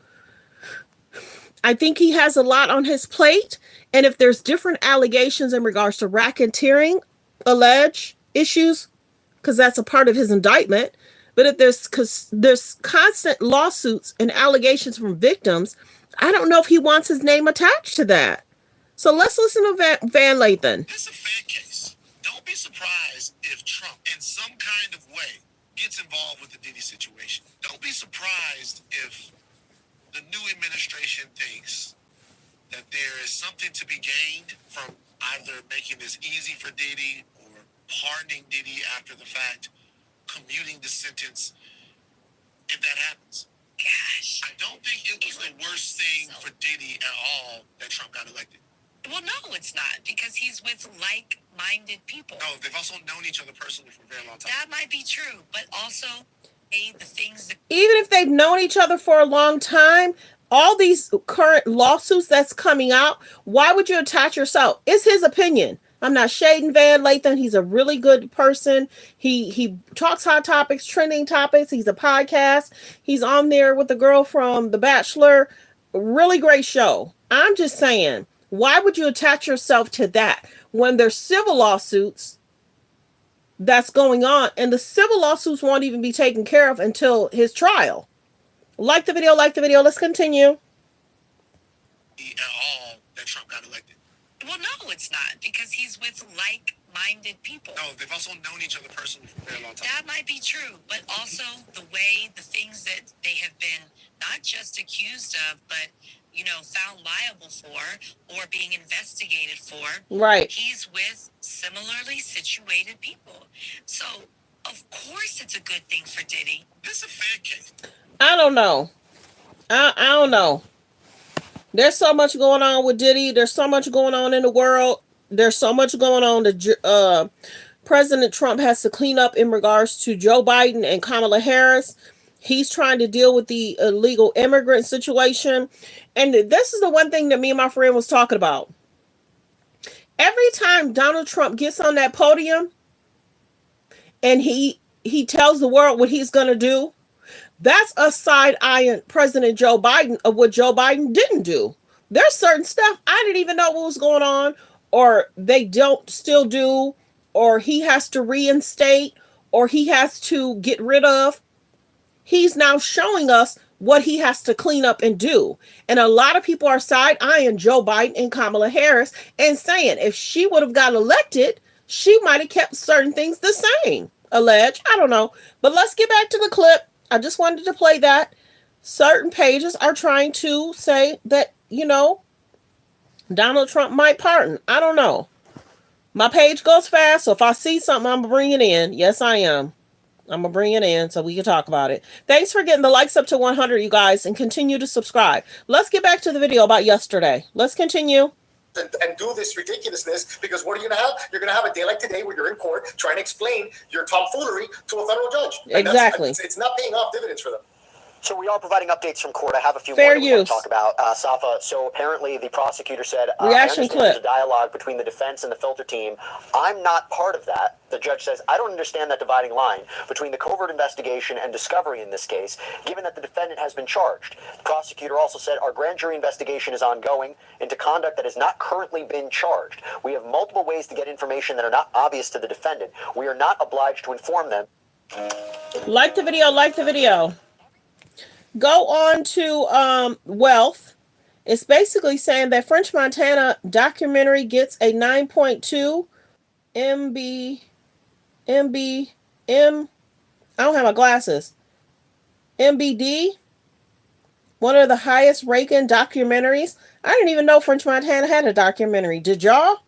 I think he has a lot on his plate. And if there's different allegations in regards to racketeering, alleged issues, because that's a part of his indictment. But if there's constant lawsuits and allegations from victims, I don't know if he wants his name attached to that. So let's listen to Van Lathan. It's a fair case. Don't be surprised if Trump, in some kind of way, gets involved with the Diddy situation. Don't be surprised if the new administration thinks that there is something to be gained from either making this easy for Diddy or pardoning Diddy after the fact, commuting the sentence, if that happens. Gosh, I don't think it was the worst thing for Diddy at all that Trump got elected. Well, no, it's not, because he's with like-minded people. No, they've also known each other personally for a very long time. That might be true, but also the things that... Even if they've known each other for a long time, all these current lawsuits that's coming out, why would you attach yourself? It's his opinion. I'm not shading Van Lathan. He's a really good person. He talks hot topics, trending topics. He's a podcast. He's on there with the girl from The Bachelor. Really great show. I'm just saying, why would you attach yourself to that when there's civil lawsuits that's going on, and the civil lawsuits won't even be taken care of until his trial? Like the video. Let's continue. At all that Trump got it's not, because he's with like-minded people. No, they've also known each other personally for a very long time. That might be true, but also the way the things that they have been not just accused of, but found liable for or being investigated for. Right. He's with similarly situated people. So, of course, it's a good thing for Diddy. This is a fan case. I don't know. I don't know. There's so much going on with Diddy. There's so much going on in the world. There's so much going on that President Trump has to clean up in regards to Joe Biden and Kamala Harris. He's trying to deal with the illegal immigrant situation. And this is the one thing that me and my friend was talking about. Every time Donald Trump gets on that podium and he tells the world what he's going to do, that's a side-eyeing President Joe Biden of what Joe Biden didn't do. There's certain stuff I didn't even know what was going on, or they don't still do, or he has to reinstate, or he has to get rid of. He's now showing us what he has to clean up and do. And a lot of people are side-eyeing Joe Biden and Kamala Harris and saying if she would have got elected, she might have kept certain things the same. Alleged. I don't know. But let's get back to the clip. I just wanted to play that. Certain pages are trying to say that, Donald Trump might pardon. I don't know. My page goes fast, so if I see something, I'm going to bring it in. Yes, I am. I'm going to bring it in so we can talk about it. Thanks for getting the likes up to 100, you guys, and continue to subscribe. Let's get back to the video about yesterday. Let's continue. And do this ridiculousness, because what are you going to have? You're going to have a day like today where you're in court trying to explain your tomfoolery to a federal judge. And exactly. It's not paying off dividends for them. So we are providing updates from court. I have a few Fair more that we want use. to talk about. Safa, so apparently the prosecutor said, Reaction clip. There's a dialogue between the defense and the filter team. I'm not part of that. The judge says, I don't understand that dividing line between the covert investigation and discovery in this case, given that the defendant has been charged. The prosecutor also said, our grand jury investigation is ongoing into conduct that has not currently been charged. We have multiple ways to get information that are not obvious to the defendant. We are not obliged to inform them. Like the video, like the video. Go on to Wealth. It's basically saying that French Montana documentary gets a 9.2 I don't have my glasses. MBD. One of the highest ranking documentaries. I didn't even know French Montana had a documentary. Did y'all?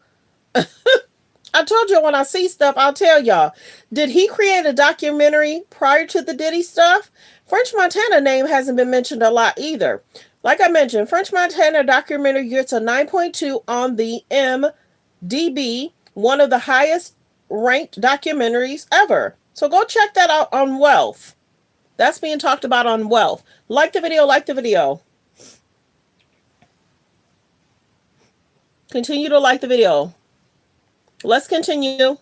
I told you when I see stuff, I'll tell y'all. Did he create a documentary prior to the Diddy stuff? French Montana name hasn't been mentioned a lot either. Like I mentioned, French Montana documentary gets a 9.2 on the MDB, one of the highest ranked documentaries ever. So go check that out on Wealth. That's being talked about on Wealth. Like the video, like the video. Continue to like the video. Let's continue.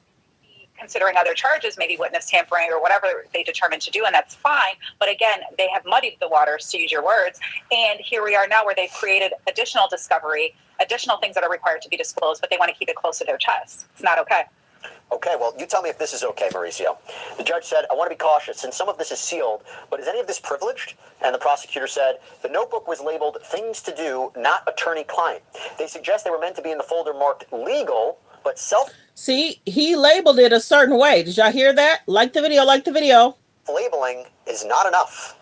Considering other charges, maybe witness tampering or whatever they determine to do, and that's fine. But again, they have muddied the waters, to use your words. And here we are now where they've created additional discovery, additional things that are required to be disclosed, but they want to keep it close to their chest. It's not okay. Okay, well, you tell me if this is okay, Mauricio. The judge said, I want to be cautious since some of this is sealed, but is any of this privileged? And the prosecutor said, the notebook was labeled things to do, not attorney-client. They suggest they were meant to be in the folder marked legal, but See, he labeled it a certain way. Did y'all hear that? Like the video, like the video. Labeling is not enough.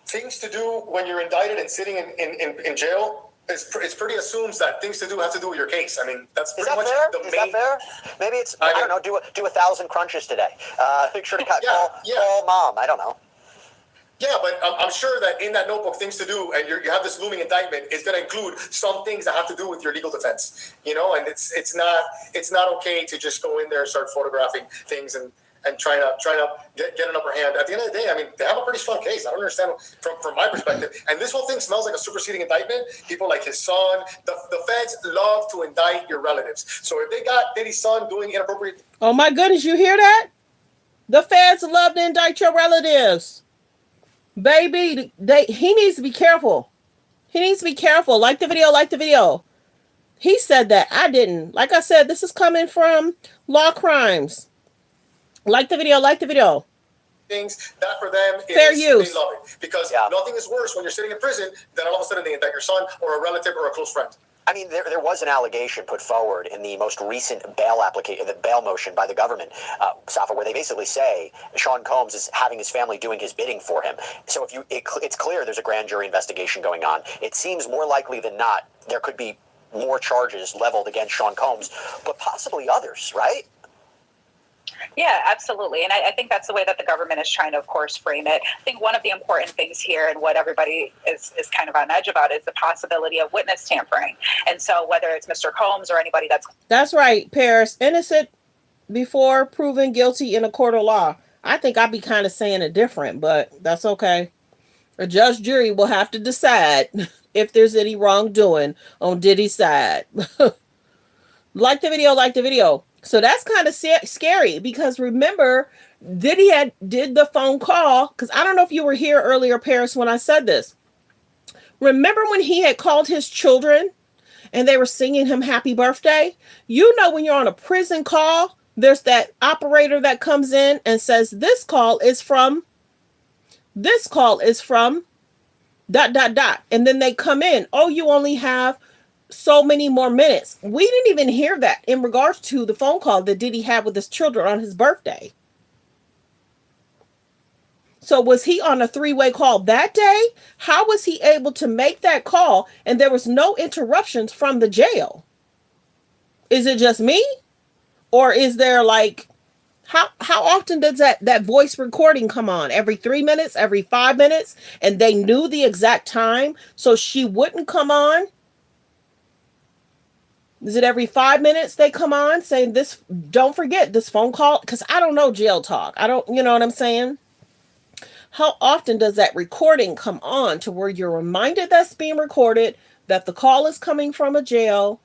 Things to do when you're indicted and sitting in jail it's pretty assumes that things to do have to do with your case. I mean, that's pretty much fair? the Is main. that fair? Maybe it's, I don't know, do 1,000 crunches today. Make sure to call mom. I don't know. Yeah, but I'm sure that in that notebook, things to do, and you have this looming indictment, is going to include some things that have to do with your legal defense. And it's not okay to just go in there and start photographing things and trying to get an upper hand. At the end of the day, I mean, they have a pretty strong case. I don't understand from my perspective. And this whole thing smells like a superseding indictment. People like his son, the feds love to indict your relatives. So if they got Diddy's son doing inappropriate. Oh my goodness, you hear that? The feds love to indict your relatives. Baby, he needs to be careful. He needs to be careful. Like the video, like the video. He said that. I didn't. Like I said, this is coming from Law Crimes. Like the video, like the video. Things that for them fair use. They love it because nothing is worse when you're sitting in prison than all of a sudden they indict your son or a relative or a close friend. I mean, there was an allegation put forward in the most recent bail application, the bail motion by the government, Safa, where they basically say Sean Combs is having his family doing his bidding for him. So it's clear there's a grand jury investigation going on. It seems more likely than not there could be more charges leveled against Sean Combs, but possibly others, right? Yeah, absolutely. And I think that's the way that the government is trying to, of course, frame it. I think one of the important things here and what everybody is kind of on edge about is the possibility of witness tampering. And so whether it's Mr. Combs or anybody That's right, Paris. Innocent before proven guilty in a court of law. I think I'd be kind of saying it different, but that's okay. A judge jury will have to decide if there's any wrongdoing on Diddy's side. Like the video, like the video. So that's kind of scary because remember, Diddy did the phone call, because I don't know if you were here earlier, Paris, when I said this. Remember when he had called his children and they were singing him happy birthday? You know, when you're on a prison call, there's that operator that comes in and says, this call is from, ... And then they come in. Oh, you only have so many more minutes. We didn't even hear that in regards to the phone call that Diddy had with his children on his birthday. So was he on a three-way call that day? How was he able to make that call and there was no interruptions from the jail? Is it just me? Or is there like, how often does that voice recording come on? Every 3 minutes, every 5 minutes? And they knew the exact time so she wouldn't come on? Is it every 5 minutes they come on saying this? Don't forget this phone call. Because I don't know jail talk. I don't, you know what I'm saying? How often does that recording come on to where you're reminded that's being recorded, that the call is coming from a jail?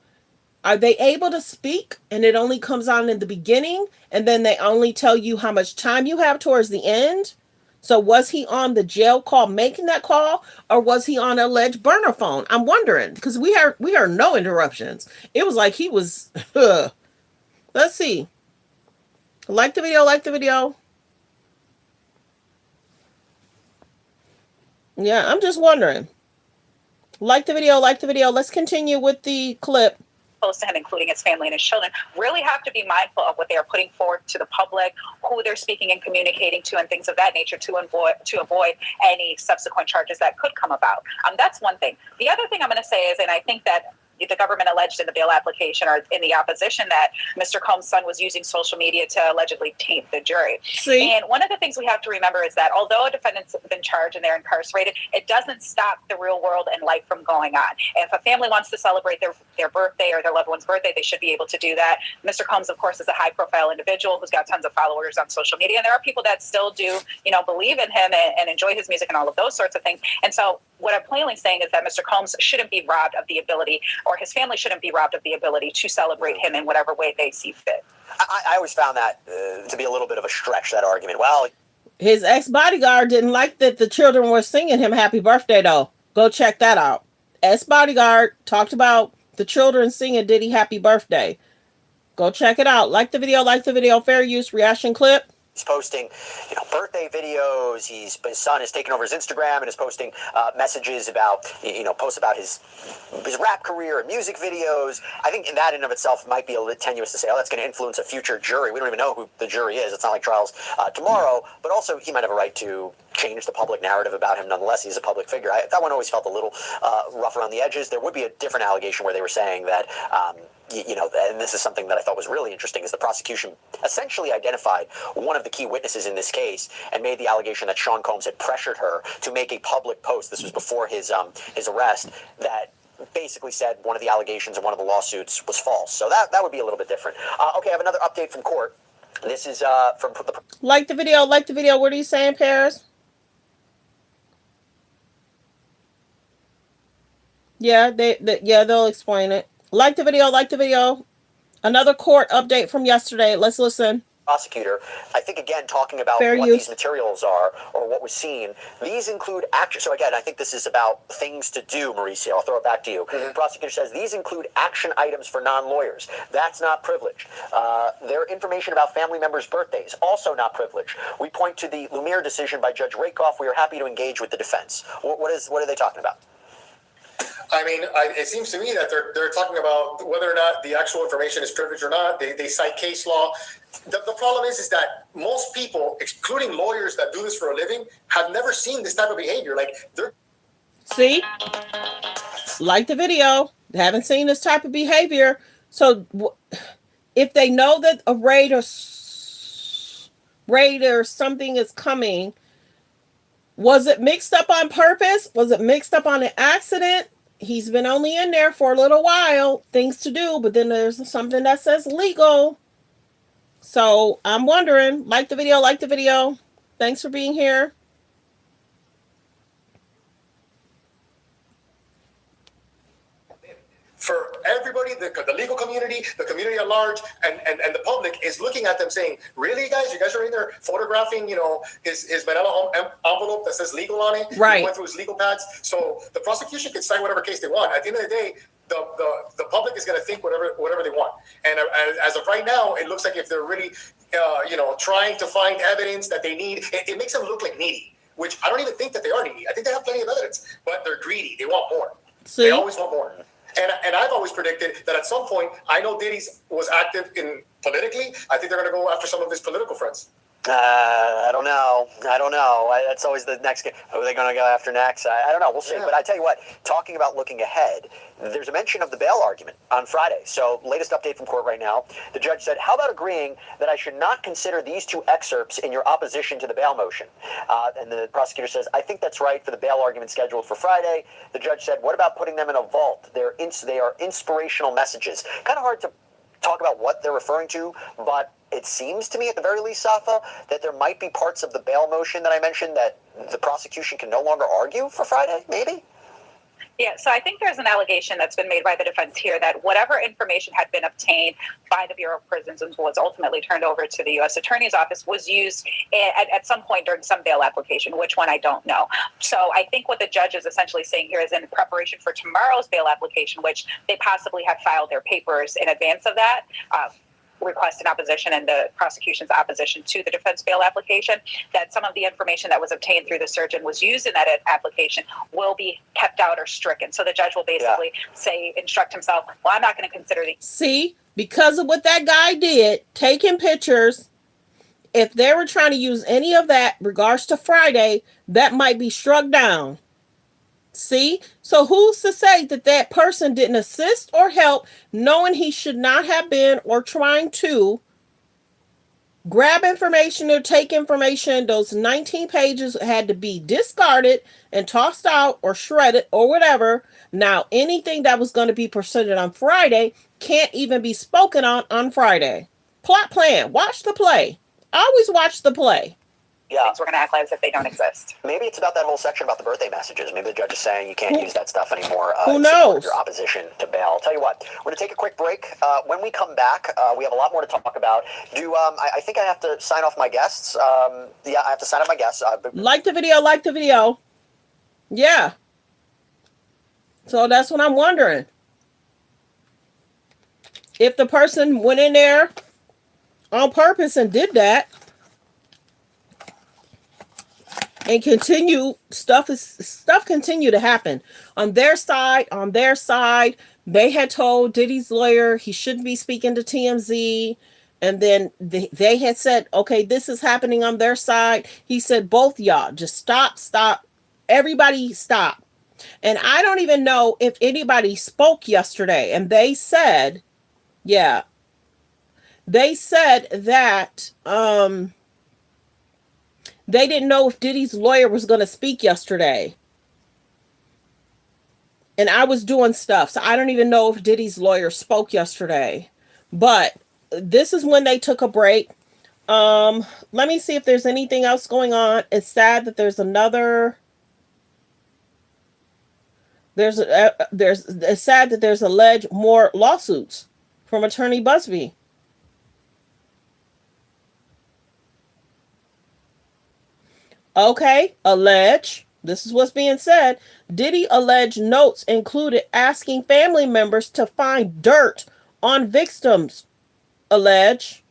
Are they able to speak and it only comes on in the beginning and then they only tell you how much time you have towards the end? So was he on the jail call making that call, or was he on an alleged burner phone? I'm wondering, because we heard no interruptions. It was like he was, let's see. Like the video, like the video. Yeah, I'm just wondering. Like the video, like the video. Let's continue with the clip. Close to him, including his family and his children, really have to be mindful of what they are putting forward to the public, who they're speaking and communicating to, and things of that nature to avoid any subsequent charges that could come about. That's one thing. The other thing I'm going to say is, and I think that the government alleged in the bail application or in the opposition that Mr. Combs' son was using social media to allegedly taint the jury. See? And one of the things we have to remember is that although a defendant's been charged and they're incarcerated, it doesn't stop the real world and life from going on. And if a family wants to celebrate their birthday or their loved one's birthday, they should be able to do that. Mr. Combs, of course, is a high-profile individual who's got tons of followers on social media, and there are people that still do, believe in him and enjoy his music and all of those sorts of things. And so what I'm plainly saying is that Mr. Combs shouldn't be robbed of the ability, or his family shouldn't be robbed of the ability to celebrate him in whatever way they see fit. I always found that to be a little bit of a stretch, that argument. Well, his ex-bodyguard didn't like that the children were singing him happy birthday, though. Go check that out. Ex-bodyguard talked about the children singing Diddy happy birthday. Go check it out. Like the video, fair use, reaction clip. He's posting, birthday videos. His son has taken over his Instagram and is posting messages about, posts about his rap career and music videos. I think in that in of itself might be a little tenuous to say, that's going to influence a future jury. We don't even know who the jury is. It's not like trials tomorrow. But also, he might have a right to change the public narrative about him. Nonetheless, he's a public figure. That one always felt a little rough around the edges. There would be a different allegation where they were saying that, and this is something that I thought was really interesting, is the prosecution essentially identified one of the key witnesses in this case and made the allegation that Sean Combs had pressured her to make a public post. This was before his arrest, that basically said one of the allegations in one of the lawsuits was false. So that would be a little bit different. Okay, I have another update from court. This is from the... Like the video. What are you saying, Paris? Yeah, they'll explain it. Like the video. Another court update from yesterday. Let's listen. Prosecutor, I think, again, talking about these materials are, or what was seen. These include action. So again, I think this is about things to do, Mauricio. I'll throw it back to you. Mm-hmm. The prosecutor says these include action items for non-lawyers. That's not privilege. Their information about family members' birthdays, also not privilege. We point to the Lumiere decision by Judge Rakoff. We are happy to engage with the defense. What are they talking about? I mean, it seems to me that they're talking about whether or not the actual information is privileged or not. They cite case law. The problem is that most people, including lawyers that do this for a living, have never seen this type of behavior. Like they're See, like the video, they haven't seen this type of behavior. So if they know that a raid or something is coming, was it mixed up on purpose? Was it mixed up on an accident? He's been only in there for a little while, things to do, but then there's something that says legal. So I'm wondering, like the video. Thanks for being here. For everybody, the legal community, the community at large, and the public is looking at them saying, really, guys? You guys are in there photographing, his manila envelope that says legal on it. Right. He went through his legal pads. So the prosecution can cite whatever case they want. At the end of the day, the public is going to think whatever they want. And as of right now, it looks like if they're really, trying to find evidence that they need, it makes them look like needy, which I don't even think that they are needy. I think they have plenty of evidence, but they're greedy. They want more. See? They always want more. And I've always predicted that at some point, I know Diddy's was active in politically. I think they're going to go after some of his political friends. I don't know. That's always the next game. Who are they going to go after next? I don't know. We'll see. Yeah. But I tell you what, talking about looking ahead, there's a mention of the bail argument on Friday. So latest update from court right now. The judge said, how about agreeing that I should not consider these two excerpts in your opposition to the bail motion? And the prosecutor says, I think that's right for the bail argument scheduled for Friday. The judge said, what about putting them in a vault? They are inspirational messages. Kind of hard to talk about what they're referring to, but it seems to me, at the very least, Safa, that there might be parts of the bail motion that I mentioned that the prosecution can no longer argue for Friday, maybe? Yeah, so I think there's an allegation that's been made by the defense here that whatever information had been obtained by the Bureau of Prisons and was ultimately turned over to the U.S. Attorney's Office was used at some point during some bail application. Which one, I don't know. So I think what the judge is essentially saying here is in preparation for tomorrow's bail application, which they possibly have filed their papers in advance of that, request in opposition and the prosecution's opposition to the defense bail application, that some of the information that was obtained through the search and was used in that application will be kept out or stricken. So the judge will basically instruct himself, well, I'm not going to consider the... See, because of what that guy did, taking pictures, if they were trying to use any of that regards to Friday, that might be struck down. See? So who's to say that that person didn't assist or help, knowing he should not have been, or trying to grab information or take information? Those 19 pages had to be discarded and tossed out or shredded or whatever. Now, anything that was going to be presented on Friday can't even be spoken on Friday. Plot plan. Watch the play. Always watch the play. Yeah. Things we're going to act like as if they don't exist. Maybe it's about that whole section about the birthday messages. Maybe the judge is saying you can't use that stuff anymore. Who knows? Your opposition to bail. I'll tell you what, we're going to take a quick break. When we come back, we have a lot more to talk about. I think I have to sign off my guests. I have to sign off my guests. Like the video. Yeah. So that's what I'm wondering. If the person went in there on purpose and did that, and stuff continue to happen on their side. They had told Diddy's lawyer he shouldn't be speaking to TMZ, and then they had said, okay, this is happening on their side. He said, both y'all just stop, everybody stop. And I don't even know if anybody spoke yesterday, and they said that they didn't know if Diddy's lawyer was going to speak yesterday. And I was doing stuff, so I don't even know if Diddy's lawyer spoke yesterday. But this is when they took a break. Let me see if there's anything else going on. It's sad that it's sad that there's alleged more lawsuits from Attorney Busby. Okay, allege. This is what's being said. Diddy alleged notes included asking family members to find dirt on victims. Allege.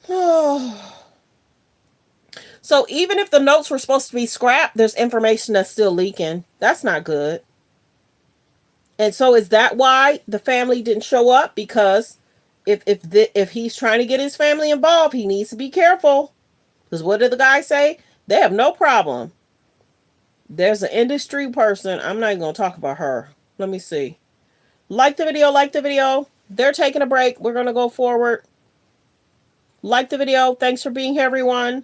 Oh. So even if the notes were supposed to be scrapped, there's information that's still leaking. That's not good. And so is that why the family didn't show up? Because if he's trying to get his family involved, he needs to be careful. Because what did the guy say? They have no problem. There's an industry person. I'm not even going to talk about her. Let me see. Like the video, like the video. They're taking a break. We're going to go forward. Like the video. Thanks for being here, everyone.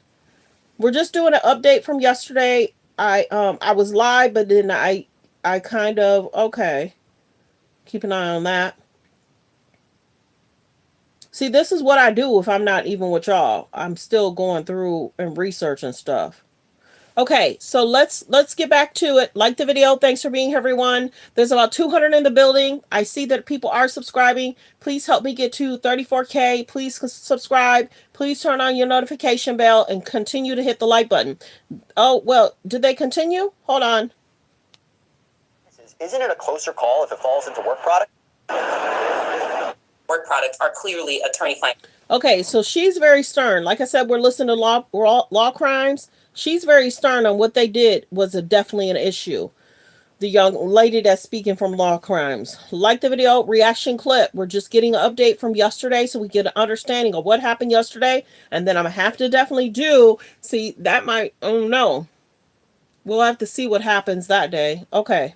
We're just doing an update from yesterday. I was live, but then I kind of, okay. Keep an eye on that. See, this is what I do if I'm not even with y'all. I'm still going through and researching stuff. Okay, so let's get back to it. Like the video. Thanks for being here, everyone. There's about 200 in the building. I see that people are subscribing. Please help me get to 34K. Please subscribe. Please turn on your notification bell and continue to hit the like button. Oh, well, did they continue? Hold on. Isn't it a closer call if it falls into work product? Work products are clearly attorney-client. Okay, so she's very stern. Like I said, we're listening to law crimes. She's very stern on what they did was definitely an issue. The young lady that's speaking from law crimes. Like the video, reaction clip. We're just getting an update from yesterday so we get an understanding of what happened yesterday. And then I'm going to have to definitely see, that might, oh no. We'll have to see what happens that day. Okay.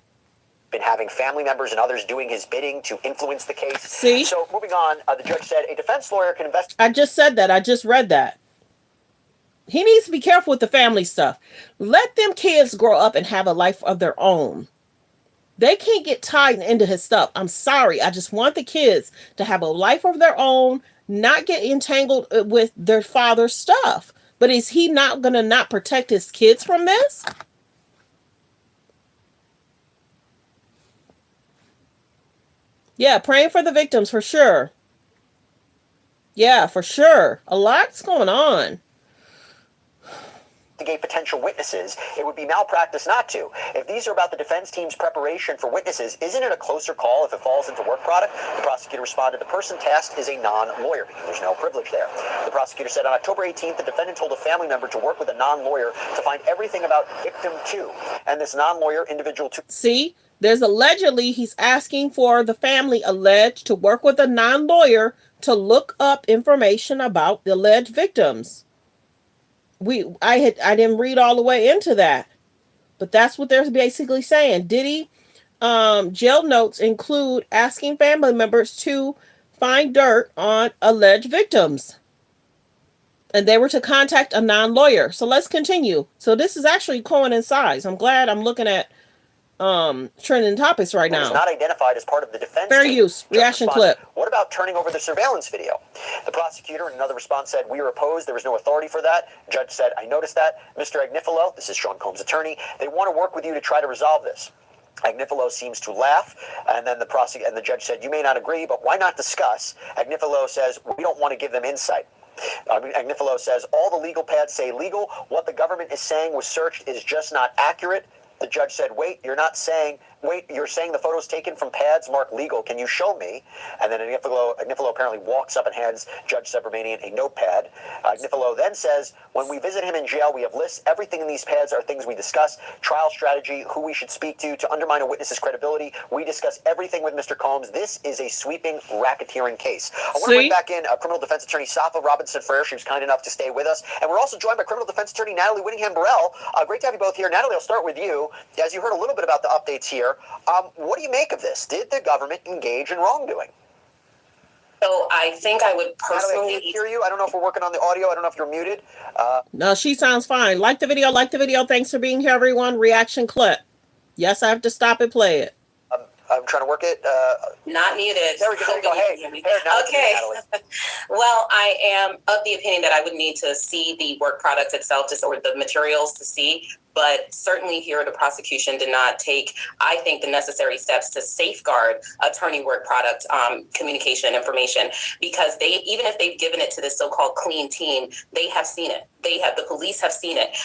Been having family members and others doing his bidding to influence the case. See? So moving on, the judge said a defense lawyer can invest. I just said that. I just read that. He needs to be careful with the family stuff. Let them kids grow up and have a life of their own. They can't get tied into his stuff. I'm sorry. I just want the kids to have a life of their own, not get entangled with their father's stuff. But is he not going to not protect his kids from this? Yeah, praying for the victims for sure. Yeah, for sure. A lot's going on. Investigate potential witnesses, it would be malpractice not to. If these are about the defense team's preparation for witnesses, isn't it a closer call if it falls into work product? The prosecutor responded, the person tasked is a non-lawyer. There's no privilege there. The prosecutor said on October 18th, the defendant told a family member to work with a non-lawyer to find everything about victim 2. And this non-lawyer individual 2. See, there's allegedly he's asking for the family alleged to work with a non-lawyer to look up information about the alleged victims. I didn't read all the way into that, but that's what they're basically saying. Diddy jail notes include asking family members to find dirt on alleged victims, and they were to contact a non-lawyer. So let's continue. So this is actually coincides. I'm glad I'm looking at trending topics right now. It's not identified as part of the defense Fair team. use. Reaction clip. What about turning over the surveillance video? The prosecutor in another response said, we are opposed. There was no authority for that. Judge said, I noticed that. Mr. Agnifilo, this is Sean Combs' attorney, they want to work with you to try to resolve this. Agnifilo seems to laugh, and then the judge said, you may not agree, but why not discuss? Agnifilo says, we don't want to give them insight. Agnifilo says, all the legal pads say legal. What the government is saying was searched is just not accurate. The judge said, wait, you're saying the photos taken from pads marked legal. Can you show me? And then Agnifilo apparently walks up and hands Judge Subramanian a notepad. Agnifilo then says, when we visit him in jail, we have lists. Everything in these pads are things we discuss. Trial strategy, who we should speak to undermine a witness's credibility. We discuss everything with Mr. Combs. This is a sweeping racketeering case. I want to bring back in criminal defense attorney Safa Robinson-Frere. She was kind enough to stay with us. And we're also joined by criminal defense attorney Natalie Whittingham-Burrell. Great to have you both here. Natalie, I'll start with you. As you heard a little bit about the updates here, what do you make of this? Did the government engage in wrongdoing? So I think I would personally... Natalie, I can't hear you. I don't know if we're working on the audio. I don't know if you're muted. No, she sounds fine. Like the video, like the video. Thanks for being here, everyone. Reaction clip. Yes, I have to stop and play it. I'm trying to work it. Not muted. There we go. Hey, okay. Well, I am of the opinion that I would need to see the work product itself, or the materials to see. But certainly here, the prosecution did not take, I think, the necessary steps to safeguard attorney work product communication information, because even if they've given it to this so-called clean team, they have seen it. The police have seen it.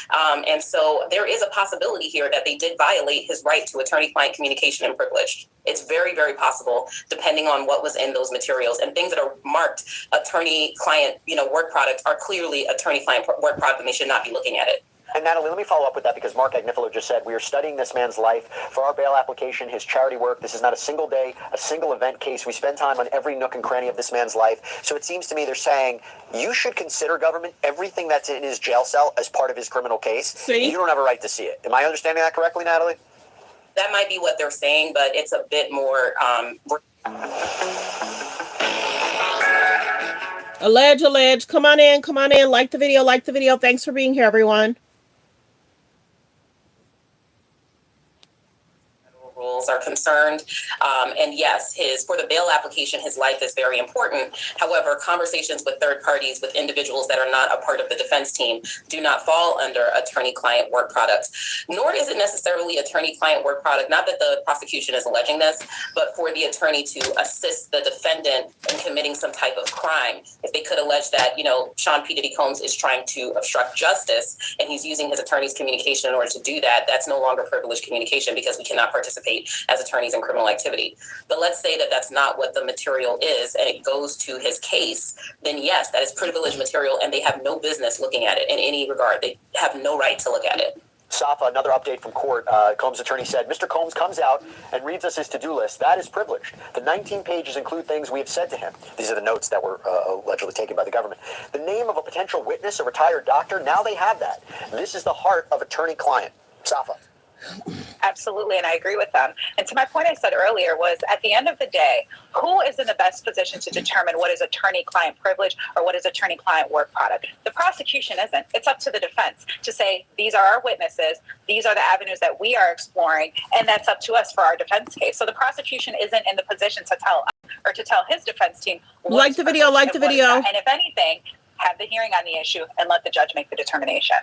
And so there is a possibility here that they did violate his right to attorney-client communication and privilege. It's very, very possible, depending on what was in those materials. And things that are marked attorney-client, work product are clearly attorney-client work product, and they should not be looking at it. And Natalie, let me follow up with that because Mark Agnifilo just said, we are studying this man's life for our bail application, his charity work. This is not a single day, a single event case. We spend time on every nook and cranny of this man's life. So it seems to me they're saying you should consider, government, everything that's in his jail cell as part of his criminal case. See? You don't have a right to see it. Am I understanding that correctly, Natalie? That might be what they're saying, but it's a bit more. Allege. Come on in. Like the video. Thanks for being here, everyone. Rules are concerned. And yes, for the bail application, his life is very important. However, conversations with third parties, with individuals that are not a part of the defense team, do not fall under attorney-client work products, nor is it necessarily attorney-client work product. Not that the prosecution is alleging this, but for the attorney to assist the defendant in committing some type of crime. If they could allege that, Sean P. Diddy Combs is trying to obstruct justice and he's using his attorney's communication in order to do that, that's no longer privileged communication because we cannot participate as attorneys in criminal activity. But let's say that that's not what the material is and it goes to his case, then yes, that is privileged material and they have no business looking at it in any regard. They have no right to look at it. Safa, another update from court. Combs' attorney said, Mr. Combs comes out and reads us his to-do list. That is privileged. The 19 pages include things we have said to him. These are the notes that were allegedly taken by the government. The name of a potential witness, a retired doctor, now they have that. This is the heart of attorney-client. Safa. Absolutely, and I agree with them. And to my point I said earlier was, at the end of the day, who is in the best position to determine what is attorney-client privilege or what is attorney-client work product? The prosecution isn't. It's up to the defense to say, these are our witnesses, these are the avenues that we are exploring, and that's up to us for our defense case. So the prosecution isn't in the position to tell us or to tell his defense team. Like the video. And if anything, have the hearing on the issue and let the judge make the determination.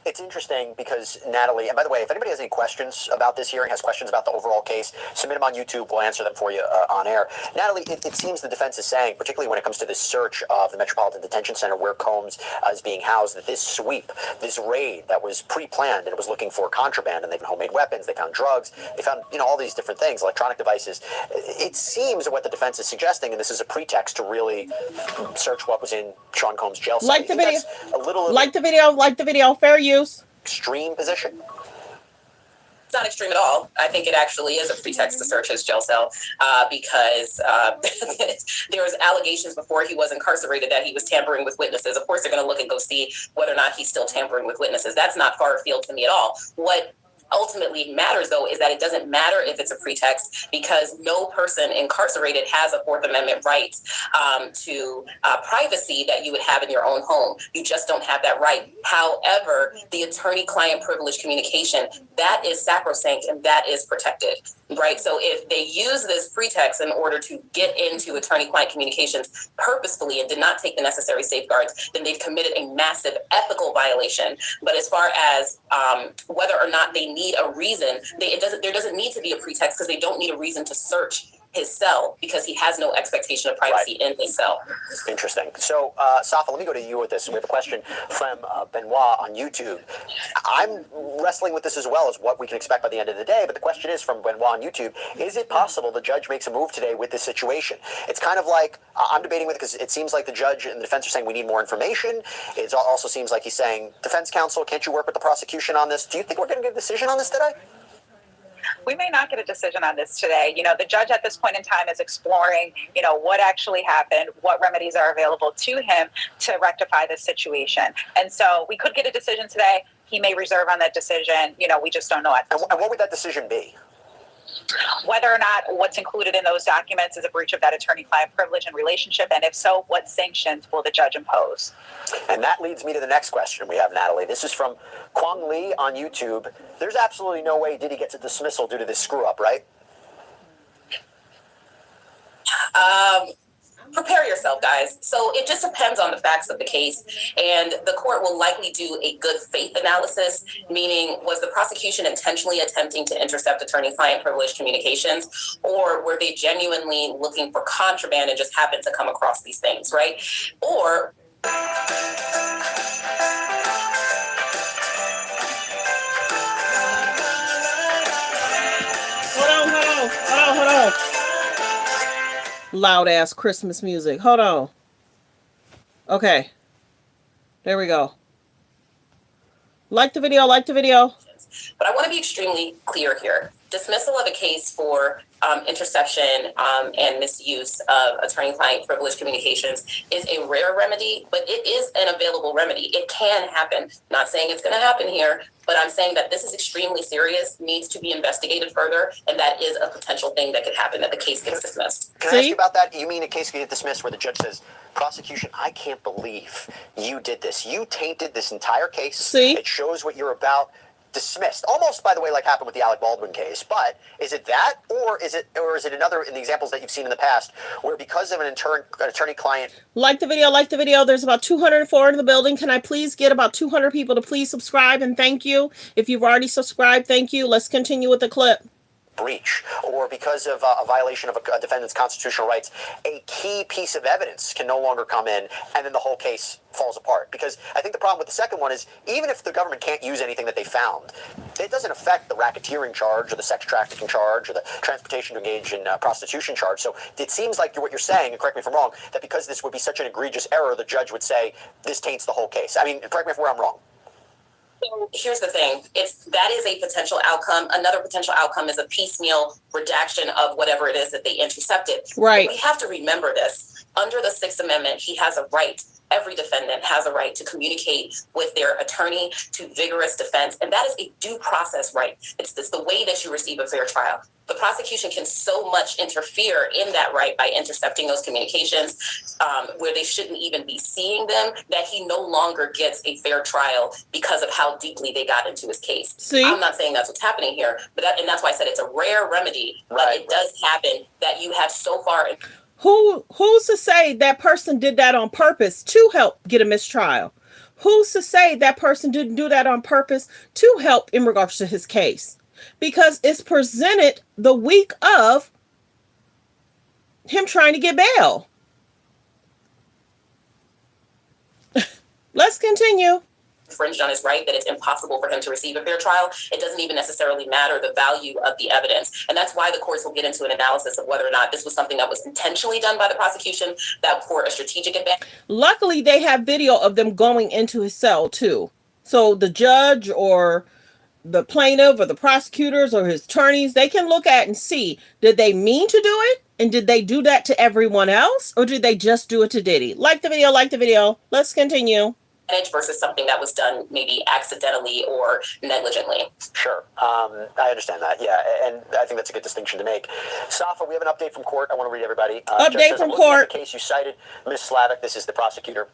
It's interesting because, Natalie, and by the way, if anybody has any questions about this hearing, has questions about the overall case, submit them on YouTube. We'll answer them for you on air. Natalie, it seems the defense is saying, particularly when it comes to this search of the Metropolitan Detention Center where Combs is being housed, that this sweep, this raid that was pre-planned and it was looking for contraband, and they found homemade weapons, they found drugs, they found all these different things, electronic devices. It seems what the defense is suggesting, and this is a pretext to really search what was in Sean Combs' jail cell. Like the video. Like the video. Fair use. Extreme position. It's not extreme at all. I think it actually is a pretext to search his jail cell because there was allegations before he was incarcerated that he was tampering with witnesses. Of course, they're going to look and go see whether or not he's still tampering with witnesses. That's not far afield to me at all. What ultimately matters, though, is that it doesn't matter if it's a pretext because no person incarcerated has a Fourth Amendment right to privacy that you would have in your own home. You just don't have that right. However, the attorney-client privilege communication, that is sacrosanct and that is protected, right? So if they use this pretext in order to get into attorney-client communications purposefully and did not take the necessary safeguards, then they've committed a massive ethical violation. But as far as whether or not they need a reason, there doesn't need to be a pretext because they don't need a reason to search his cell because he has no expectation of privacy in his cell. Interesting. So, Safa, let me go to you with this. We have a question from Benoit on YouTube. I'm wrestling with this as well as what we can expect by the end of the day, but the question is from Benoit on YouTube, is it possible the judge makes a move today with this situation? It's kind of like, I'm debating with it because it seems like the judge and the defense are saying we need more information. It also seems like he's saying, defense counsel, can't you work with the prosecution on this? Do you think we're going to get a decision on this today? We may not get a decision on this today. The judge at this point in time is exploring, what actually happened, what remedies are available to him to rectify this situation. And so we could get a decision today. He may reserve on that decision. We just don't know. And what would that decision be? Whether or not what's included in those documents is a breach of that attorney-client privilege and relationship, and if so, what sanctions will the judge impose? And that leads me to the next question we have, Natalie. This is from Kwang Lee on YouTube. There's absolutely no way Diddy gets a dismissal due to this screw-up, right? Prepare yourself, guys. So it just depends on the facts of the case, and the court will likely do a good faith analysis, meaning was the prosecution intentionally attempting to intercept attorney-client privilege communications, or were they genuinely looking for contraband and just happened to come across these things, right? Or Hold on. Loud ass Christmas music. Hold on. Okay. There we go. Like the video, like the video. But I want to be extremely clear here. Dismissal of a case for interception and misuse of attorney-client privileged communications is a rare remedy, but it is an available remedy. It can happen. Not saying it's going to happen here, but I'm saying that this is extremely serious, needs to be investigated further, and that is a potential thing that could happen, that the case gets dismissed. Can I ask you about that? You mean a case could get dismissed where the judge says, prosecution, I can't believe you did this. You tainted this entire case. See? It shows what you're about. Dismissed, almost, by the way, like happened with the Alec Baldwin case. But is it that, or is it another in the examples that you've seen in the past, where because of an attorney-client? Like the video, like the video. There's about 204 in the building. Can I please get about 200 people to please subscribe, and thank you. If you've already subscribed, thank you. Let's continue with the clip. Breach, or because of a violation of a defendant's constitutional rights, a key piece of evidence can no longer come in, and then the whole case falls apart. Because I think the problem with the second one is, even if the government can't use anything that they found, it doesn't affect the racketeering charge, or the sex trafficking charge, or the transportation to engage in prostitution charge. So it seems like what you're saying, and correct me if I'm wrong, that because this would be such an egregious error, the judge would say, this taints the whole case. I mean, correct me if I'm wrong. So here's the thing. That is a potential outcome. Another potential outcome is a piecemeal redaction of whatever it is that they intercepted. Right. But we have to remember this. Under the Sixth Amendment, he has a right. Every defendant has a right to communicate with their attorney, to vigorous defense, and that is a due process right. It's the way that you receive a fair trial. The prosecution can so much interfere in that right by intercepting those communications where they shouldn't even be seeing them, that he no longer gets a fair trial because of how deeply they got into his case. See? I'm not saying that's what's happening here, but and that's why I said it's a rare remedy, but it does happen that you have so far. Who's to say that person did that on purpose to help get a mistrial? Who's to say that person didn't do that on purpose to help in regards to his case? Because it's presented the week of him trying to get bail. Let's continue. Infringed on his right, that it's impossible for him to receive a fair trial. It doesn't even necessarily matter the value of the evidence. And that's why the courts will get into an analysis of whether or not this was something that was intentionally done by the prosecution, that for a strategic advantage. Luckily, they have video of them going into his cell too. So the judge or the plaintiff or the prosecutors or his attorneys, they can look at and see, did they mean to do it? And did they do that to everyone else? Or did they just do it to Diddy? Like the video, like the video. Let's continue. Versus something that was done maybe accidentally or negligently. Sure. I understand that. Yeah. And I think that's a good distinction to make. Safa, we have an update from court. I want to read everybody. Update from court. The case you cited, Ms. Slavic, this is the prosecutor.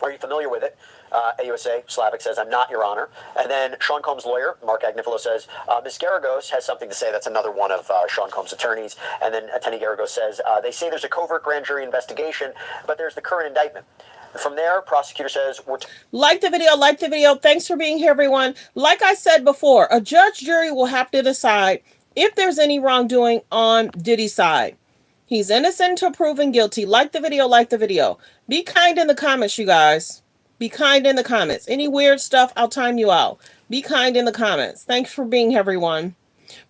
Are you familiar with it? AUSA, Slavic says, I'm not, Your Honor. And then Sean Combs' lawyer, Mark Agnifilo, says, Ms. Garagos has something to say. That's another one of Sean Combs' attorneys. And then Attorney Garagos says, they say there's a covert grand jury investigation, but there's the current indictment. From there, prosecutor says, like the video, like the video. Thanks for being here, everyone. Like I said before, a judge jury will have to decide if there's any wrongdoing on Diddy's side. He's innocent until proven guilty. Like the video, like the video. Be kind in the comments, you guys. Be kind in the comments. Any weird stuff, I'll time you out. Be kind in the comments. Thanks for being here, everyone.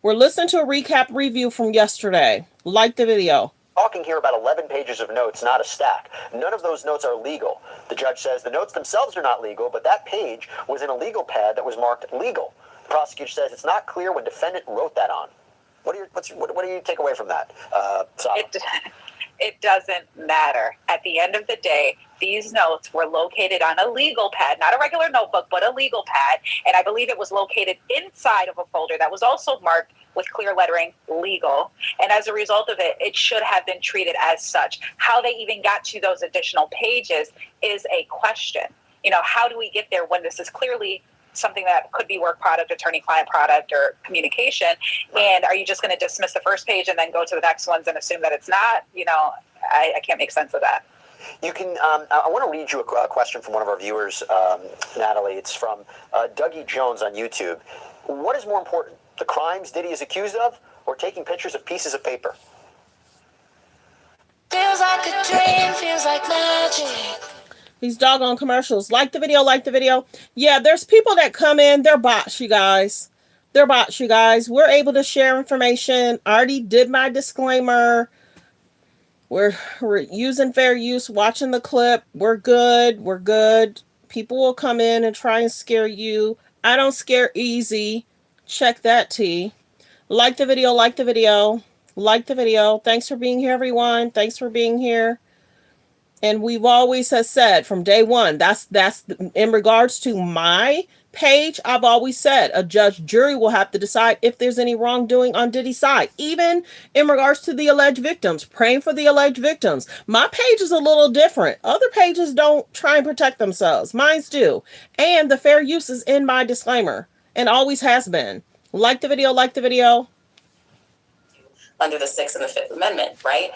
We're listening to a recap review from yesterday. Like the video. Talking here about 11 pages of notes, not a stack. None of those notes are legal. The judge says the notes themselves are not legal, but that page was in a legal pad that was marked legal. The prosecutor says it's not clear when defendant wrote that on. What do you take away from that, It doesn't matter. At the end of the day, these notes were located on a legal pad, not a regular notebook, but a legal pad. And I believe it was located inside of a folder that was also marked with clear lettering, legal. And as a result of it, it should have been treated as such. How they even got to those additional pages is a question. You know, how do we get there when this is clearly something that could be work product, attorney-client product, or communication? And are you just going to dismiss the first page and then go to the next ones and assume that it's not? You know, I can't make sense of that. You can. I want to read you a question from one of our viewers, Natalie. It's from Dougie Jones on YouTube. What is more important, the crimes Diddy is accused of, or taking pictures of pieces of paper? Feels like a dream, feels like magic. These doggone commercials. Like the video, like the video. Yeah, there's people that come in. They're bots, you guys. They're bots, you guys. We're able to share information. I already did my disclaimer. We're using fair use, watching the clip. We're good. We're good. People will come in and try and scare you. I don't scare easy. Check that, T. Like the video, like the video, like the video. Thanks for being here, everyone. Thanks for being here. And we've always has said from day one, that's in regards to my page, I've always said a judge jury will have to decide if there's any wrongdoing on Diddy's side, even in regards to the alleged victims, praying for the alleged victims. My page is a little different. Other pages don't try and protect themselves. Mine's do. And the fair use is in my disclaimer and always has been. Like the video, like the video. Under the 6th and the 5th Amendment, right?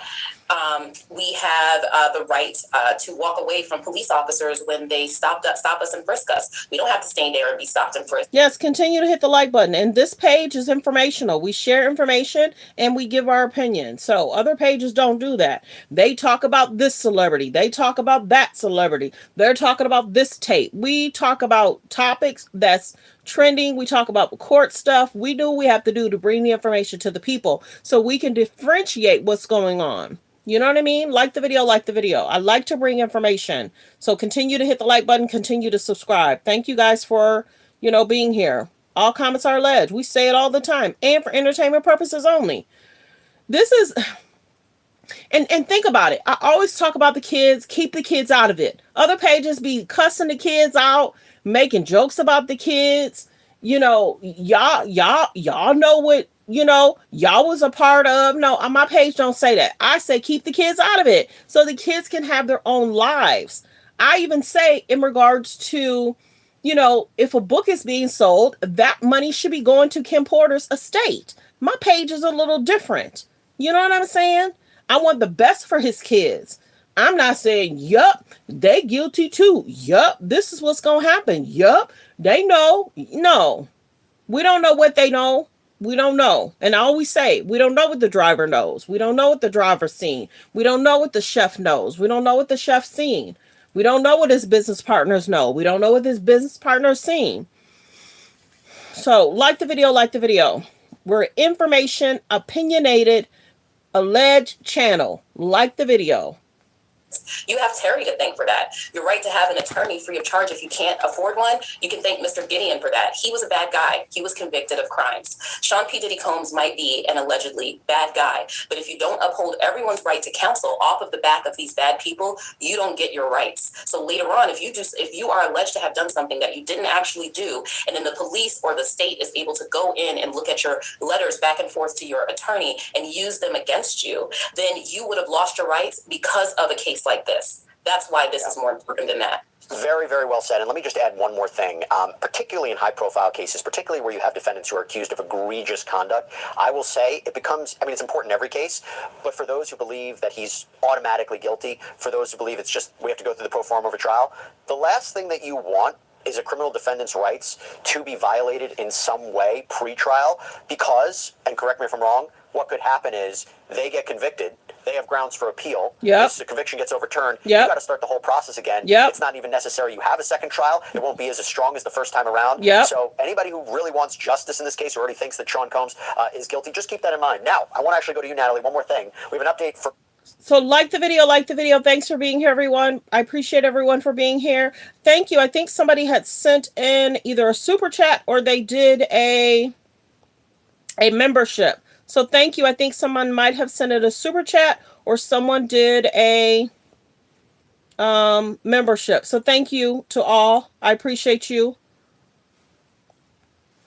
We have the right to walk away from police officers when they stop us and frisk us. We don't have to stay there and be stopped and frisked. Yes, continue to hit the like button. And this page is informational. We share information and we give our opinion. So other pages don't do that. They talk about this celebrity. They talk about that celebrity. They're talking about this tape. We talk about topics that's trending. We talk about court stuff. We do what we have to do to bring the information to the people so we can differentiate what's going on. You know what I mean? Like the video, like the video. I like to bring information. So continue to hit the like button, continue to subscribe. Thank you guys for, being here. All comments are alleged. We say it all the time. And for entertainment purposes only. This is... And think about it. I always talk about the kids. Keep the kids out of it. Other pages be cussing the kids out, making jokes about the kids. Y'all know what, y'all was a part of. No, on my page don't say that. I say keep the kids out of it so the kids can have their own lives. I even say in regards to, if a book is being sold, that money should be going to Kim Porter's estate. My page is a little different. You know what I'm saying? I want the best for his kids. I'm not saying, yup, they guilty too. Yup, this is what's going to happen. Yup, they know. No, we don't know what they know. We don't know. And I always say, we don't know what the driver knows. We don't know what the driver's seen. We don't know what the chef knows. We don't know what the chef's seen. We don't know what his business partners know. We don't know what his business partner's seen. So like the video, like the video. We're information, opinionated, alleged channel. Like the video. You have Terry to thank for that. Your right to have an attorney free of charge if you can't afford one. You can thank Mr. Gideon for that. He was a bad guy. He was convicted of crimes. Sean P. Diddy Combs might be an allegedly bad guy, but if you don't uphold everyone's right to counsel off of the back of these bad people, you don't get your rights. So later on, if you are alleged to have done something that you didn't actually do, and then the police or the state is able to go in and look at your letters back and forth to your attorney and use them against you, then you would have lost your rights because of a case like this. That's why this is more important than that. Very, very well said. And let me just add one more thing, particularly in high-profile cases, particularly where you have defendants who are accused of egregious conduct. I will say it becomes, it's important in every case, but for those who believe that he's automatically guilty, for those who believe it's just we have to go through the pro forma of a trial, the last thing that you want is a criminal defendant's rights to be violated in some way pre-trial because, and correct me if I'm wrong, what could happen is they get convicted. They have grounds for appeal. Yep. The conviction gets overturned. Yep. You got to start the whole process again. Yep. It's not even necessary you have a second trial. It won't be as strong as the first time around. Yep. So anybody who really wants justice in this case or already thinks that Sean Combs is guilty, just keep that in mind. Now, I want to actually go to you, Natalie. One more thing. We have an update for... So like the video, like the video. Thanks for being here, everyone. I appreciate everyone for being here. Thank you. I think somebody had sent in either a super chat or they did a membership. So thank you. I think someone might have sent it a super chat or someone did a membership. So thank you to all. I appreciate you.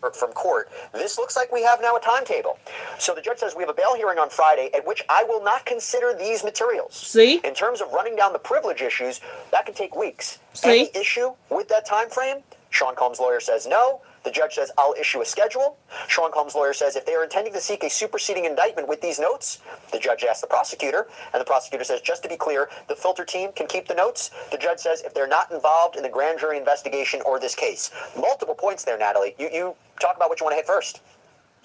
From court, this looks like we have now a timetable. So the judge says we have a bail hearing on Friday at which I will not consider these materials. See? In terms of running down the privilege issues, that could take weeks. See? Any issue with that time frame? Sean Combs' lawyer says no. The judge says, I'll issue a schedule. Sean Combs' lawyer says, if they are intending to seek a superseding indictment with these notes, the judge asks the prosecutor, and the prosecutor says, just to be clear, the filter team can keep the notes. The judge says, if they're not involved in the grand jury investigation or this case. Multiple points there, Natalie. You talk about what you want to hit first.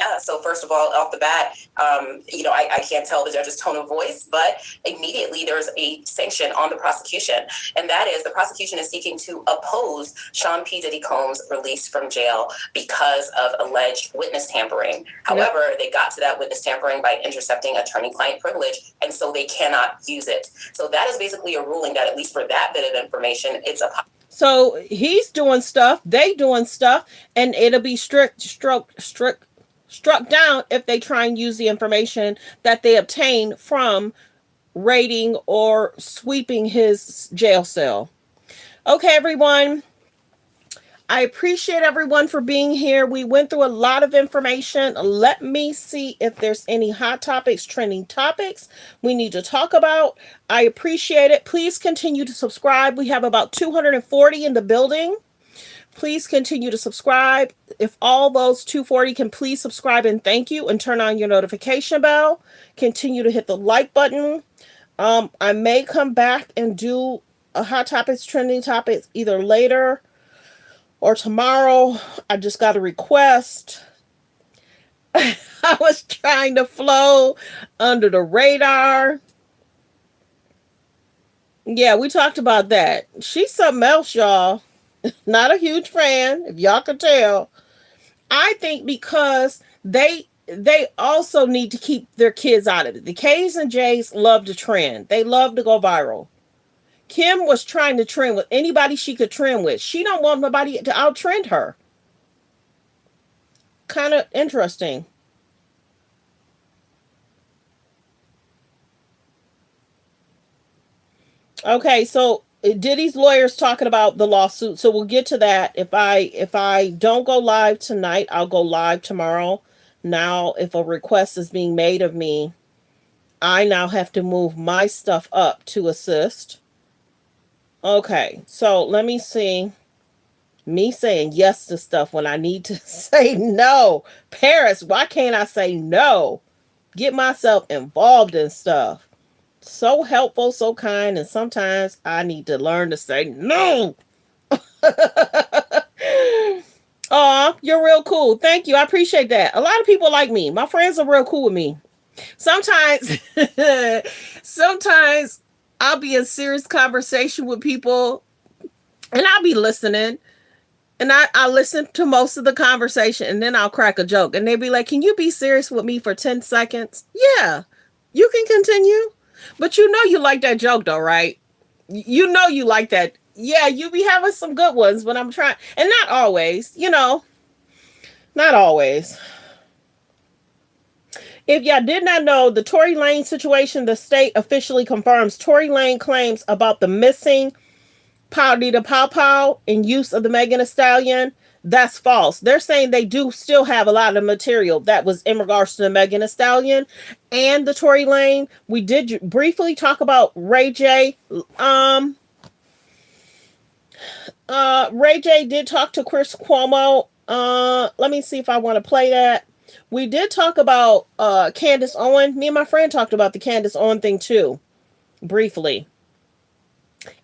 Yeah, so first of all, off the bat, I can't tell the judge's tone of voice, but immediately there's a sanction on the prosecution. And that is the prosecution is seeking to oppose Sean P. Diddy Combs' release from jail because of alleged witness tampering. However, they got to that witness tampering by intercepting attorney-client privilege, and so they cannot use it. So that is basically a ruling that, at least for that bit of information, it's a So he's doing stuff, they doing stuff, and it'll be struck down if they try and use the information that they obtain from raiding or sweeping his jail cell. Okay, everyone. I appreciate everyone for being here. We went through a lot of information. Let me see if there's any hot topics, trending topics we need to talk about. I appreciate it. Please continue to subscribe. We have about 240 in the building. Please continue to subscribe. If all those 240 can please subscribe and thank you and turn on your notification bell. Continue to hit the like button. I may come back and do a hot topics, trending topics either later or tomorrow. I just got a request. I was trying to flow under the radar. Yeah, we talked about that. She's something else, y'all. Not a huge fan, if y'all could tell. I think because they also need to keep their kids out of it. The K's and J's love to trend. They love to go viral. Kim was trying to trend with anybody she could trend with. She don't want nobody to out-trend her. Kind of interesting. Okay, so Diddy's lawyer's talking about the lawsuit, so we'll get to that. If I don't go live tonight, I'll go live tomorrow. Now, if a request is being made of me, I now have to move my stuff up to assist. Okay, so let me see. Me saying yes to stuff when I need to say no. Paris, why can't I say no? Get myself involved in stuff. So helpful, so kind, and sometimes I need to learn to say no. Aw, you're real cool. Thank you. I appreciate that. A lot of people like me. My friends are real cool with me. Sometimes, sometimes I'll be in serious conversation with people and I'll be listening. And I listen to most of the conversation and then I'll crack a joke. And they'll be like, can you be serious with me for 10 seconds? Yeah, you can continue. But you know you like that joke though, right? You know you like that. Yeah, you be having some good ones, but I'm trying. And not always, not always. If y'all did not know, the Tory Lane situation, the state officially confirms Tory Lane claims about the missing Pouty to Pow Pow and use of the Megan Thee Stallion. That's false. They're saying they do still have a lot of material that was in regards to the Megan Thee Stallion and the Tory Lane. We did briefly talk about Ray J. Ray J did talk to Chris Cuomo. Let me see if I want to play that. We did talk about Candace Owen. Me and my friend talked about the Candace Owen thing too, briefly.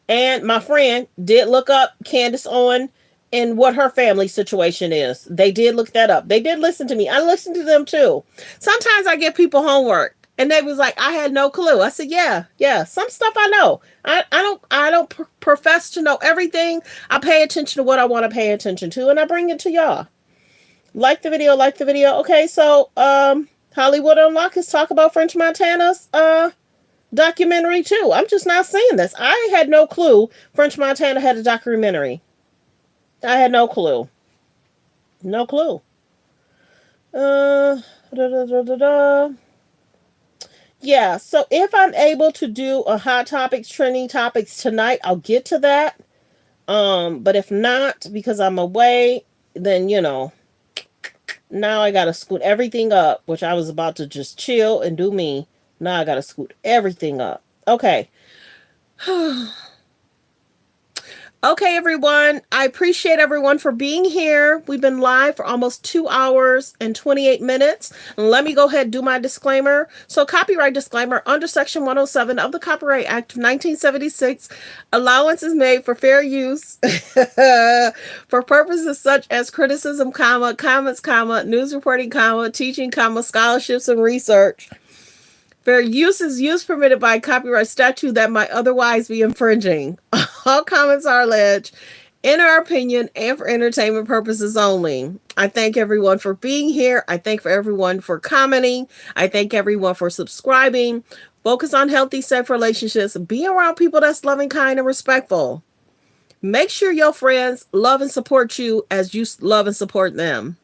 And my friend did look up Candace Owen and what her family situation is. They did look that up. They did listen to me. I listened to them too. Sometimes I give people homework and they was like, I had no clue. I said, yeah. Some stuff I know. I don't profess to know everything. I pay attention to what I want to pay attention to and I bring it to y'all. Like the video. Okay, so Hollywood Unlocked is talk about French Montana's documentary too. I'm just not seeing this. I had no clue French Montana had a documentary. I had no clue. No clue. Yeah, so if I'm able to do a hot topics, trending topics tonight, I'll get to that. But if not, because I'm away, then now I gotta scoot everything up, which I was about to just chill and do me. Now I gotta scoot everything up. Okay. Okay, everyone. I appreciate everyone for being here. We've been live for almost 2 hours and 28 minutes. Let me go ahead and do my disclaimer. So, copyright disclaimer under Section 107 of the Copyright Act of 1976, allowance is made for fair use for purposes such as criticism, comments, news reporting, teaching, scholarships, and research. Fair use is use permitted by copyright statute that might otherwise be infringing. All comments are alleged in our opinion and for entertainment purposes only. I thank everyone for being here. I thank for everyone for commenting. I thank everyone for subscribing. Focus on healthy, safe relationships. Be around people that's loving, kind, and respectful. Make sure your friends love and support you as you love and support them.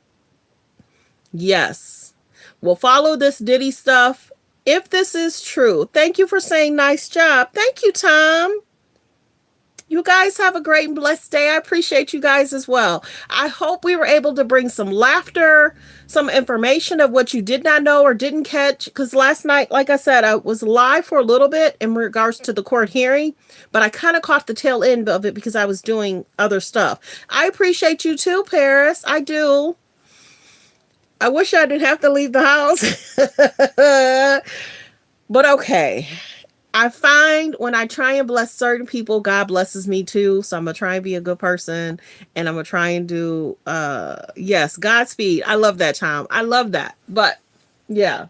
Yes. Well, follow this Diddy stuff if this is true. Thank you for saying nice job. Thank you, Tom. You guys have a great and blessed day. I appreciate you guys as well. I hope we were able to bring some laughter, some information of what you did not know or didn't catch. Because last night, like I said, I was live for a little bit in regards to the court hearing, but I kind of caught the tail end of it because I was doing other stuff. I appreciate you too, Paris. I do. I wish I didn't have to leave the house. But okay. I find when I try and bless certain people, God blesses me too. So I'm going to try and be a good person. And I'm going to try and do, yes, Godspeed. I love that, Tom. I love that. But yeah.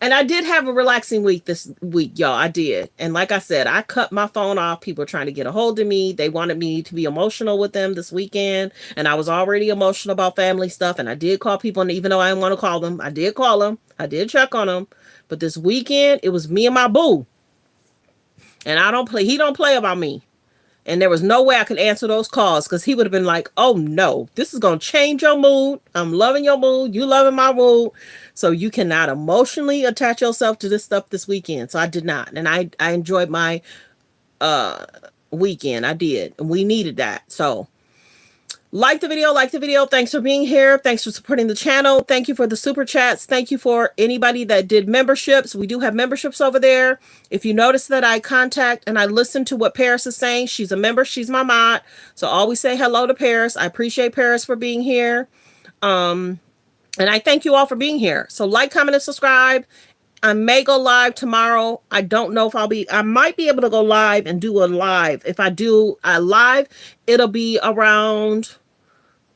And I did have a relaxing week this week, y'all. I did. And like I said, I cut my phone off. People were trying to get a hold of me. They wanted me to be emotional with them this weekend. And I was already emotional about family stuff. And I did call people. And even though I didn't want to call them, I did call them. I did check on them. But this weekend, it was me and my boo. And I don't play. He don't play about me. And there was no way I could answer those calls because he would have been like, oh no, this is going to change your mood. I'm loving your mood. You loving my mood. So you cannot emotionally attach yourself to this stuff this weekend. So I did not. And I enjoyed my weekend. I did. And we needed that. So like the video. Thanks for being here. Thanks for supporting the channel. Thank you for the super chats. Thank you for anybody that did memberships. We do have memberships over there. If you notice that I contact and I listen to what Paris is saying, she's a member. She's my mod. So always say hello to Paris. I appreciate Paris for being here. And I thank you all for being here. So like, comment, and subscribe. I may go live tomorrow. I don't know if I might be able to go live and do a live. If I do a live, it'll be around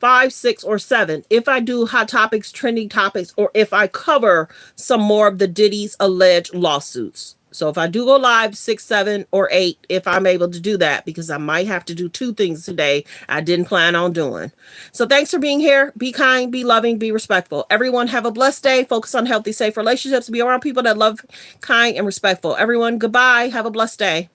5, 6, or 7. If I do hot topics, trending topics, or if I cover some more of the Diddy's alleged lawsuits. So if I do go live 6, 7, or 8, if I'm able to do that, because I might have to do 2 things today I didn't plan on doing. So thanks for being here. Be kind, be loving, be respectful. Everyone have a blessed day. Focus on healthy, safe relationships. Be around people that love, kind, and respectful. Everyone, goodbye. Have a blessed day.